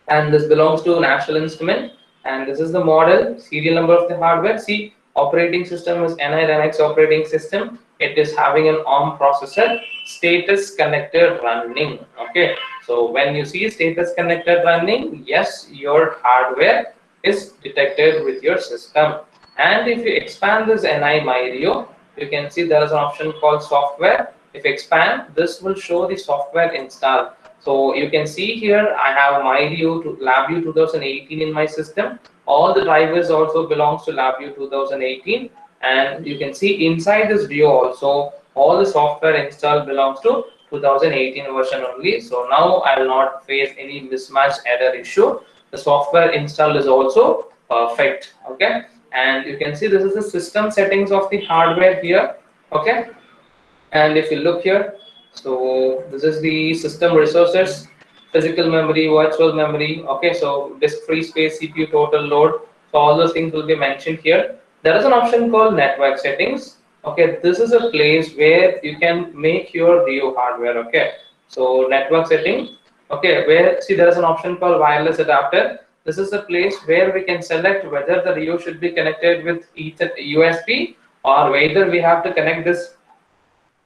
and this belongs to National Instrument, and this is the model, serial number of the hardware. See, operating system is NI Linux operating system. It is having an ARM processor. Status connected running. Okay, so when you see status connected running, yes, your hardware is detected with your system. And if you expand this NI MyRio, you can see there is an option called software. If you expand, this will show the software installed. So you can see here I have MyRio to LabVIEW 2018 in my system. All the drivers also belongs to LabVIEW 2018, and you can see inside this Rio also all the software installed belongs to 2018 version only. So now I will not face any mismatch error issue. The software installed is also perfect. Okay, and you can see this is the system settings of the hardware here. Okay, and if you look here, so this is the system resources, physical memory, virtual memory. Okay, so disk free space, CPU total load, so all those things will be mentioned here. There is an option called network settings. Okay, this is a place where you can make your Rio hardware. Okay, so network setting. Okay, where see there is an option called wireless adapter. This is the place where we can select whether the Rio should be connected with USB, or whether we have to connect this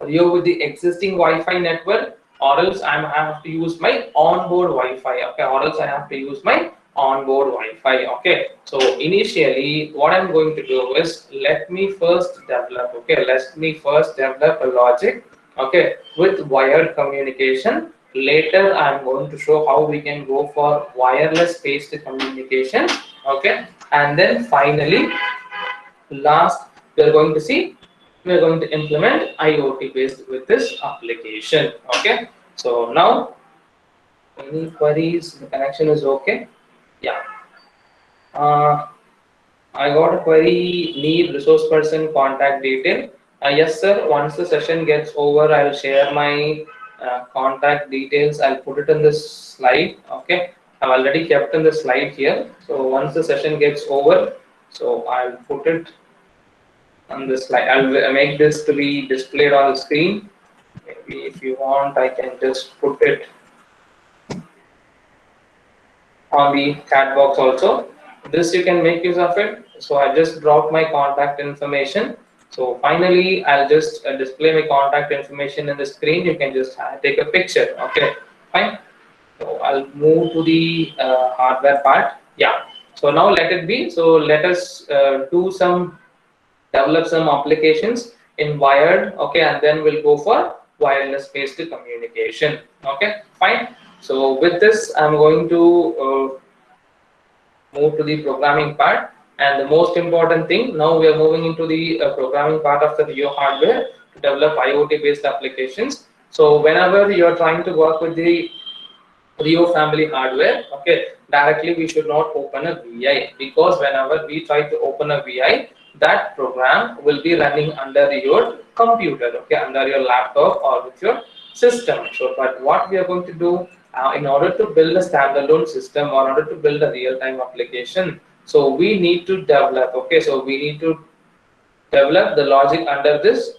Rio with the existing Wi-Fi network, or else I have to use my onboard Wi-Fi. Okay, or else I have to use my onboard Wi-Fi. Okay, so initially what I'm going to do is let me first develop. Okay, let me first develop a logic. Okay, with wired communication. Later I'm going to show how we can go for wireless based communication. Okay, and then finally last we are going to implement IoT based with this application. Okay, so now any queries? The connection is okay. Yeah, I got a query, need resource person contact detail. Yes sir, once the session gets over, I'll share my contact details, I'll put it in this slide. Okay, I've already kept in the slide here. So once the session gets over, so I'll put it on this slide. I'll make this to be displayed on the screen. Maybe if you want, I can just put it on the chat box also. This you can make use of it. So I just dropped my contact information. So finally, I'll just display my contact information in the screen. You can just take a picture. Okay, fine. So I'll move to the hardware part. Yeah. So now let it be. So let us develop some applications in wired. Okay, and then we'll go for wireless based communication. Okay, fine. So with this, I'm going to move to the programming part. And the most important thing, now we are moving into the programming part of the Rio hardware to develop IoT based applications. So whenever you are trying to work with the Rio family hardware, okay, directly we should not open a VI, because whenever we try to open a VI, that program will be running under your computer, okay, under your laptop or with your system. So, but what we are going to do in order to build a standalone system or in order to build a real-time application, so we need to develop, okay, so we need to develop the logic under this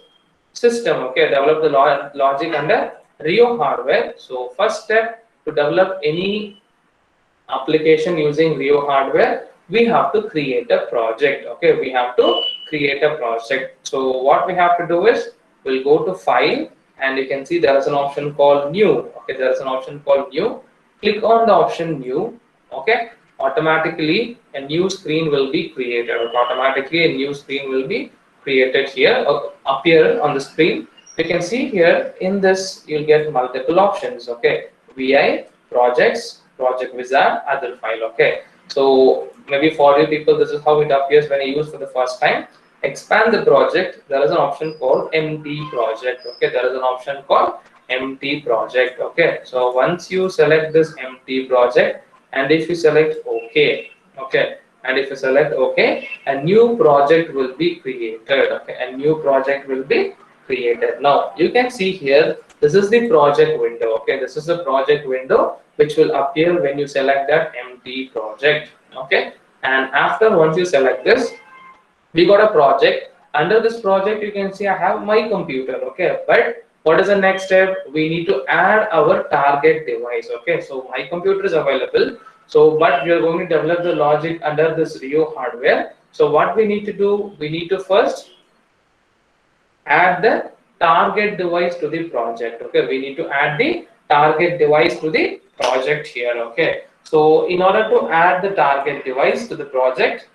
system, okay, develop the logic under Rio hardware. So first step, to develop any application using Rio hardware, we have to create a project. Okay, we have to create a project. So what we have to do is, we'll go to file, and you can see there is an option called new. Okay, there is an option called new. Click on the option new. Okay, automatically a new screen will be created. Automatically a new screen will be created here, appear on the screen. You can see here in this you'll get multiple options. Okay, VI, projects, project wizard, other file. Okay, so maybe for you people, this is how it appears when you use for the first time. Expand the project, there is an option called empty project. Okay, there is an option called empty project. Okay, so once you select this empty project, and if you select OK, okay, and if you select OK, a new project will be created. Okay, a new project will be created. Now you can see here, this is the project window. Okay, this is the project window which will appear when you select that empty project. Okay, and after, once you select this, we got a project. Under this project, you can see I have my computer. Okay, but what is the next step? We need to add our target device. Okay, so my computer is available, so but we are going to develop the logic under this Rio hardware. So what we need to do, we need to first add the target device to the project. Okay, we need to add the target device to the project here. Okay, so in order to add the target device to the project,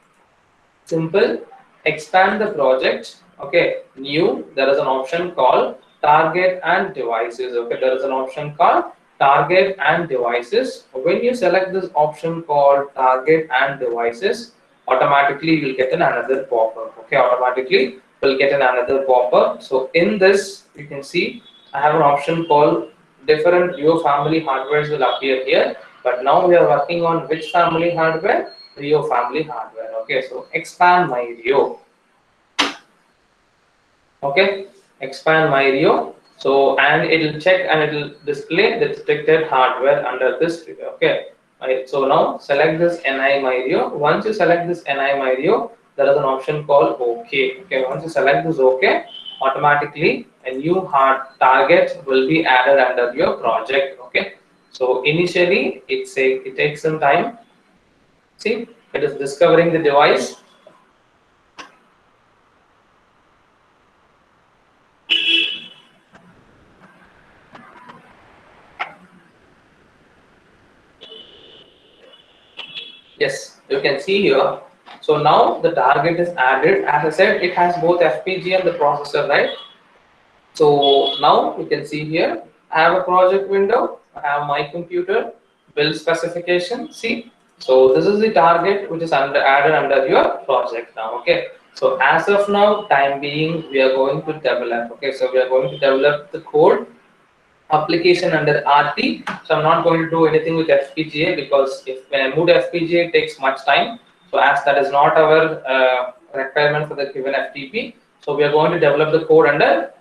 simple, expand the project. Okay, new, there is an option called target and devices. Okay, there is an option called target and devices. When you select this option called target and devices, automatically you'll get another pop-up. Okay, automatically will get another pop-up. So in this, you can see I have an option called different Rio family hardwares will appear here, but now we are working on which family hardware? Rio family hardware. Okay, so expand my Rio. Okay, expand my Rio. So, and it will check and it will display the detected hardware under this figure. Okay, right. So now select this NI my Rio. Once you select this NI my Rio, there is an option called OK. Okay, once you select this OK, automatically a new hard target will be added under your project. Okay, so initially it takes some time. See, it is discovering the device. Yes, you can see here. So now the target is added. As I said, it has both FPGA and the processor, right? So now you can see here, I have a project window, I have my computer, build specification. See, so this is the target which is added under your project now. Okay, so as of now, time being, we are going to develop. Okay, so we are going to develop the code application under RT. So I'm not going to do anything with FPGA, because if when I move to FPGA, it takes much time. So as that is not our requirement for the given FTP, so we are going to develop the code under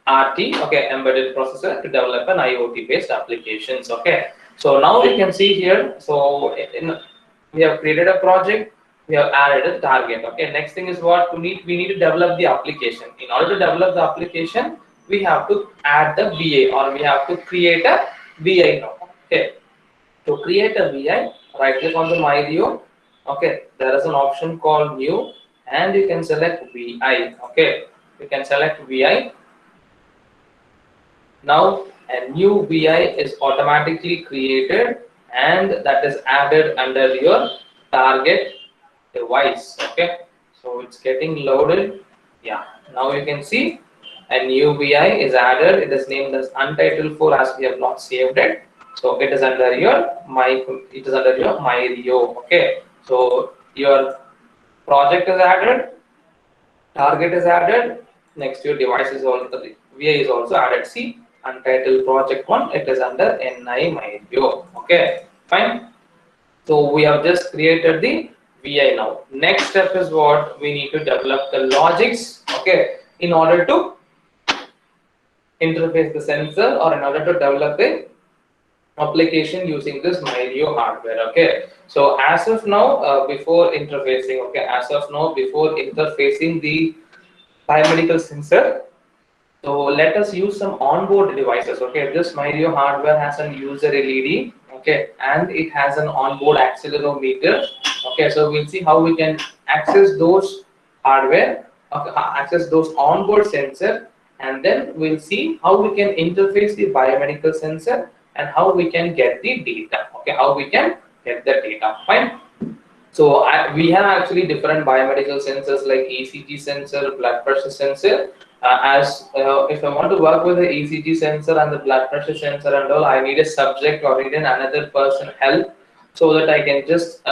RT, okay, embedded processor to develop an IoT based applications. Okay, so now you can see here, so we have created a project, we have added a target. Okay, next thing is what we need to develop the application. In order to develop the application, we have to add the VA, or we have to create a VI now. Okay, to create a VI, right click on the MyView. Okay, there is an option called new, and you can select VI. Okay, you can select VI. Now a new VI is automatically created, and that is added under your target device. Okay, so it's getting loaded. Yeah, now you can see a new VI is added. It is named as untitled 4 as we have not saved it. So it is under your MyRio. Okay, so your project is added, target is added, next your device is also, the VI is also added. See, untitled project 1, it is under NI MyRio. Okay, fine. So we have just created the VI now. Next step is what we need to develop the logics. Okay, in order to interface the sensor, or in order to develop the application using this MyRio hardware. Okay, so as of now, before interfacing, okay, as of now, before interfacing the biomedical sensor, so let us use some onboard devices. Okay, this MyRio hardware has a user LED. Okay, and it has an onboard accelerometer. Okay, so we'll see how we can access those hardware, okay, access those onboard sensor, and then we'll see how we can interface the biomedical sensor and how we can get the data. Okay, how we can get the data. Fine. So we have actually different biomedical sensors like ECG sensor, blood pressure sensor. If I want to work with the ECG sensor and the blood pressure sensor and all, I need a subject or even another person help, so that I can just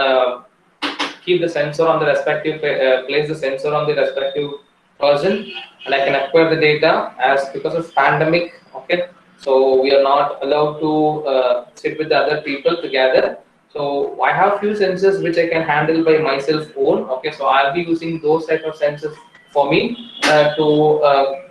keep the sensor on the respective place the sensor on the respective person, and I can acquire the data. As because of pandemic, okay, so we are not allowed to sit with the other people together. So I have few sensors which I can handle by myself own. Okay, so I'll be using those type of sensors for me to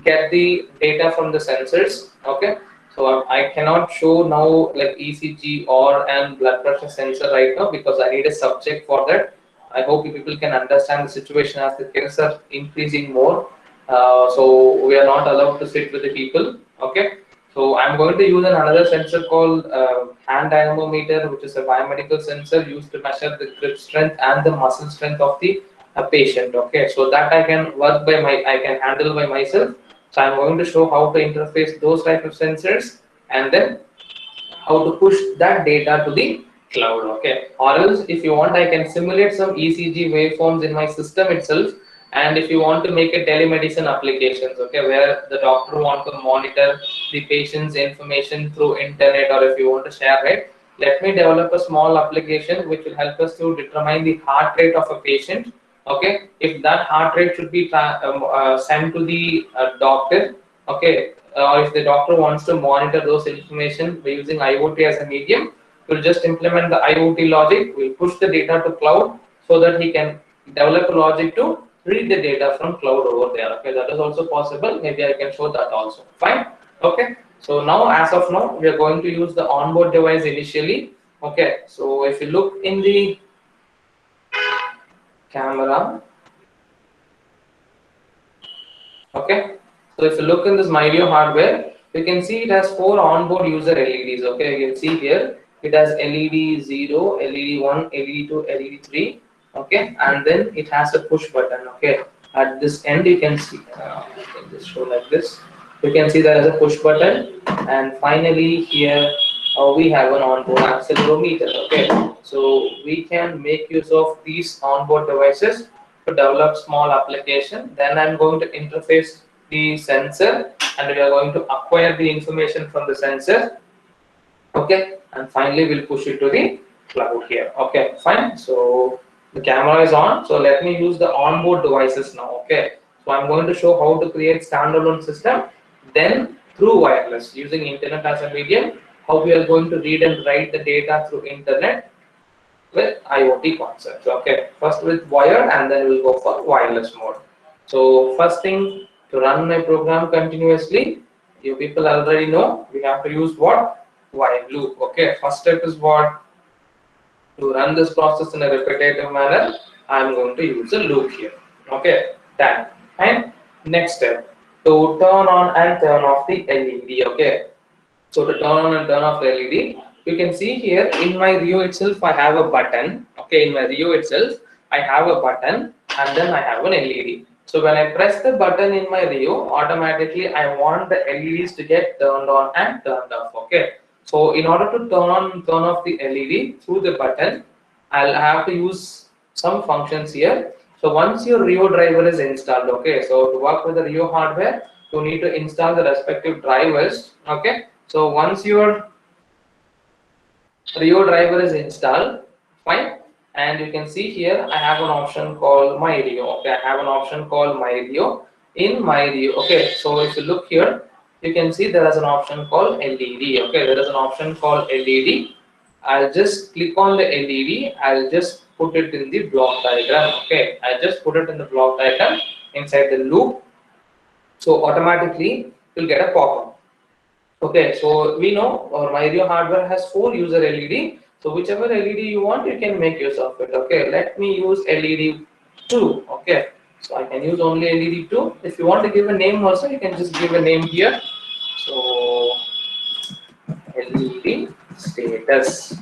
get the data from the sensors. Okay, so I cannot show now like ECG or and blood pressure sensor right now because I need a subject for that. I hope you people can understand the situation as the cases are increasing more. So we are not allowed to sit with the people. Okay, so I'm going to use another sensor called hand dynamometer, which is a biomedical sensor used to measure the grip strength and the muscle strength of the patient. Okay, so that I can work by I can handle by myself. So I'm going to show how to interface those type of sensors, and then how to push that data to the cloud. Okay, or else if you want, I can simulate some ECG waveforms in my system itself. And if you want to make a telemedicine applications, okay, where the doctor want to monitor the patient's information through internet, or if you want to share it, let me develop a small application which will help us to determine the heart rate of a patient. Okay, if that heart rate should be sent to the doctor. Okay, or if the doctor wants to monitor those information by using IoT as a medium, we'll just implement the IoT logic. We'll push the data to cloud so that he can develop a logic to read the data from cloud over there. Okay, that is also possible. Maybe I can show that also. Fine. Okay, so now as of now, we are going to use the onboard device initially. Okay, so if you look in the camera, okay, so if you look in this MyView hardware, you can see it has 4 onboard user LEDs. Okay, you can see here it has LED 0, LED 1, LED 2, LED 3. Okay, and then it has a push button. Okay, at this end you can see, I can just show like this. You can see there is a push button, and finally here we have an onboard accelerometer. Okay, so we can make use of these onboard devices to develop small application. Then I'm going to interface the sensor, and we are going to acquire the information from the sensor. Okay, and finally we'll push it to the cloud here. Okay, fine. So the camera is on. So let me use the onboard devices now. Okay, so I'm going to show how to create standalone system. Then through wireless using internet as a medium, how we are going to read and write the data through internet with IoT concepts. Okay, first with wired, and then we'll go for wireless mode. So first thing To run my program continuously, you people already know we have to use what? While loop. Okay, first step is what? To run this process in a repetitive manner, I'm going to use a loop here. Okay, done. And next step, to turn on and turn off the LED. Okay, so to turn on and turn off the LED, you can see here in my Rio itself, I have a button. Okay, in my Rio itself, I have a button and then I have an LED. So when I press the button in my Rio, automatically I want the LEDs to get turned on and turned off. Okay. So in order to turn on and turn off the LED through the button, I'll have to use some functions here. So once your Rio driver is installed, okay, so to work with the Rio hardware, you need to install the respective drivers. Okay, so once your Rio driver is installed, fine, and you can see here I have an option called My Rio. Okay, I have an option called My Rio in My Rio. Okay, so if you look here, you can see there is an option called LED. Okay, there is an option called LED. I'll just click on the LED. I'll just put it in the block diagram. Okay, I just put it in the block diagram inside the loop. So automatically you'll get a pop-up. Okay, so we know our Myrio hardware has 4 user LED. So whichever LED you want, you can make use of it. Okay, let me use LED 2. Okay, so I can use only LED 2. If you want to give a name also, you can just give a name here. So LED status.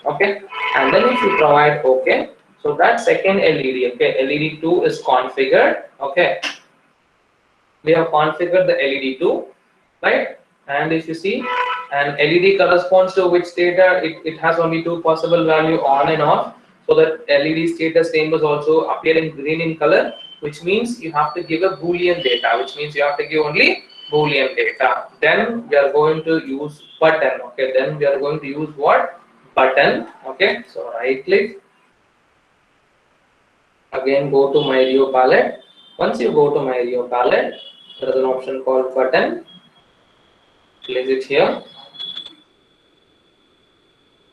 Okay, and then if you provide OK, so that second LED, okay, LED 2 is configured. Okay, we have configured the LED 2, right? And if you see, an LED corresponds to which data, it has only 2 possible value, on and off. So that LED status name is also appearing green in color, which means you have to give a Boolean data, which means you have to give only Boolean data. Then we are going to use button. Okay, then we are going to use what? Button. Okay, so right click, again go to My Rio palette. Once you go to My Rio palette, there is an option called button. Place it here.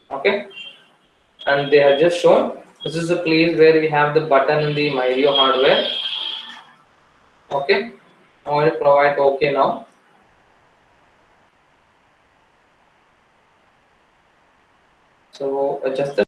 Okay, and they have just shown this is the place where we have the button in the My Rio hardware. Okay, I want to provide OK now. So just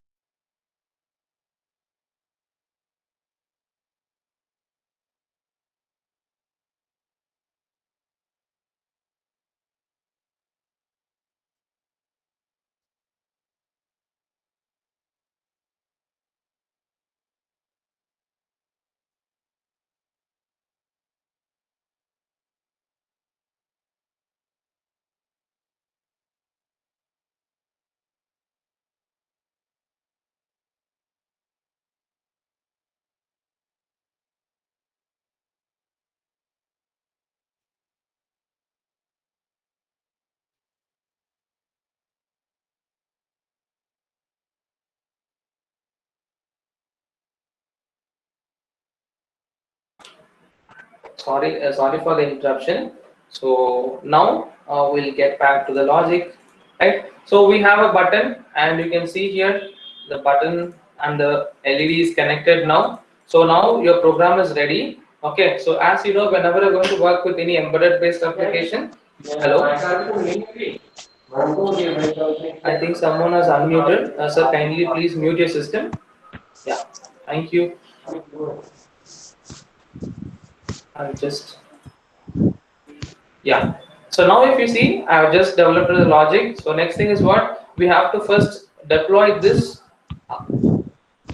sorry for the interruption. So now we'll get back to the logic, right? So we have a button, and you can see here the button and the LED is connected now. So now your program is ready. Okay, so as you know, whenever you're going to work with any embedded based application, hello, I think someone has unmuted. Sir, kindly please mute your system. Yeah, thank you. I'll just, yeah. So now if you see, I have just developed the logic. So next thing is what? We have to first deploy this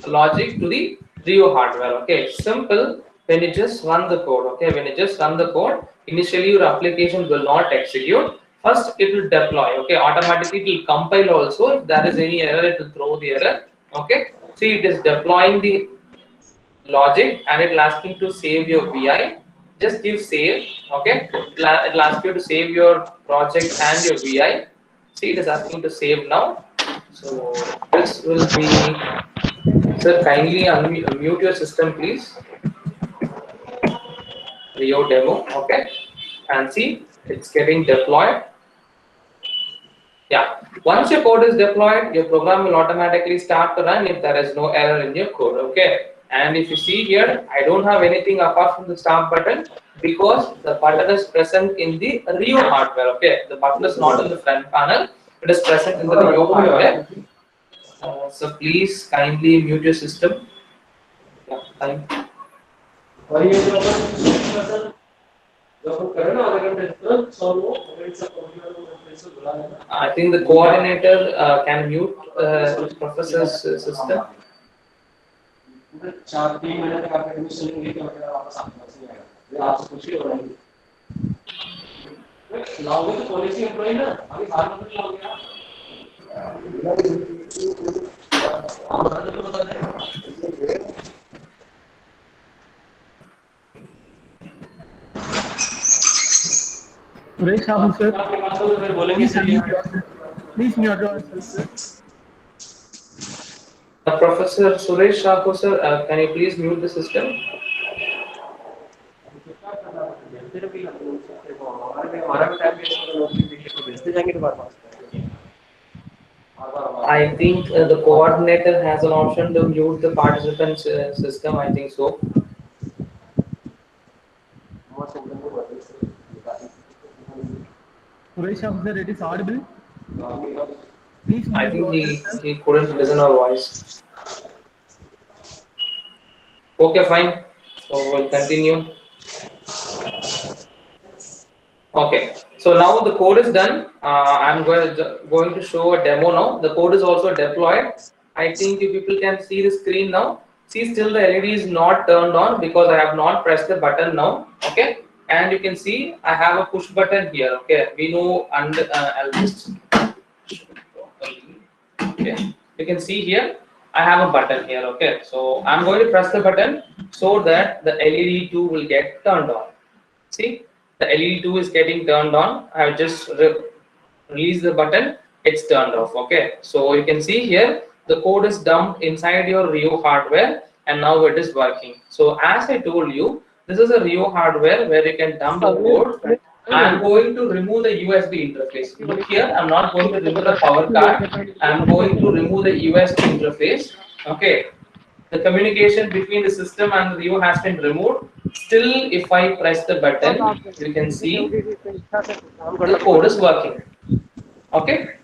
logic to the Rio hardware. Okay, simple. When you just run the code, okay, when you just run the code, initially your application will not execute. First, it will deploy. Okay, automatically it will compile also. If there is any error, it will throw the error. Okay, see, it is deploying the logic and it will ask you to save your VI. Just give save. Okay, it will ask you to save your project and your VI. See, it is asking to save now. So this will be, sir, kindly unmute your system, please. Rio demo, okay, and see, it's getting deployed. Yeah, once your code is deployed, your program will automatically start to run if there is no error in your code. Okay, And if you see here, I don't have anything apart from the start button because the button is present in the Rio hardware. Okay, the button is not in the front panel; it is present in the Rio hardware. So please kindly mute your system. Yeah, thank you. I think the coordinator can mute professor's system. Suresh Sahu, sir. Please unmute yourself. Please mute yourself, sir. Professor Suresh Shaku, sir, can you please mute the system? I think the coordinator has an option to mute the participant's system. I think so. Suresh Sahu, sir, it is audible. Please I mute think yourself, sir. he couldn't listen our voice. Okay, fine. So we'll continue. Okay, so now the code is done. I'm going to show a demo now. The code is also deployed. I think you people can see the screen now. See, still the LED is not turned on because I have not pressed the button now. Okay, and you can see I have a push button here. Okay, we know, and I'll just okay. You can see here I have a button here. Okay, so I'm going to press the button so that the LED 2 will get turned on. See, the LED 2 is getting turned on. I have just released the button, it's turned off. Okay, so you can see here the code is dumped inside your Rio hardware and now it is working. So as I told you, this is a Rio hardware where you can dump the code. I'm going to remove the USB interface. Look here, I'm not going to remove the power card. I'm going to remove the USB interface. Okay, the communication between the system and the Rio has been removed. Still, if I press the button, you can see the code is working. Okay.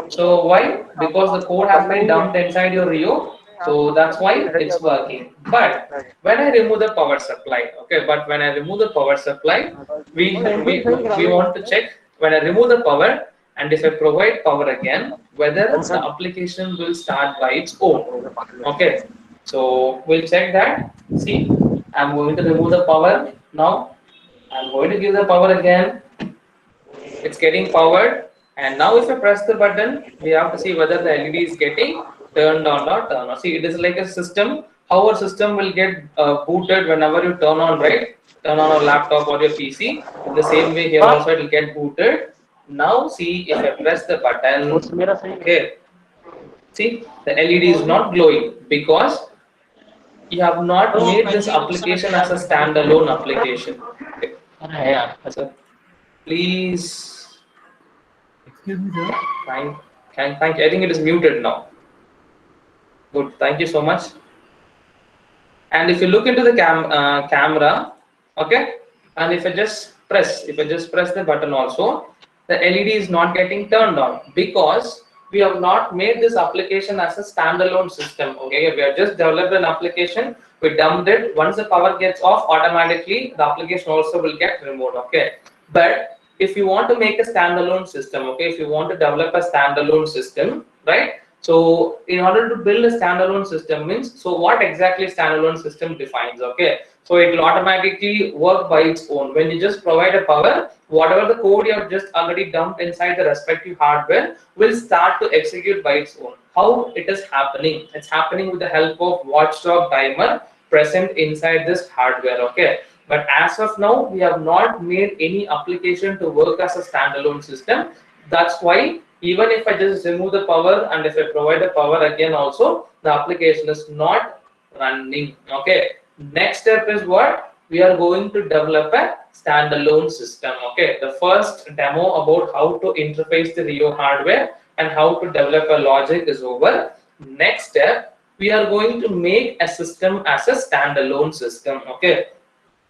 So why? Because the code has been dumped inside your Rio. So that's why it's working. But when I remove the power supply, okay. But when I remove the power supply, we want to check when I remove the power and if I provide power again, whether the application will start by its own. Okay. So we'll check that. See, I'm going to remove the power now. I'm going to give the power again. It's getting powered, and now if I press the button, we have to see whether the LED is getting turned on or turned on. See, it is like a system. How a system will get booted whenever you turn on, right? Turn on a laptop or your PC. In the same way, here also it will get booted. Now, see if I press the button. Okay. See, the LED is not glowing because you have not made this application as a standalone application. Okay. So please. Excuse me, sir. Fine. Thank you. I think it is muted now. Good. Thank you so much. And if you look into the camera, okay, and if I just press the button also, the LED is not getting turned on because we have not made this application as a standalone system. Okay, we have just developed an application. We dumped it. Once the power gets off, automatically the application also will get removed. Okay, but if you want to make a standalone system, okay, if you want to develop a standalone system, right? So in order to build a standalone system means, so what exactly standalone system defines, okay? So it will automatically work by its own. When you just provide a power, whatever the code you have just already dumped inside the respective hardware will start to execute by its own. How it is happening? It's happening with the help of watchdog timer present inside this hardware, okay? But as of now, we have not made any application to work as a standalone system. That's why even if I just remove the power and if I provide the power again also, the application is not running. Okay. Next step is what? We are going to develop a standalone system. Okay. The first demo about how to interface the Rio hardware and how to develop a logic is over. Next step, we are going to make a system as a standalone system. Okay,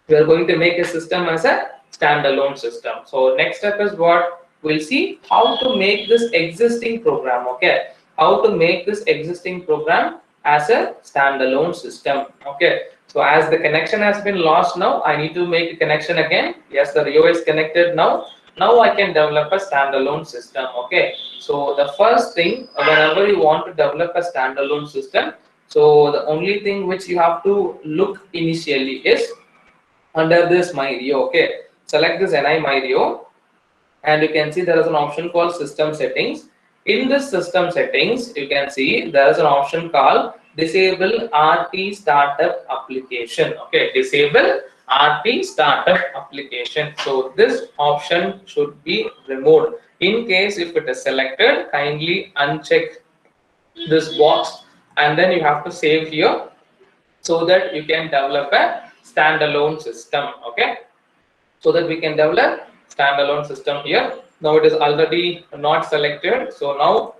we are going to make a system as a standalone system. So next step is what we'll see, how to make this existing program. Okay, how to make this existing program as a standalone system. Okay, so as the connection has been lost now, I need to make a connection again. Yes, the Rio is connected now. Now I can develop a standalone system. Okay, so the first thing, whenever you want to develop a standalone system, so the only thing which you have to look initially is under this MyRio. Okay, select this NI MyRio, and you can see there is an option called system settings. In this system settings, you can see there is an option called disable RT startup application. Okay, disable RT startup application. So this option should be removed. In case if it is selected, kindly uncheck this box and then you have to save here so that you can develop a standalone system. Okay, so that we can develop standalone system here. Now it is already not selected, so now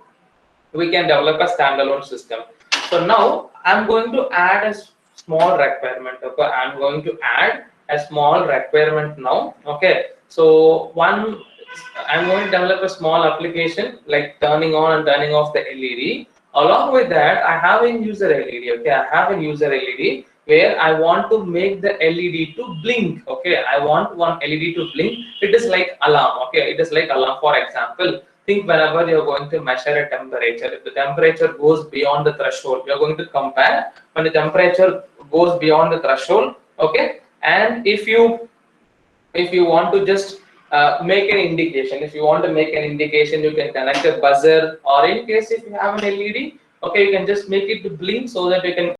we can develop a standalone system. So now I'm going to add a small requirement. Okay, I'm going to add a small requirement now. Okay, so I'm going to develop a small application like turning on and turning off the LED. Along with that, I have a user LED. Okay, I have a user LED where I want to make the LED to blink. Okay, I want one LED to blink. It is like alarm. Okay, it is like alarm. For example, think whenever you're going to measure a temperature, if the temperature goes beyond the threshold, you're going to compare when the temperature goes beyond the threshold. Okay, and if you want to just make an indication, if you want to make an indication, you can connect a buzzer, or in case if you have an LED, okay, you can just make it to blink so that you can